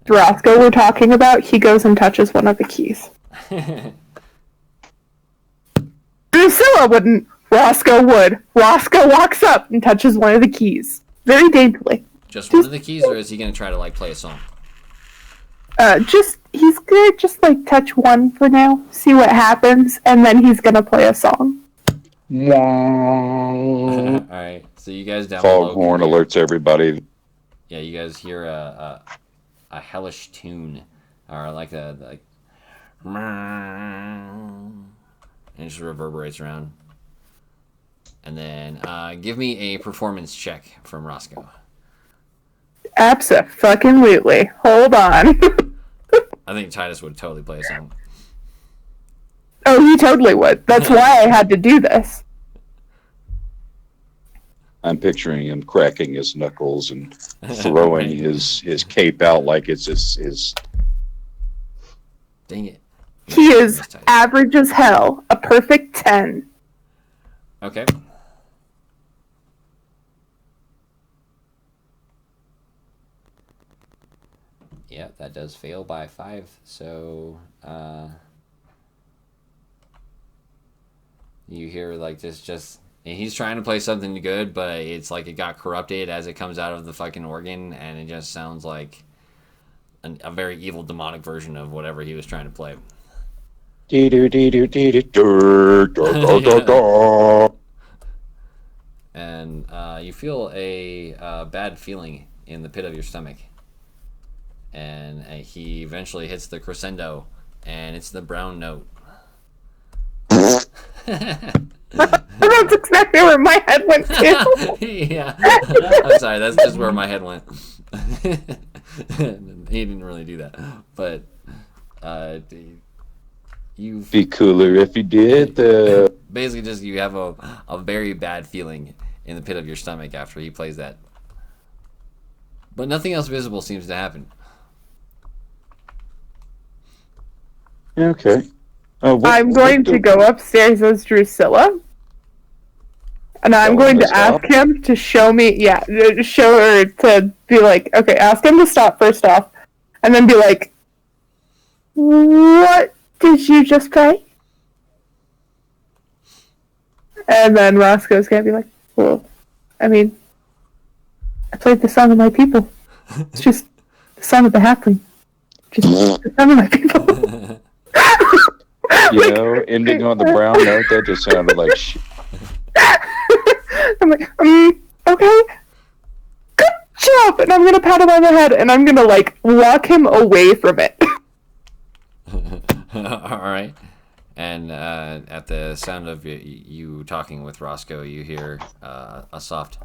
Roscoe we're talking about, he goes and touches one of the keys. Drusilla wouldn't. Roscoe would. Roscoe walks up and touches one of the keys. Very daintily. Just one of the keys, or is he going to try to, play a song? He's gonna touch one for now, see what happens, and then he's gonna play a song. Alright, so you guys down below. Foghorn alerts everybody. Yeah, you guys hear a hellish tune, or and it just reverberates around. And then give me a performance check from Roscoe. Abso-fucking-lutely. Hold on. I think Titus would totally play a song. Oh, he totally would. That's why I had to do this. I'm picturing him cracking his knuckles and throwing his cape out like it's his. Dang it. He is average as hell. A perfect 10. Okay. Yeah, that does fail by 5. So, you hear this just. And he's trying to play something good, but it's like it got corrupted as it comes out of the fucking organ, and it just sounds like a very evil demonic version of whatever he was trying to play. And you feel a bad feeling in the pit of your stomach. And he eventually hits the crescendo, and it's the brown note. That's exactly where my head went to. Yeah. I'm sorry, that's just where my head went. He didn't really do that. But you Be cooler if you did. basically just you have a very bad feeling in the pit of your stomach after he plays that. But nothing else visible seems to happen. Okay. I'm going to go upstairs as Drusilla. And I'm going to ask him to show me, show her to be like, okay, ask him to stop first off. And then be like, what did you just play? And then Roscoe's going to be like, well, I mean, I played the song of my people. It's just the song of the halfling. Just the song of my people. Ending on the brown note, that just sounded like shit. I'm like, okay. Good job! And I'm gonna pat him on the head, and I'm gonna, walk him away from it. Alright. And at the sound of you talking with Roscoe, you hear a soft,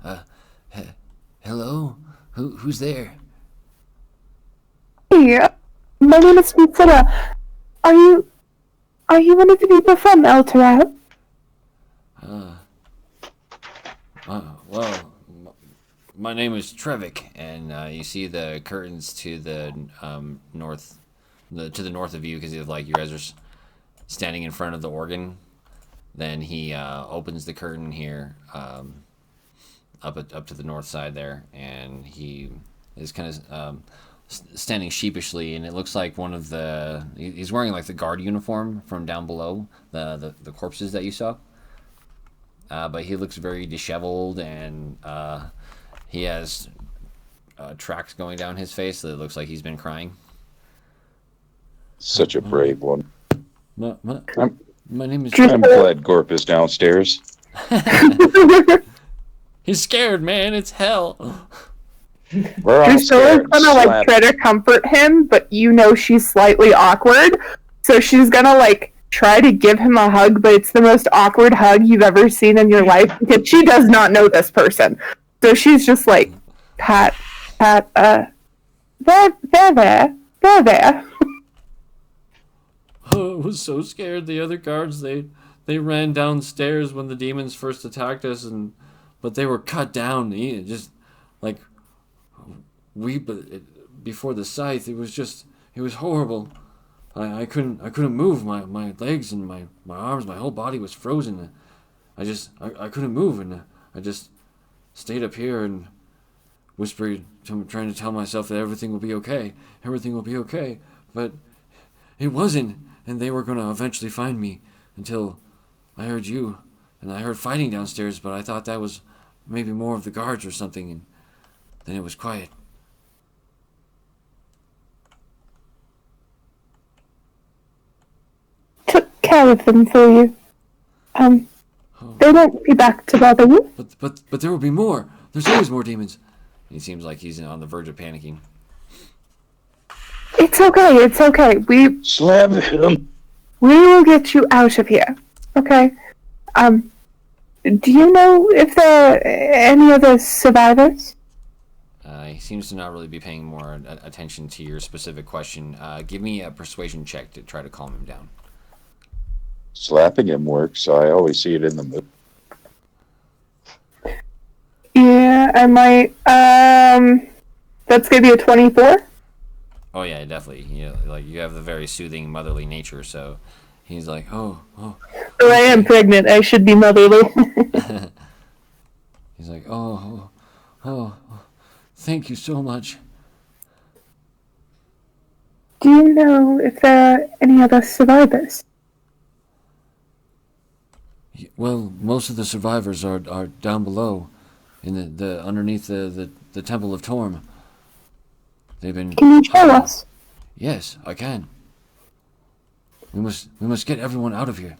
hello? Who's there? Hey, my name is Drusilla. Are you one of the people from El Terrell? Well, my name is Trevik, and you see the curtains to the north, to the north of you, because you guys are standing in front of the organ. Then he opens the curtain here, up to the north side there, and he is kind of standing sheepishly, and it looks like he's wearing like the guard uniform from down below the corpses that you saw. But he looks very disheveled, and he has tracks going down his face that it looks like he's been crying. Such a brave one. My name is... I'm glad Gorp is downstairs. He's scared, man. It's hell. We're all Drusilla's scared. gonna like try to comfort him, but she's slightly awkward, so she's gonna try to give him a hug, but it's the most awkward hug you've ever seen in your life because she does not know this person. So she's just like, Pat, they're there. Oh, I was so scared. The other guards, they ran downstairs when the demons first attacked us, but they were cut down. Before the scythe, it was horrible. I couldn't move my legs and my arms. My whole body was frozen. I couldn't move, and I just stayed up here and whispered, trying to tell myself that everything will be okay. Everything will be okay. But it wasn't, and they were going to eventually find me until I heard you, and I heard fighting downstairs, but I thought that was maybe more of the guards or something, and then it was quiet. Took care of them for you. They won't be back to bother you. But there will be more. There's always more demons. He seems like he's on the verge of panicking. It's okay. Slam him. We will get you out of here. Okay. Do you know if there are any other survivors? He seems to not really be paying more attention to your specific question. Give me a persuasion check to try to calm him down. Slapping him works, so I always see it in the movie. Yeah, I might. That's gonna be a 24. Oh yeah, definitely. You have the very soothing motherly nature, so he's like, oh. So I am pregnant. I should be motherly. He's like, oh, thank you so much. Do you know if there are any other survivors? Well, most of the survivors are down below, in the underneath the Temple of Torm. They've been. Can you show us? Yes, I can. We must get everyone out of here,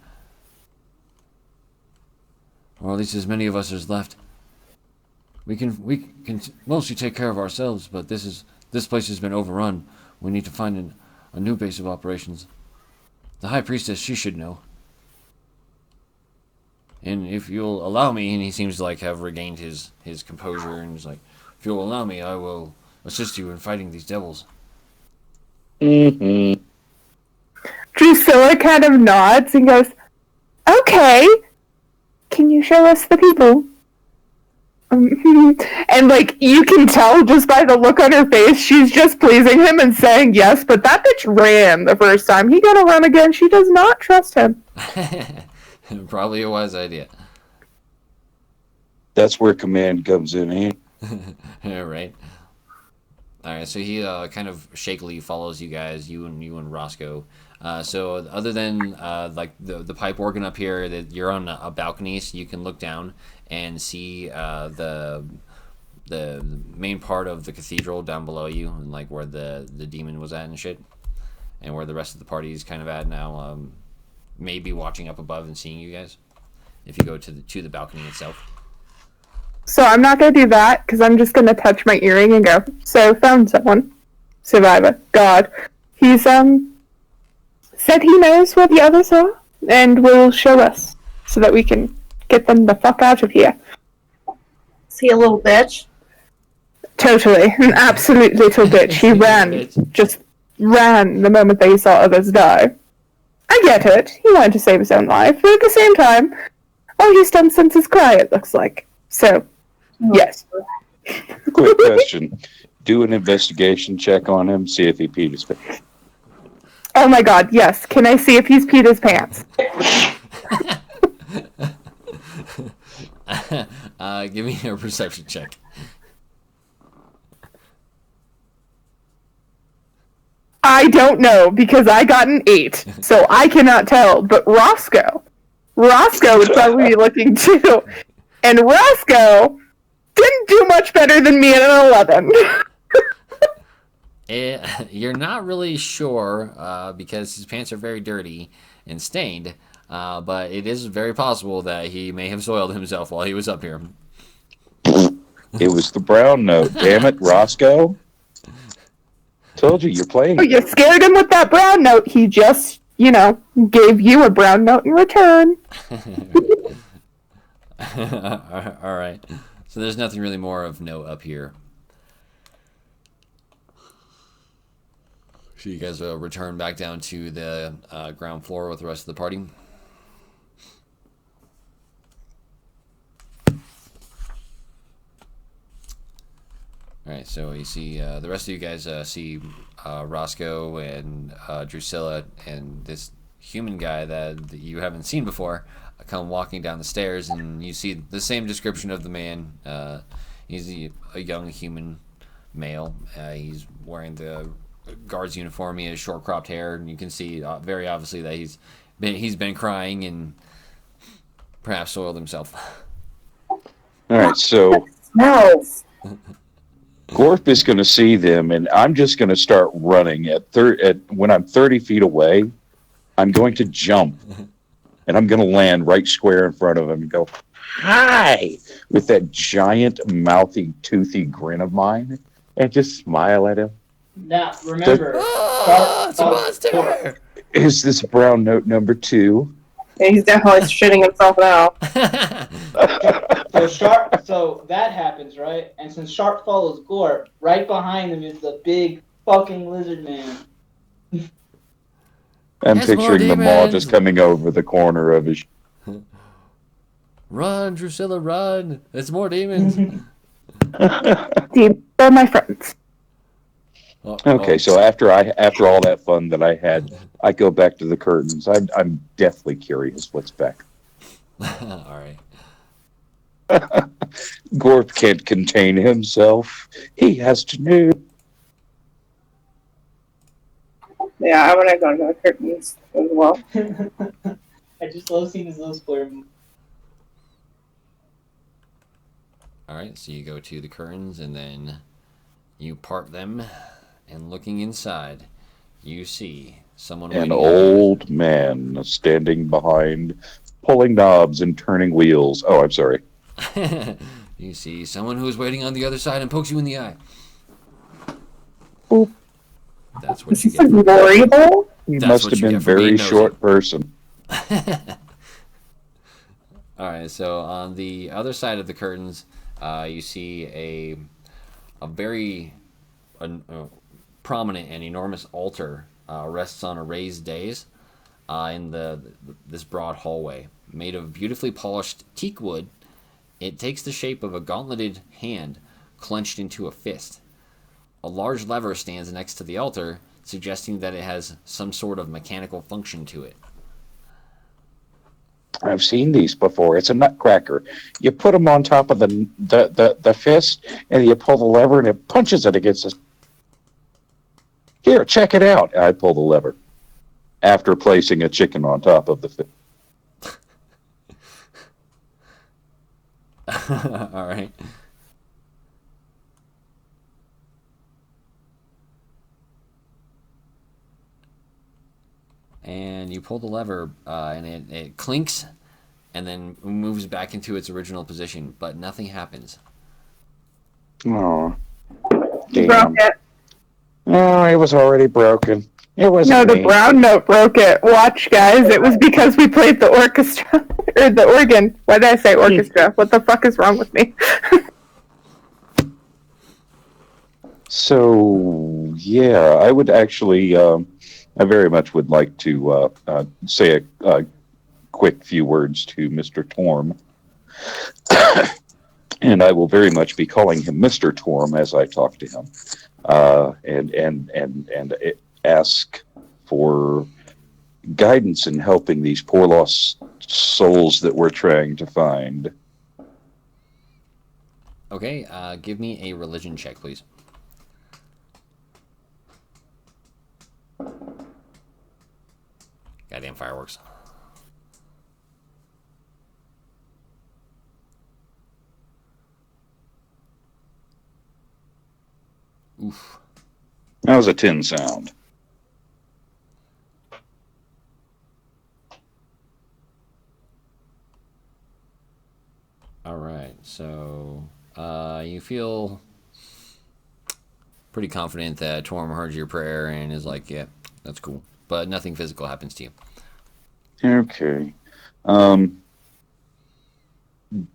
or at least as many of us as left. We can mostly take care of ourselves, but this place has been overrun. We need to find a new base of operations. The High Priestess, she should know. And if you'll allow me, and he seems to have regained his composure, and he's like, if you'll allow me, I will assist you in fighting these devils. Mm-hmm. Drusilla kind of nods and goes, okay. Can you show us the people? And you can tell just by the look on her face, she's just pleasing him and saying yes, but that bitch ran the first time. He gonna run again. She does not trust him. Probably a wise idea. That's where command comes in, eh? Yeah, right. All right, so he kind of shakily follows you guys, you and Roscoe. So other than the pipe organ up here, that you're on a balcony, so you can look down and see the main part of the cathedral down below you, and where the demon was at and shit, and where the rest of the party is kind of at now. Maybe watching up above and seeing you guys, if you go to the balcony itself. So I'm not gonna do that because I'm just gonna touch my earring and go. So found someone, survivor. God, he's said he knows where the others are and will show us so that we can get them the fuck out of here. Is he a little bitch? Totally. An absolute little bitch. He ran. Just ran the moment that he saw others die. I get it. He wanted to save his own life, but at the same time, all he's done since his cry, it looks like. So, yes. Quick question. Do an investigation check on him, see if he peed his pants. Oh my god, yes. Can I see if he's peed his pants? Give me a perception check. I don't know, because I got an 8, so I cannot tell. But Roscoe would probably be looking too. And Roscoe didn't do much better than me at an 11. You're not really sure, because his pants are very dirty and stained, but it is very possible that he may have soiled himself while he was up here. It was the brown note. Damn it, Roscoe. Told you, you're playing. Oh, you scared him with that brown note. He just, gave you a brown note in return. All right. So there's nothing really more of note up here. So you guys will return back down to the ground floor with the rest of the party. All right, so you see the rest of you guys see Roscoe and Drusilla and this human guy that you haven't seen before come walking down the stairs, and you see the same description of the man. He's a young human male. He's wearing the guard's uniform. He has short cropped hair, and you can see very obviously that he's been crying and perhaps soiled himself. All right, so Smells. Gorp is going to see them, and I'm just going to start running when I'm 30 feet away. I'm going to jump, and I'm going to land right square in front of him and go, "Hi!" with that giant, mouthy, toothy grin of mine, and just smile at him. Now, remember, It's a monster! Is this brown note number 2? Yeah, he's definitely shitting himself now. So that happens, right? And since Sharp follows Gorp, right behind him is the big fucking lizard man. I'm There's more picturing the maw demons. just coming over the corner of his... Run, Drusilla, run! There's more demons. They're my friends. Okay, so after all that fun that I had, I go back to the curtains. I'm deathly curious what's back. All right. Gorp can't contain himself. He has to know. Yeah, I'm gonna go to the curtains as well. I just love seeing his little square. All right, so you go to the curtains and then you part them, and looking inside, you see someone An waiting. old man standing behind, pulling knobs and turning wheels. Oh, I'm sorry. You see someone who's waiting on the other side and pokes you in the eye. Oop. That's what Is you this a get. glory hole? He That's must what have you been a get for being very nosy. short person. All right, so on the other side of the curtains, you see a very prominent and enormous altar rests on a raised dais in this broad hallway, made of beautifully polished teak wood. It takes the shape of a gauntleted hand clenched into a fist. A large lever stands next to the altar, suggesting that it has some sort of mechanical function to it. I've seen these before. It's a nutcracker. You put them on top of the fist, and you pull the lever, and it punches it against us. Here, check it out. I pull the lever after placing a chicken on top of the fist. All right. And you pull the lever, and it clinks, and then moves back into its original position, but nothing happens. Oh, You damn. broke it. Oh, it was already broken. It was No, the brown note broke it. Watch, guys. It was because we played the orchestra. Or the organ. Why did I say orchestra? What the fuck is wrong with me? So yeah, I would actually, I very much would like to say a quick few words to Mr. Torm, and I will very much be calling him Mr. Torm as I talk to him, and ask for guidance in helping these poor lost souls that we're trying to find. Okay, give me a religion check, please. Goddamn fireworks. Oof. That was a 10 sound. All right, so you feel pretty confident that Torm heard your prayer and is like, yeah, that's cool. But nothing physical happens to you. Okay.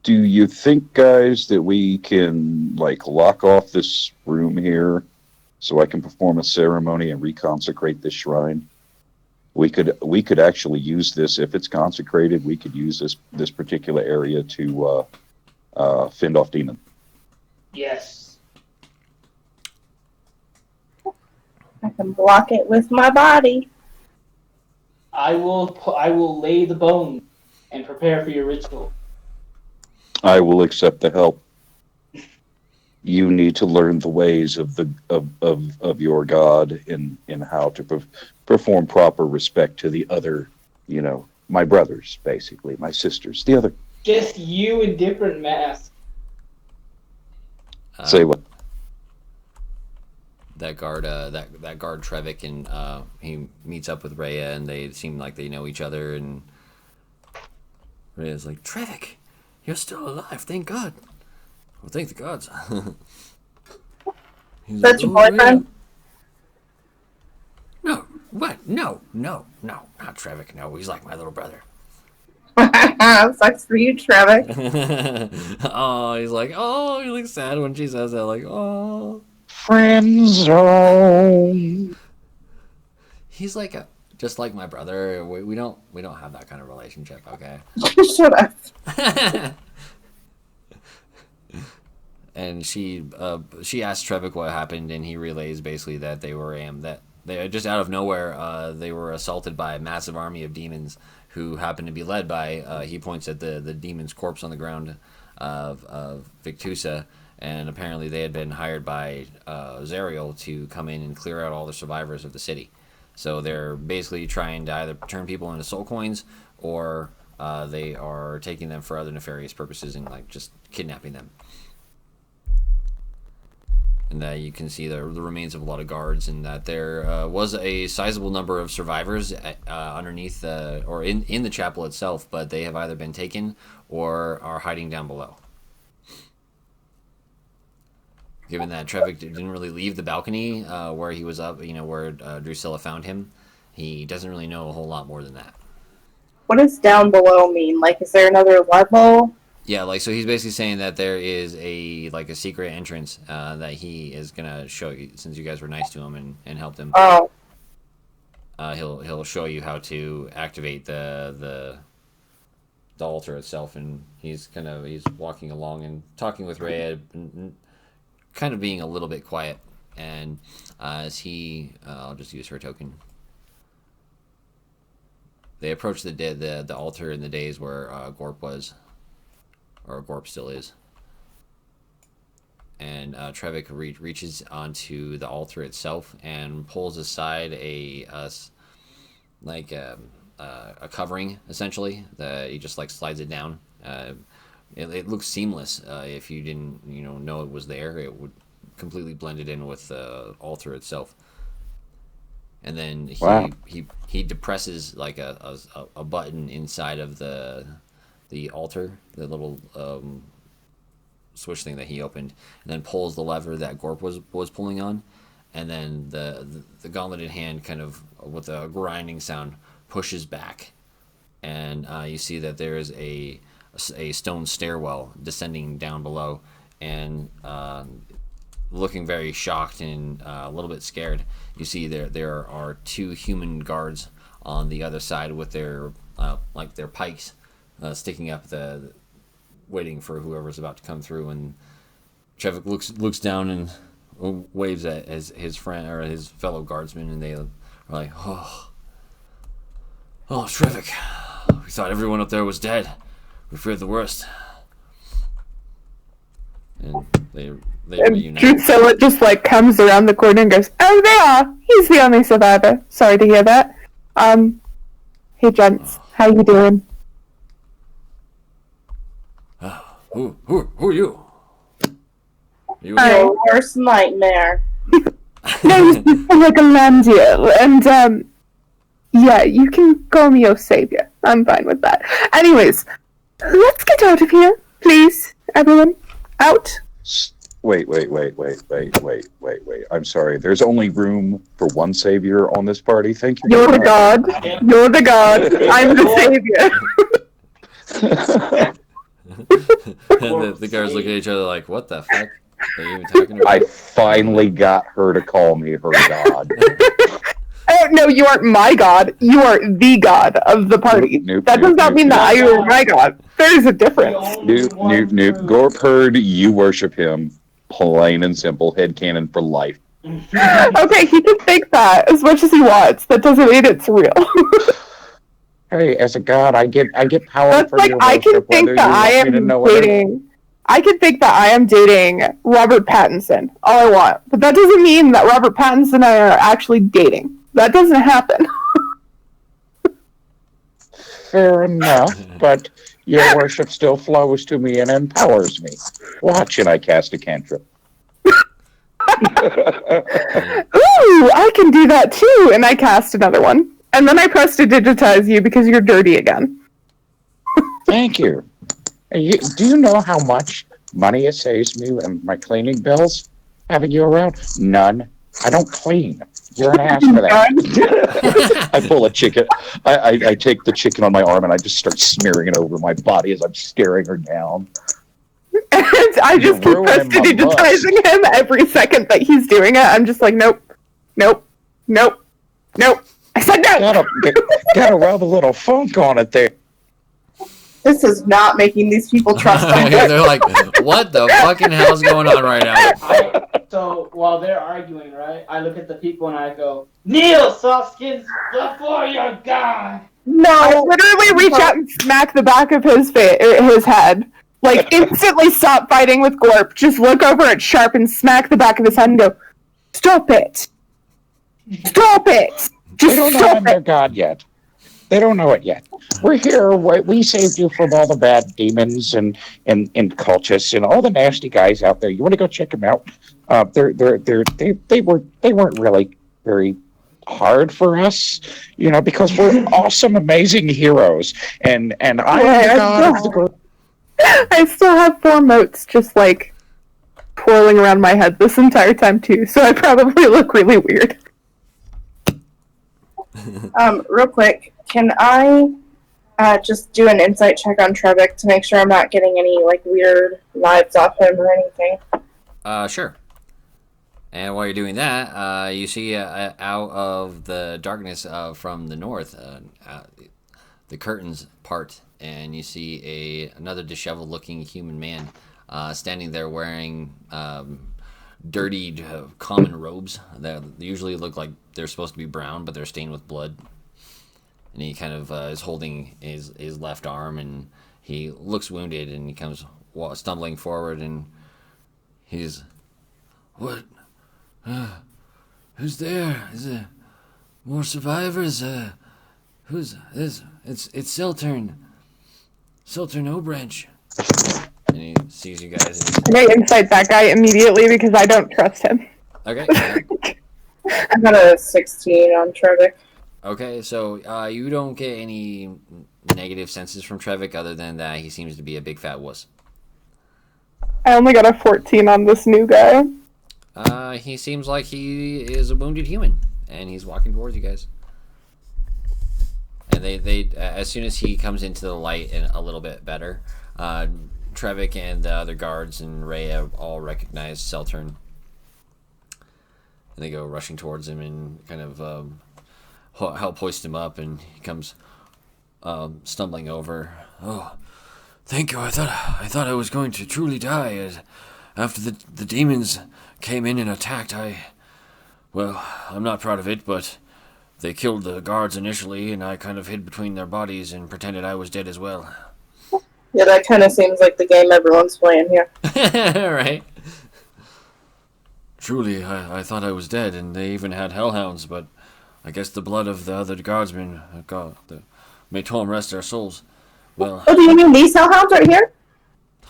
Do you think, guys, that we can, like, lock off this room here so I can perform a ceremony and reconsecrate this shrine? We could actually use this if it's consecrated. We could use this particular area to fend off demon. Yes. I can block it with my body. I will lay the bone and prepare for your ritual. I will accept the help. You need to learn the ways of your God in how to perform proper respect to the other, my brothers, basically, my sisters, the other. Just you in different masks. Say what? That guard Trevik, and he meets up with Rhea, and they seem like they know each other. And Rhea's like, "Trevik, you're still alive, thank God." Well, thank the gods. That's your boyfriend? No, what? No, not Trevik. No, he's like my little brother. Sucks for you, Trevor. Oh, he's like, oh, he looks sad when she says that. Like, oh, Friend zone. he's like just like my brother. We don't have that kind of relationship, okay? Shut up. And she asked Trevik what happened, and he relays basically that they just out of nowhere they were assaulted by a massive army of demons who happened to be led by he points at the demon's corpse on the ground of Victusa, and apparently they had been hired by Zariel to come in and clear out all the survivors of the city. So they're basically trying to either turn people into soul coins, or they are taking them for other nefarious purposes and like just kidnapping them. And that you can see the remains of a lot of guards, and that there was a sizable number of survivors underneath or in the chapel itself, but they have either been taken or are hiding down below. Given that Trevik didn't really leave the balcony where he was up, where Drusilla found him, he doesn't really know a whole lot more than that. What does down below mean? Like, is there another level? Yeah, so he's basically saying that there is a secret entrance that he is gonna show you, since you guys were nice to him and helped him. Oh. He'll show you how to activate the altar itself, and he's walking along and talking with Rhea, and kind of being a little bit quiet. And as I'll just use her token. They approach the altar in the days where Gorp was. Or Gorp still is. And Trevik reaches onto the altar itself and pulls aside a covering, essentially. That he just slides it down. It looks seamless. If you didn't know it was there, it would completely blend it in with the altar itself. And then he depresses a button inside of the altar, the little switch thing that he opened, and then pulls the lever that Gorp was pulling on, and then the gauntleted hand, kind of with a grinding sound, pushes back, and you see that there is a stone stairwell descending down below, and looking very shocked and a little bit scared. You see there are 2 human guards on the other side with their their pikes sticking up, waiting for whoever's about to come through. And Trevik looks down and waves at his friend or his fellow guardsmen, and they are like, "Oh, Trevik, we thought everyone up there was dead. We feared the worst." And they reunite. Drusilla just like comes around the corner and goes, "Oh, they are. He's the only survivor. Sorry to hear that. Hey gents, how you doing?" Who are you? Your worst nightmare. No, you seem like a Landiel, and yeah, you can call me your savior. I'm fine with that. Anyways, let's get out of here, please, everyone. Out. Wait. I'm sorry. There's only room for one savior on this party. Thank you. You're the god. You're the god. I'm the savior. the guards look at each other like, "What the fuck are you even talking about?" I finally got her to call me her god. No, you aren't my god. You are the god of the party. That does not mean that I am my god. There's a difference. Nope. Gorp heard you worship him. Plain and simple. Headcanon for life. Okay, he can think that as much as he wants. That doesn't mean it's real. Hey, as a god, I get power That's from like your I can worship, think whether that you I want me to am know it or- dating. I can think that I am dating Robert Pattinson all I want, but that doesn't mean that Robert Pattinson and I are actually dating. That doesn't happen. Fair enough, but your worship still flows to me and empowers me. Watch, and I cast a cantrip. Ooh, I can do that too, and I cast another one. And then I press to digitize you because you're dirty again. Thank you. Do you know how much money it saves me and my cleaning bills having you around? None. I don't clean. You're an ass for that. I pull a chicken. I take the chicken on my arm and I just start smearing it over my body as I'm staring her down. And I just keep prestidigitizing him every second that he's doing it. I'm just like, nope. I said no! Gotta rub a little funk on it there. This is not making these people trust us. They're like, "What the fucking hell's going on right now?" So while they're arguing, right, I look at the people and I go, "Kneel, soft skins, before your god." No, I literally reach out and smack the back of his head. Like, instantly stop fighting with Gorp. Just look over at Sharp and smack the back of his head and go, "Stop it! Stop it! Just They don't know stop I'm their it!" god yet. They don't know it yet. We're here. We saved you from all the bad demons and cultists and all the nasty guys out there. You want to go check them out? They weren't really very hard for us, because we're awesome, amazing heroes. And I'm the god of the group. I still have 4 motes just like twirling around my head this entire time too, so I probably look really weird. Real quick, can I just do an insight check on Trevik to make sure I'm not getting any weird vibes off him or anything? Sure. And while you're doing that, you see out of the darkness from the north, the curtains part, and you see another disheveled-looking human man standing there wearing dirtied common robes that usually look like they're supposed to be brown, but they're stained with blood. And he kind of is holding his left arm, and he looks wounded, and he comes stumbling forward, and he's, "What? Who's there? Is there more survivors? Who's this? It's Siltern Obranch." And he sees you guys. And I incite that guy immediately because I don't trust him. okay. I got a 16 on Trevik. Okay, so you don't get any negative senses from Trevik other than that he seems to be a big fat wuss. I only got a 14 on this new guy. He seems like he is a wounded human, and he's walking towards you guys. And they as soon as he comes into the light and a little bit better, Trevik and the other guards and Ray have all recognized Seltern. And they go rushing towards him and kind of help hoist him up, and he comes stumbling over. Oh, thank you. I thought I was going to truly die after the demons came in and attacked. Well, I'm not proud of it, but they killed the guards initially, and I kind of hid between their bodies and pretended I was dead as well. Yeah, that kind of seems like the game everyone's playing here. Right. Truly, I thought I was dead, and they even had hellhounds, but I guess the blood of the other guardsmen, may Tom rest their souls. Well. Oh, do you mean these hellhounds right here?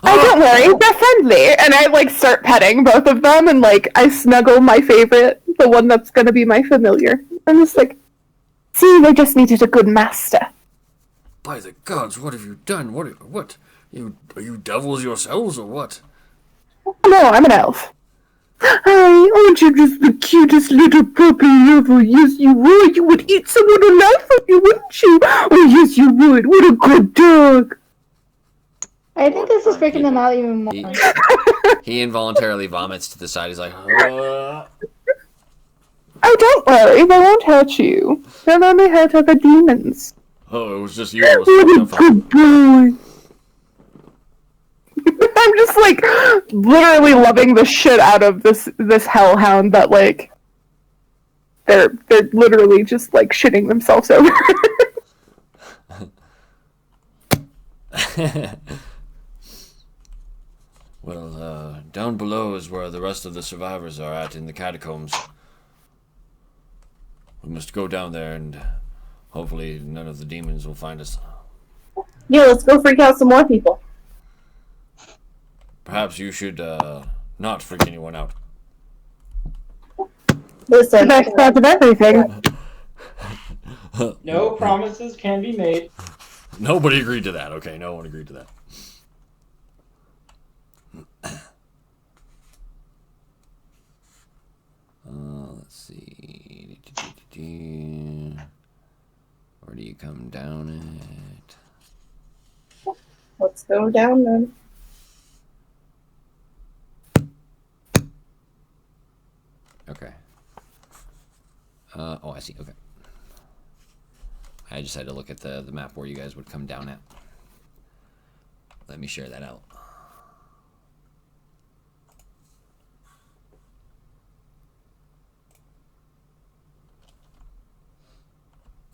Oh, don't worry, they're friendly. And I like start petting both of them, and like I snuggle my favorite, the one that's gonna be my familiar. I'm just like, see, they just needed a good master. By the gods, what have you done? What? Are you devils yourselves, or what? No, I'm an elf. Hi, aren't you just the cutest little puppy ever? Yes, you would. You would eat someone alive from you, wouldn't you? Oh, yes, you would. What a good dog. I think this is freaking them out even more. He involuntarily vomits to the side. He's like, oh, don't worry. They won't hurt you. They'll only hurt other demons. it was just you. I was What a good boy. I'm just like literally loving the shit out of this hellhound that like they're literally just like shitting themselves over. Well, down below is where the rest of the survivors are at in the catacombs. We must go down there, and hopefully none of the demons will find us. Yeah, let's go freak out some more people. Perhaps you should not freak anyone out. Listen, The best part of everything. No promises can be made. Nobody agreed to that. Okay, no one agreed to that. Let's see. Where do you come down at? let's go down then. Okay. Oh, I see. Okay. I just had to look at the map where you guys would come down at. Let me share that out.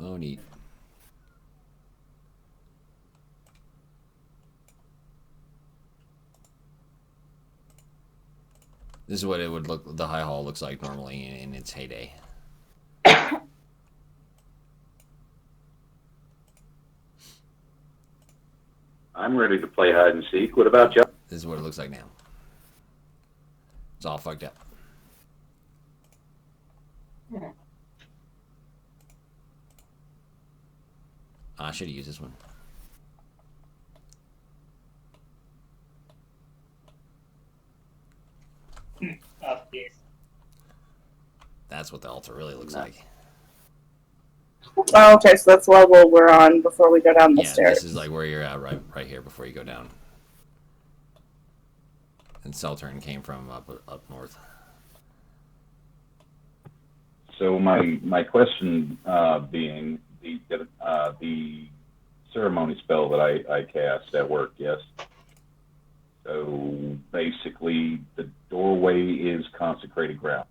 Oh, neat. This is what it would look. The High Hall looks like normally in its heyday. I'm ready to play hide and seek. What about you? This is what it looks like now. It's all fucked up. I should have used this one. Oh, yes. That's what the altar really looks like. Oh, okay, so that's the level we're on before we go down the Yeah, stairs. this is like where you're at right here before you go down. And Seltern came from up north. So my question being the ceremony spell that I cast at work, yes. So basically, the doorway is consecrated ground.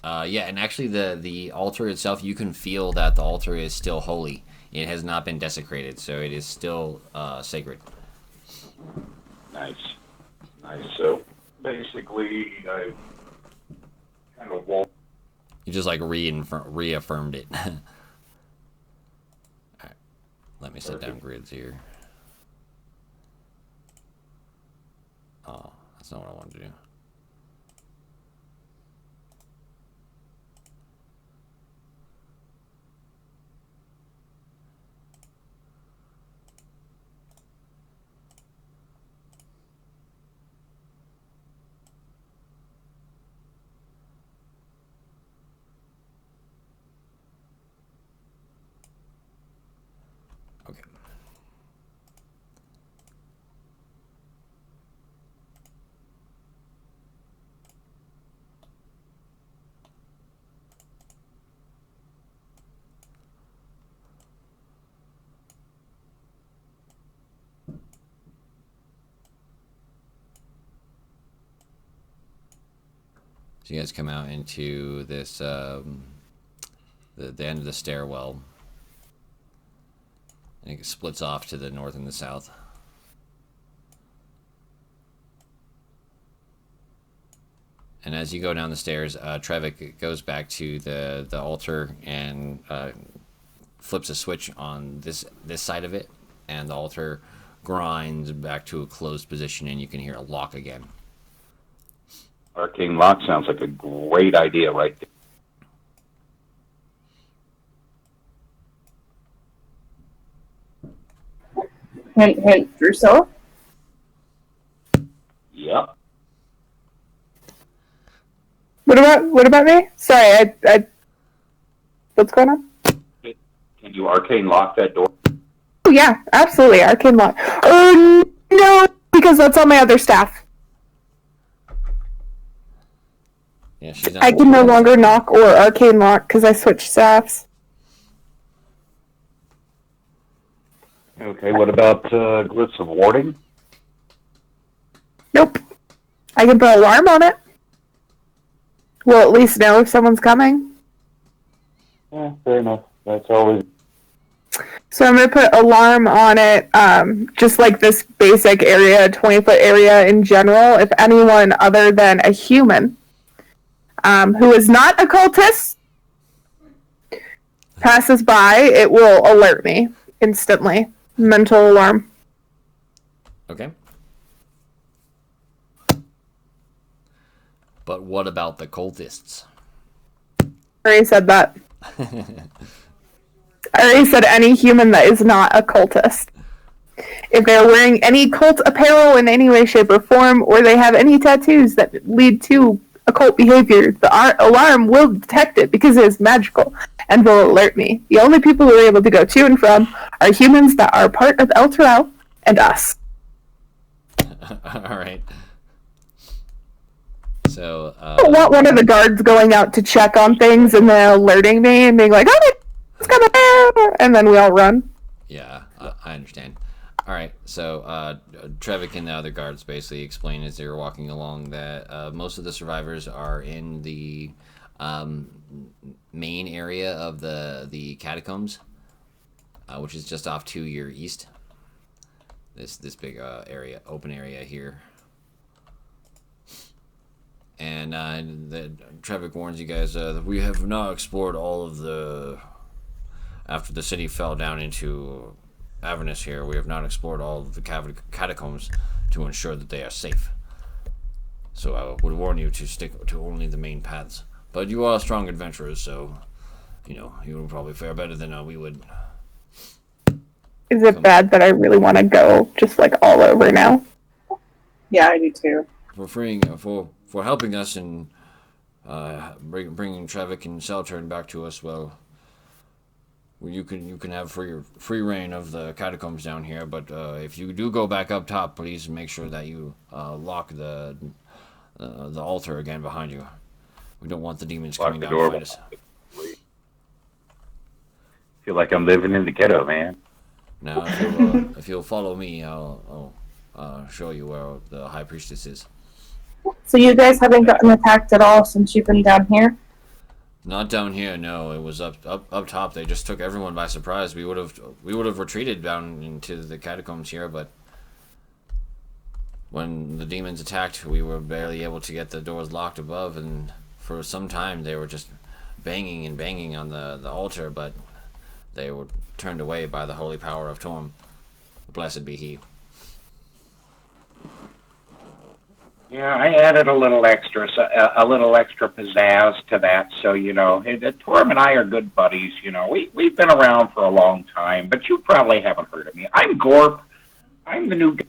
Yeah, and actually the altar itself, you can feel that the altar is still holy. It has not been desecrated, so it is still sacred. Nice. So basically, I kind of walk. You just like reaffirmed it. Alright, let me set down grids here. Oh, that's not what I wanted to do. Okay. So you guys come out into this, the end of the stairwell. And it splits off to the north and the south. And as you go down the stairs, Trevik goes back to the altar and flips a switch on this side of it, and the altar grinds back to a closed position, and you can hear a lock again. Arcane lock sounds like a great idea right there. Hint, hint, Drusilla? Yep. What about me? Sorry, I what's going on? Can you arcane lock that door? Oh yeah, absolutely, arcane lock. No, because that's on my other staff. Yeah, she's not. I can no longer knock or arcane lock because I switched staffs. Okay, what about glyphs of warding? Nope. I can put alarm on it. We'll at least know if someone's coming. Yeah, fair enough. That's always... So I'm going to put alarm on it, just like this basic area, 20-foot area in general. If anyone other than a human, who is not a cultist, passes by, it will alert me instantly. Mental alarm. Okay. But what about the cultists? I already said that. I already said any human that is not a cultist. If they're wearing any cult apparel in any way, shape, or form, or they have any tattoos that lead to occult behavior, the alarm will detect it because it is magical and will alert me. The only people who are able to go to and from are humans that are part of El Terrell and us. Alright. So, I don't want one of the guards going out to check on things and then alerting me and being like, oh, it's coming, and then we all run. Yeah, I understand. Alright, so Trevik and the other guards basically explain as they were walking along that most of the survivors are in the main area of the catacombs, which is just off to your east. This big area, open area here. And Trevik warns you guys that we have not explored all of the... After the city fell down into Avernus here, we have not explored all of the catacombs to ensure that they are safe. So I would warn you to stick to only the main paths. But you are strong adventurers, so, you know, you will probably fare better than we would. Is it bad that I really want to go just like all over now? Yeah, I do too. For helping us and bringing Trevik and Seltern back to us, well, you can have free reign of the catacombs down here. But if you do go back up top, please make sure that you lock the altar again behind you. We don't want the demons coming down to fight us. Feel like I'm living in the ghetto, man. Now, if you'll follow me, I'll show you where the High Priestess is. So you guys haven't gotten attacked at all since you've been down here? Not down here, no. It was up top. They just took everyone by surprise. We would have retreated down into the catacombs here, but when the demons attacked, we were barely able to get the doors locked above, and for some time they were just banging and banging on the altar, but they were turned away by the holy power of Torm. Blessed be he. Yeah, I added a little extra pizzazz to that. So, you know, Torm and I are good buddies. You know, we've been around for a long time, but you probably haven't heard of me. I'm Gorp. I'm the new guy.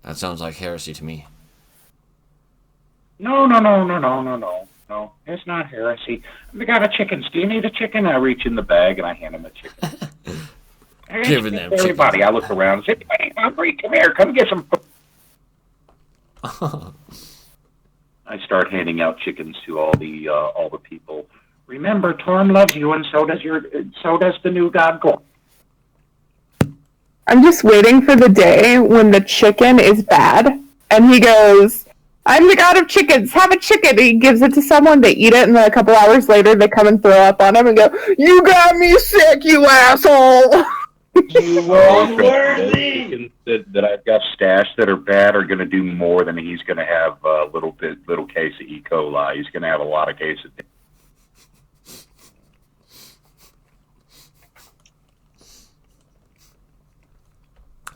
That sounds like heresy to me. No. It's not heresy. We got a chicken. Do you need a chicken? I reach in the bag and I hand him a chicken. Giving them everybody. chicken. I look around and say, "Hey, hungry? Come here. Come get some." I start handing out chickens to all the people. Remember, Torm loves you, and so does the new god Gorp. I'm just waiting for the day when the chicken is bad, and he goes, I'm the god of chickens. Have a chicken. He gives it to someone. They eat it, and then a couple hours later, they come and throw up on him and go, "You got me sick, you asshole." You were unworthy. That I've got stashed that are bad are going to do more than he's going to have a little case of E. coli. He's going to have a lot of cases.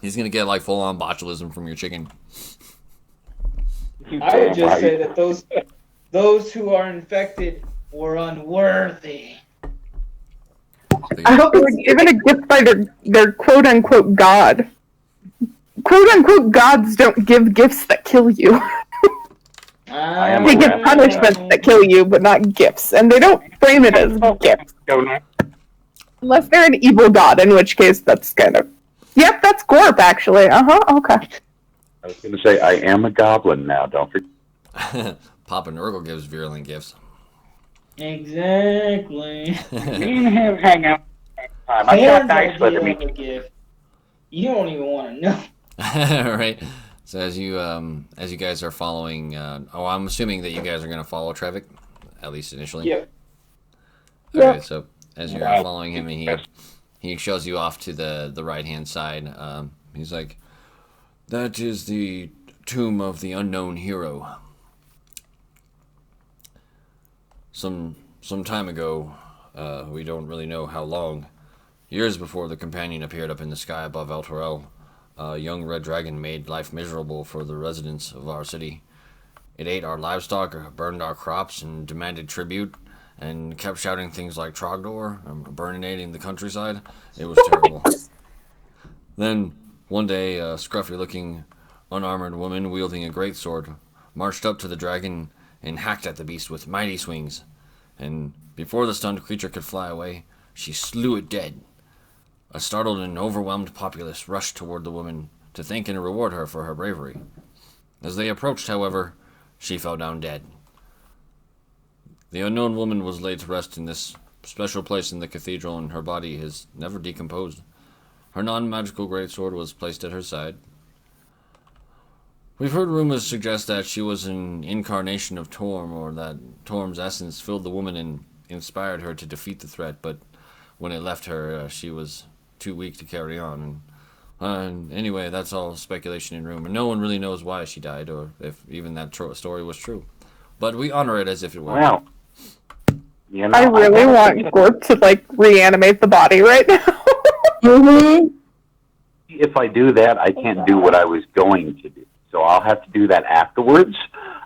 He's gonna get like full on botulism from your chicken. I would just say that those who are infected were unworthy. I hope they were given a gift by their quote unquote god. Quote unquote gods don't give gifts that kill you. They give punishments that kill you, but not gifts. And they don't frame it as gifts. Unless they're an evil god, in which case that's kind of... Yep, that's Gorp, actually. Okay. I was going to say, I am a goblin now, don't forget. Papa Nurgle gives virulent gifts. Exactly. Me and him hang out. I got dice with me. You don't even want to know. Right. So as you guys are following, I'm assuming that you guys are going to follow Trevik, at least initially. Yep. Okay, so as you're following him, and he shows you off to the right-hand side. He's like, "That is the tomb of the unknown hero. Some time ago, we don't really know how long, years before the companion appeared up in the sky above El Torel, a young red dragon made life miserable for the residents of our city. It ate our livestock, burned our crops, and demanded tribute, and kept shouting things like Trogdor, burninating the countryside. It was terrible. Then, one day, a scruffy-looking, unarmored woman wielding a greatsword marched up to the dragon and hacked at the beast with mighty swings. And before the stunned creature could fly away, she slew it dead. A startled and overwhelmed populace rushed toward the woman to thank and reward her for her bravery. As they approached, however, she fell down dead. The unknown woman was laid to rest in this special place in the cathedral, and her body has never decomposed. Her non-magical greatsword was placed at her side. We've heard rumors suggest that she was an incarnation of Torm, or that Torm's essence filled the woman and inspired her to defeat the threat, but when it left her, she was too weak to carry on. And anyway, that's all speculation and rumor. No one really knows why she died, or if even that story was true. But we honor it as if it were. Well, you know, I really want Gorp to, reanimate the body right now. Mm-hmm. If I do that, I can't do what I was going to do. So I'll have to do that afterwards.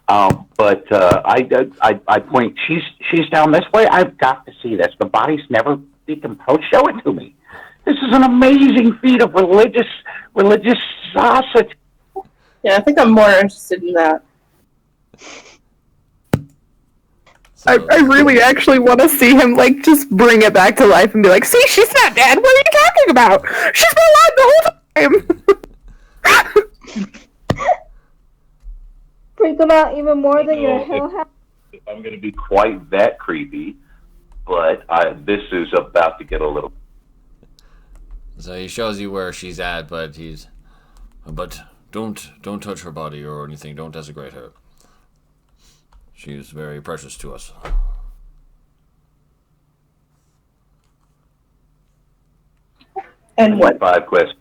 But I point, she's down this way. I've got to see this. The body's never decomposed. Show it to me. This is an amazing feat of religious sausage. Yeah, I think I'm more interested in that. I really actually want to see him, just bring it back to life and be like, "See, she's not dead. What are you talking about? She's been alive the whole time." Freak them out even more than your hellhound. I'm going to be quite that creepy, but this is about to get a little... So he shows you where she's at, but don't touch her body or anything. Don't desecrate her. She is very precious to us. And what? 5 questions.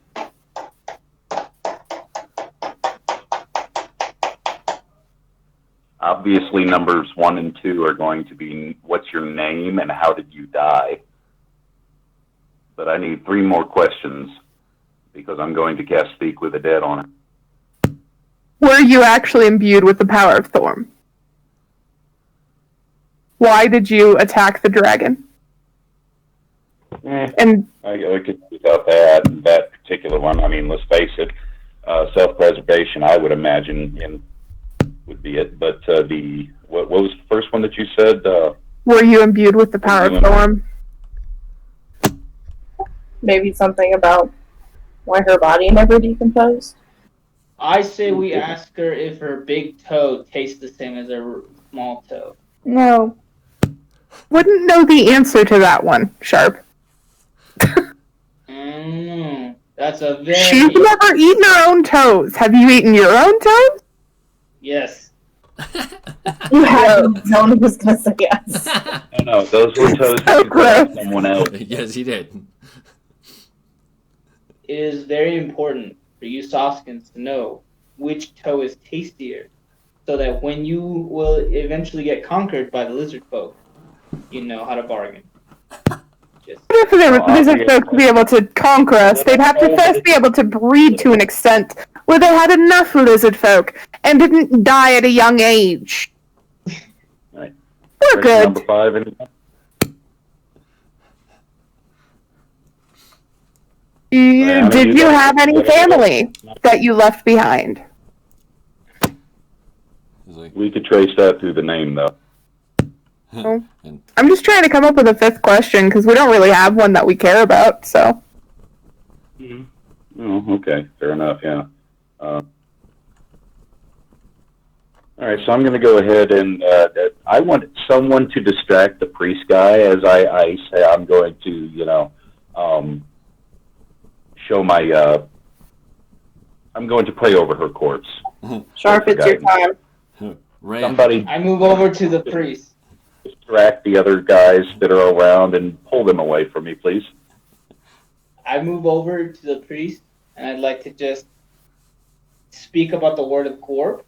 Obviously, numbers 1 and 2 are going to be what's your name and how did you die? But I need 3 more questions because I'm going to cast Speak with the Dead on it. Were you actually imbued with the power of Thorm? Why did you attack the dragon? And I could do without that particular one. I mean, let's face it, self-preservation, I would imagine, would be it. But what was the first one that you said? Were you imbued with the power of Thorm? Maybe something about why her body never decomposed. I say we ask her if her big toe tastes the same as her small toe. No. Wouldn't know the answer to that one, Sharp. That's a very... She's never eaten her own toes. Have you eaten your own toes? Yes. You had known who was going to say yes. No, those were toes that you put on someone else. Yes, he did. It is very important for you Soskins to know which toe is tastier, so that when you will eventually get conquered by the lizard folk, you know how to bargain. Just What if the lizard folk to be able to conquer us? They'd have to first be able to breed to an extent where they had enough lizard folk and didn't die at a young age. Right. We're good. Number 5 and Did you have any family that you left behind? we could trace that through the name, though. Oh. I'm just trying to come up with a 5th question because we don't really have one that we care about. So. Oh, okay, fair enough. Yeah. All right, so I'm going to go ahead and I want someone to distract the priest guy as I say I'm going to, show my. I'm going to pray over her corpse. Sharp, it's your time. Ray, Somebody I move over to the priest. distract the other guys that are around and pull them away from me, please. I move over to the priest, and I'd like to just speak about the word of Gorp,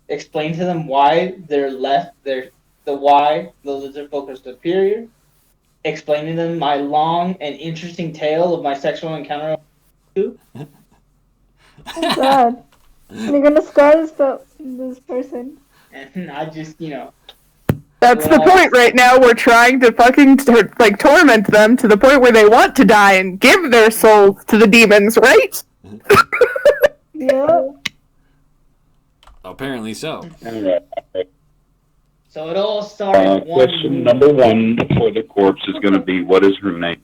explain to them why why the lizard folk are superior, explaining to them my long and interesting tale of my sexual encounter. Oh God, you're gonna scar this person. And I just, That's the point right now. We're trying to fucking torment them to the point where they want to die and give their souls to the demons, right? Yeah. apparently so. All right. So it all started. Question number 1 for the corpse is going to be, what is her name?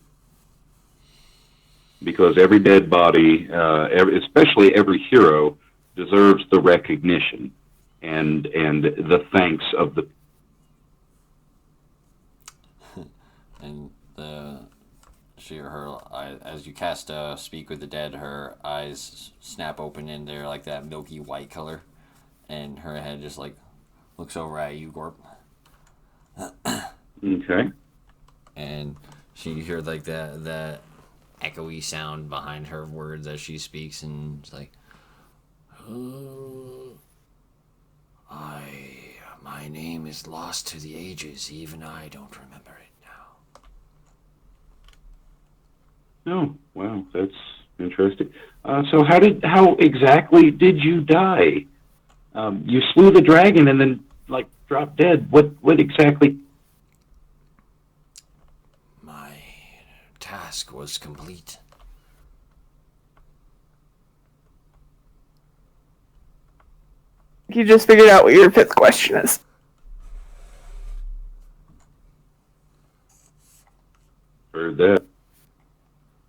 Because every dead body, especially every hero, deserves the recognition and the thanks of the. And she or her, as you cast Speak with the Dead, her eyes snap open and they're like that milky white color, and her head just looks over at you, Gorp. Okay. And you hear that echoey sound behind her words as she speaks, and it's like, my name is lost to the ages. Even I don't remember it now. Oh, wow, that's interesting. So how exactly did you die? You slew the dragon and then dropped dead. What exactly? My task was complete. You just figured out what your 5th question is. Heard that.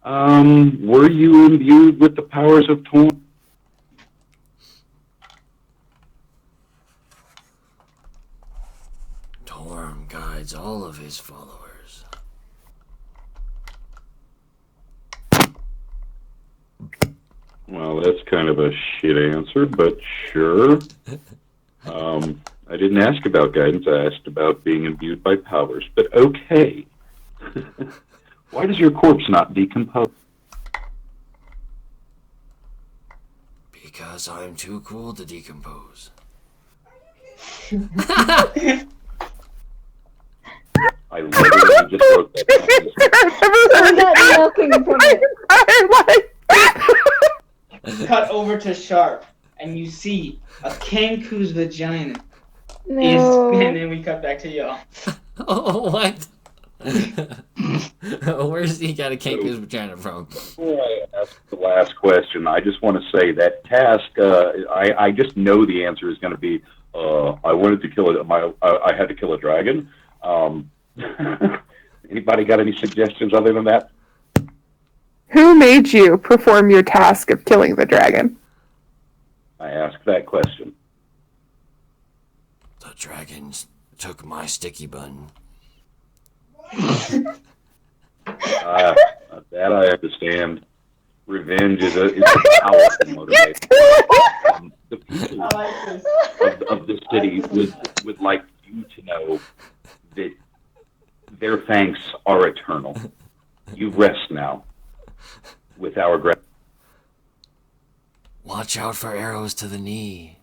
Were you imbued with the powers of Torn? Torm guides all of his followers. Well, that's kind of a shit answer, but sure. I didn't ask about guidance. I asked about being imbued by powers, but okay. Why does your corpse not decompose? Because I'm too cool to decompose. I literally just wrote that. I'm not milking from it. Cut over to Sharp, and you see a Kanku's vagina No. and then we cut back to y'all. Oh, what? Where's he got a Kanku's vagina from? Before I ask the last question, I just want to say that task, I just know the answer is going to be, I wanted to I had to kill a dragon. Anybody got any suggestions other than that? Who made you perform your task of killing the dragon? I asked that question. The dragons took my sticky bun. That I understand. Revenge is a powerful motivator. the people I like this. of the city would like you to know that their thanks are eternal. You rest now with our gratitude. Watch out for arrows to the knee.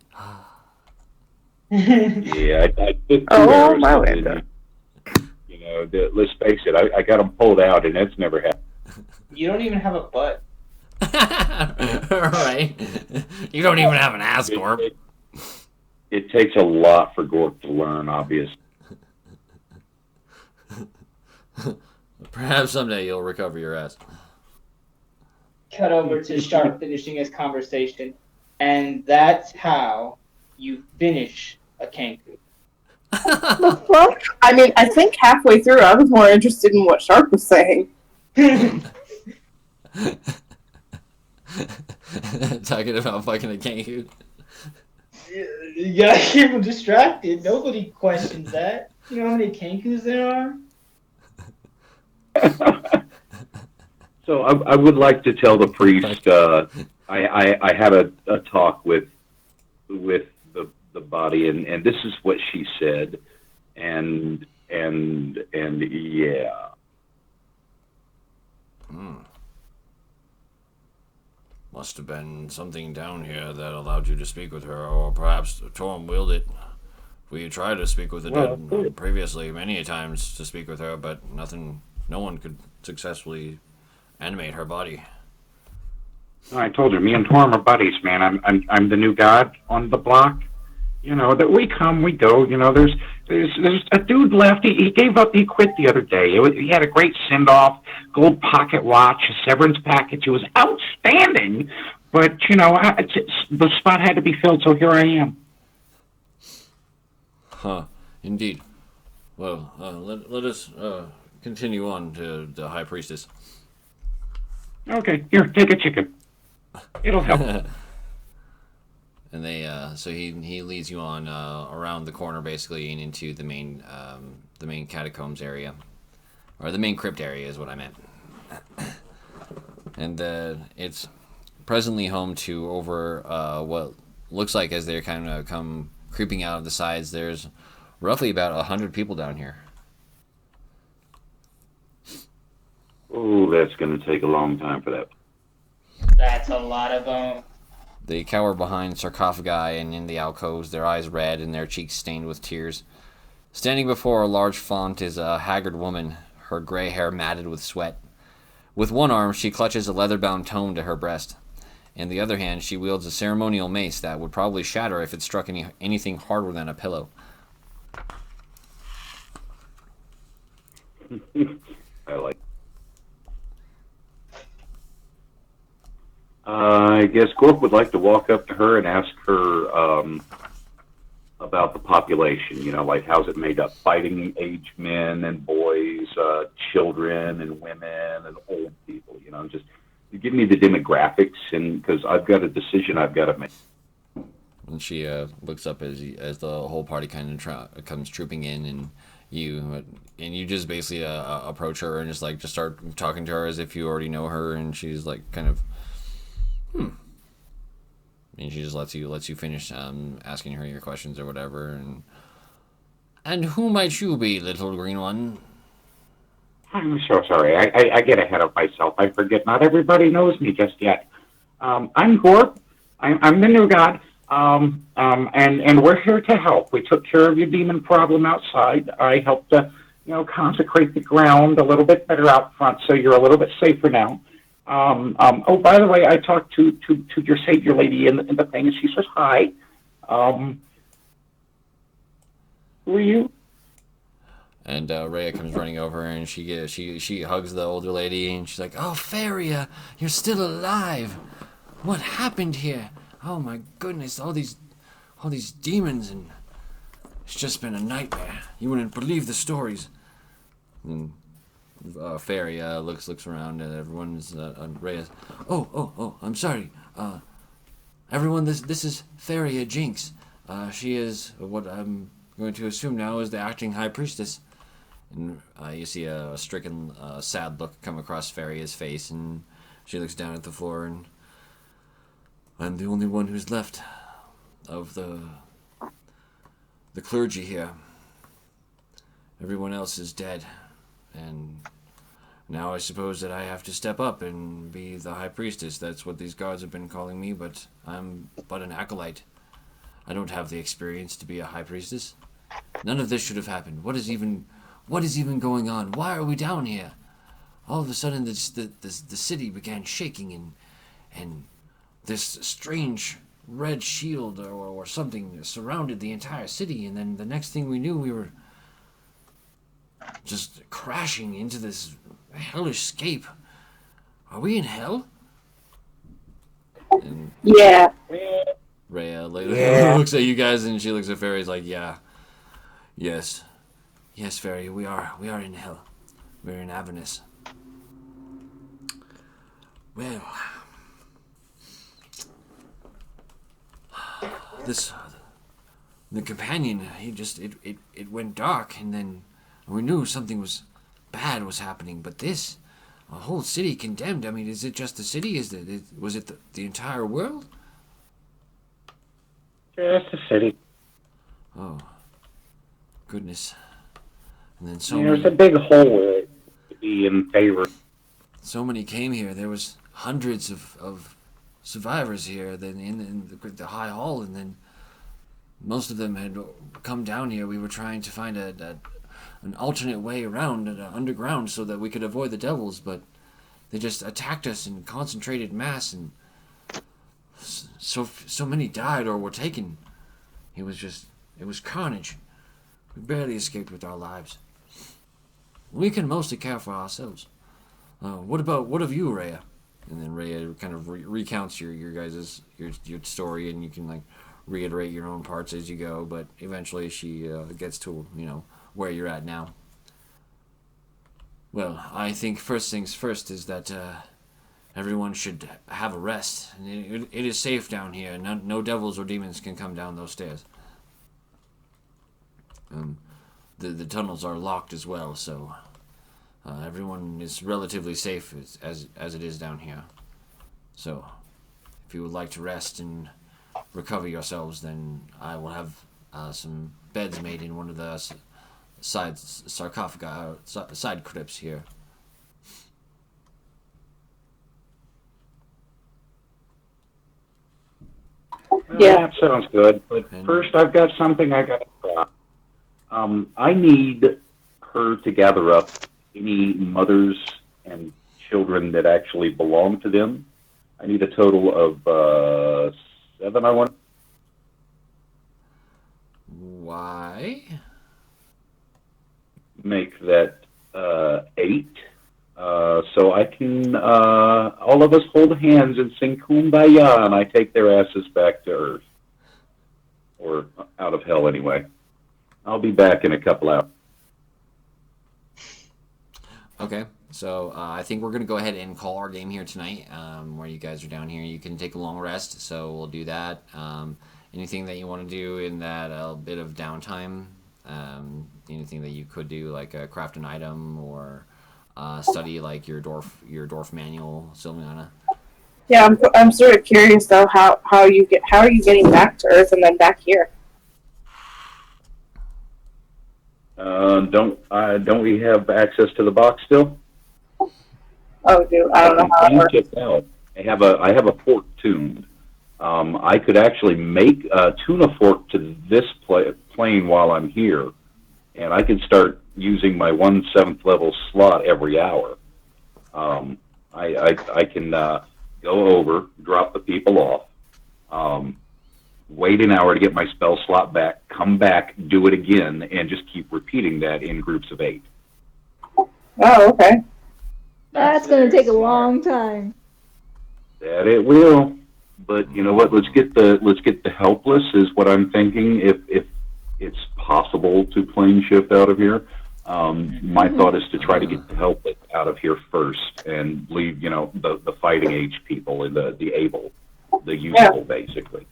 Yeah, I took 2 Oh, arrows my to the window. knee. You know, let's face it, I got them pulled out, and that's never happened. You don't even have a butt. Right. You don't even have an ass, Gorp. It takes a lot for Gorp to learn, obviously. Perhaps someday you'll recover your ass. Cut over to Sharp finishing his conversation, and that's how you finish a Kenku. The fuck? I mean, I think halfway through I was more interested in what Shark was saying. Talking about fucking a kangaroo. You gotta keep him distracted. Nobody questions that. You know how many Kenkus there are? So I would like to tell the priest I had a talk with the body, and this is what she said, and yeah. Must have been something down here that allowed you to speak with her, or perhaps Torm willed it. We tried to speak with the dead previously many times to speak with her, but no one could successfully animate her body. I told her, me and Torm are buddies, man. I'm the new god on the block. You know, that we come, we go. You know, there's a dude left. He gave up. He quit the other day. He had a great send-off, gold pocket watch, a severance package. It was outstanding. But, you know, the spot had to be filled, so here I am. Huh, indeed. Well, let us continue on to the High Priestess. Okay, here, take a chicken. It'll help. And they, so he leads you on around the corner, basically, and into the main catacombs area, or the main crypt area is what I meant. And it's presently home to over what looks like, as they kind of come creeping out of the sides, there's roughly about 100 people down here. Oh, that's going to take a long time for that. That's a lot of them. They cower behind sarcophagi and in the alcoves, their eyes red and their cheeks stained with tears. Standing before a large font is a haggard woman, her gray hair matted with sweat. With one arm, she clutches a leather-bound tome to her breast. In the other hand, she wields a ceremonial mace that would probably shatter if it struck anything harder than a pillow. I like. I guess Gorp would like to walk up to her and ask her about the population. You know, like how's it made up? Fighting-age men and boys, children and women and old people. You know, just give me the demographics, and because I've got a decision I've got to make. And she looks up as the whole party kind of comes trooping in, and you just basically approach her and just start talking to her as if you already know her, and she's like kind of. And she just lets you finish asking her your questions or whatever. And who might you be, little green one? I'm so sorry. I get ahead of myself. I forget. Not everybody knows me just yet. I'm Gorp. I'm the new god. And we're here to help. We took care of your demon problem outside. I helped to, consecrate the ground a little bit better out front, so you're a little bit safer now. Oh, by the way, I talked to your savior lady in the thing, and she says hi. Who are you? And Rhea comes running over, and she hugs the older lady, and she's like, "Oh, Faria, you're still alive! What happened here? Oh my goodness, all these demons, and it's just been a nightmare. You wouldn't believe the stories." And Fairy looks around at everyone's Reyes. Oh, I'm sorry. Everyone, this is Faria Jinx. She is what I'm going to assume now is the acting High Priestess. And you see a stricken, sad look come across Faria's face, and she looks down at the floor, and I'm the only one who's left. of the clergy here. Everyone else is dead, and now I suppose that I have to step up and be the high priestess. That's what these guards have been calling me, but I'm but an acolyte. I don't have the experience to be a high priestess. None of this should have happened. What is even going on? Why are we down here? All of a sudden, the city began shaking, and this strange red shield or something surrounded the entire city, and then the next thing we knew, we were just crashing into this hellish scape. Are we in hell? And Yeah. Rhea Yeah. looks at you guys, and she looks at Fairy. Like, yeah, yes, Fairy, we are in hell. We're in Avernus. Well, the companion, it went dark, and then we knew something was bad was happening. But this, a whole city condemned. I mean, is it just the city? Was it the entire world? Just a city. Oh, goodness. And then There's a big hole to be in favor. so many came here. There was hundreds of survivors here. Then in the high hall, and then most of them had come down here. We were trying to find an alternate way around underground so that we could avoid the devils, but they just attacked us in concentrated mass, and so many died or were taken. It was carnage. We barely escaped with our lives. We can mostly care for ourselves. What of you, Rhea? And then Rhea kind of recounts your guys' your story, and you can like reiterate your own parts as you go. But eventually, she gets to where you're at now. Well, I think first things first is that everyone should have a rest. And it is safe down here. No devils or demons can come down those stairs. The tunnels are locked as well, so everyone is relatively safe as it is down here. So, if you would like to rest and recover yourselves, then I will have some beds made in one of the side sarcophagi, side crypts here. Yeah. That sounds good. But first, I've got something I got to talk. I need her to gather up any mothers and children that actually belong to them. I need a total of 7, I want. Why? Make that 8. So I can, all of us hold hands and sing Kumbaya, and I take their asses back to Earth. Or out of hell, anyway. I'll be back in a couple hours. Okay, so I think we're going to go ahead and call our game here tonight, where you guys are down here. You can take a long rest, so we'll do that. Anything that you want to do in that bit of downtime, anything that you could do, like craft an item or study like your dwarf manual, Silviana. Yeah, I'm sort of curious though how are you getting back to Earth and then back here? Don't we have access to the box still? Oh, dude, I don't know how it works. Out. I have a fork tuned. I could actually tune a fork to this plane while I'm here, and I can start using my 1/7 level slot every hour. I can go over, drop the people off, wait an hour to get my spell slot back, come back, do it again, and just keep repeating that in groups of 8. Oh, okay. That's gonna take a long time. That it will. But you know what? Let's get the helpless is what I'm thinking. If it's possible to plane shift out of here, my thought is to try to get the helpless out of here first and leave the fighting age people and the able, the usable, basically.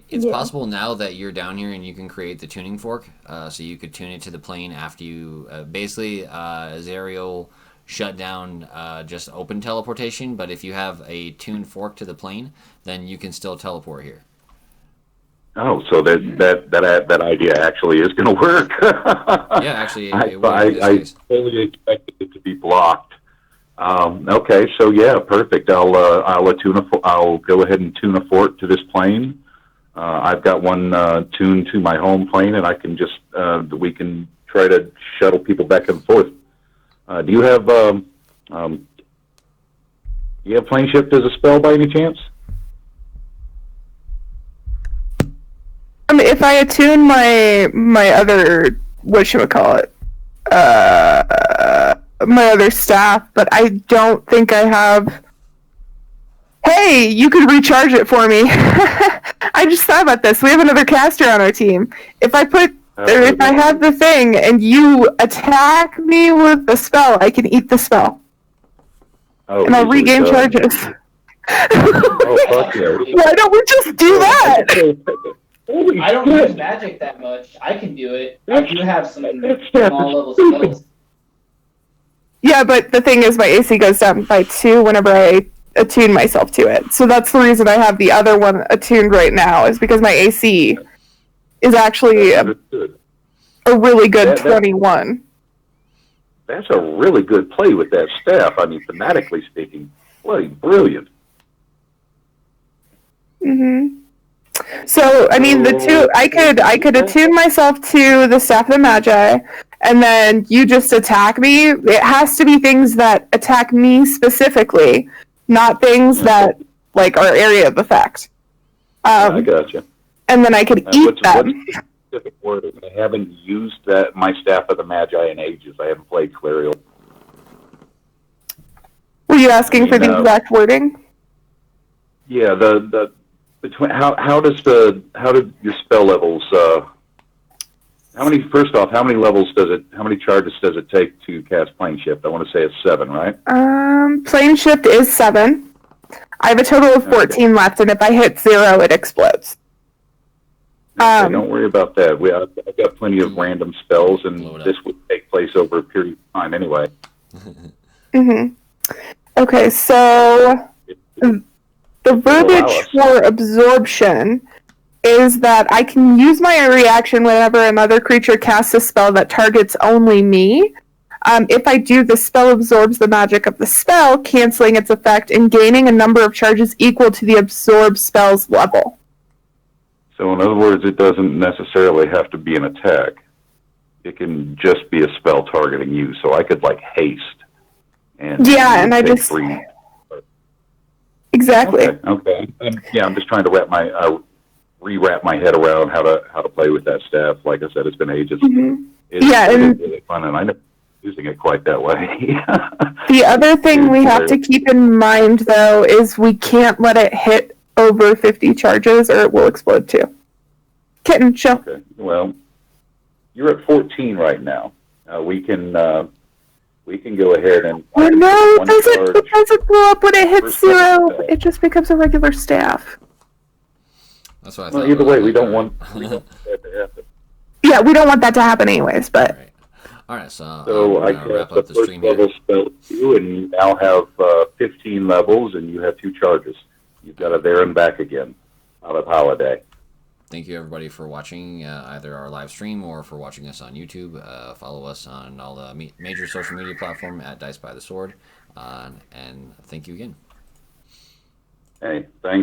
It's possible now that you're down here and you can create the tuning fork, so you could tune it to the plane after you basically Zariel shut down just open teleportation, but if you have a tuned fork to the plane, then you can still teleport here. Oh, so that idea actually is going to work. Yeah, actually, it would in this I case. fully expected it to be blocked. Okay, so yeah, perfect. I'll go ahead and tune a fort to this plane. I've got one tuned to my home plane, and I can just we can try to shuttle people back and forth. Do you have plane shift as a spell by any chance? If I attune my other whatchamacallit, my other staff, but I don't think I have. Hey, you could recharge it for me. I just thought about this. We have another caster on our team. If I have the thing and you attack me with the spell, I can eat the spell. Oh, and I'll easily regain done. charges. Oh, fuck yeah. Why don't we just do that? I don't use magic that much. I can do it. I do have some small level spells. Yeah, but the thing is, my AC goes down by 2 whenever I attune myself to it. So that's the reason I have the other one attuned right now, is because my AC is actually a really good 21. That's a really good play with that staff. I mean, thematically speaking, bloody brilliant. Mm-hmm. So, I mean, the two, I could attune myself to the Staff of the Magi, and then you just attack me. It has to be things that attack me specifically, not things that, like, are area of effect. I gotcha. And then I could eat them. Specific word. I haven't used my Staff of the Magi in ages. I haven't played Clariel. Were you asking for the exact wording? Yeah, between how did your spell levels how many charges does it take to cast Plane Shift? I want to say it's 7, right? Plane Shift is 7. I have a total of 14 left, and if I hit 0, it explodes. Okay, don't worry about that. I've got plenty of random spells, and this would take place over a period of time anyway. Mm-hmm. Okay, so the verbiage for absorption is that I can use my reaction whenever another creature casts a spell that targets only me. If I do, the spell absorbs the magic of the spell, canceling its effect and gaining a number of charges equal to the absorbed spell's level. So in other words, it doesn't necessarily have to be an attack. It can just be a spell targeting you. So I could, like, haste. And I just... 3. Exactly. Okay. I'm just trying to rewrap my head around how to play with that staff. Like I said, it's been ages. Mm-hmm. It's really fun, and I never using it quite that way. The other thing we have to keep in mind, though, is we can't let it hit over 50 charges, or it will explode too. Kitten, chill. Okay. Well, you're at 14 right now. We can go ahead and. Oh no! It doesn't blow up when it hits 0. It just becomes a regular staff. That's what I thought. Well, either way, we don't want that to happen. Yeah, we don't want that to happen anyways. But all right, so I cast the first level spell to you, and you now have 15 levels, and you have 2 charges. You've got a there and back again out of Holiday. Thank you, everybody, for watching either our live stream or for watching us on YouTube. Follow us on all the major social media platforms at Dice by the Sword. And thank you again. Hey, thanks.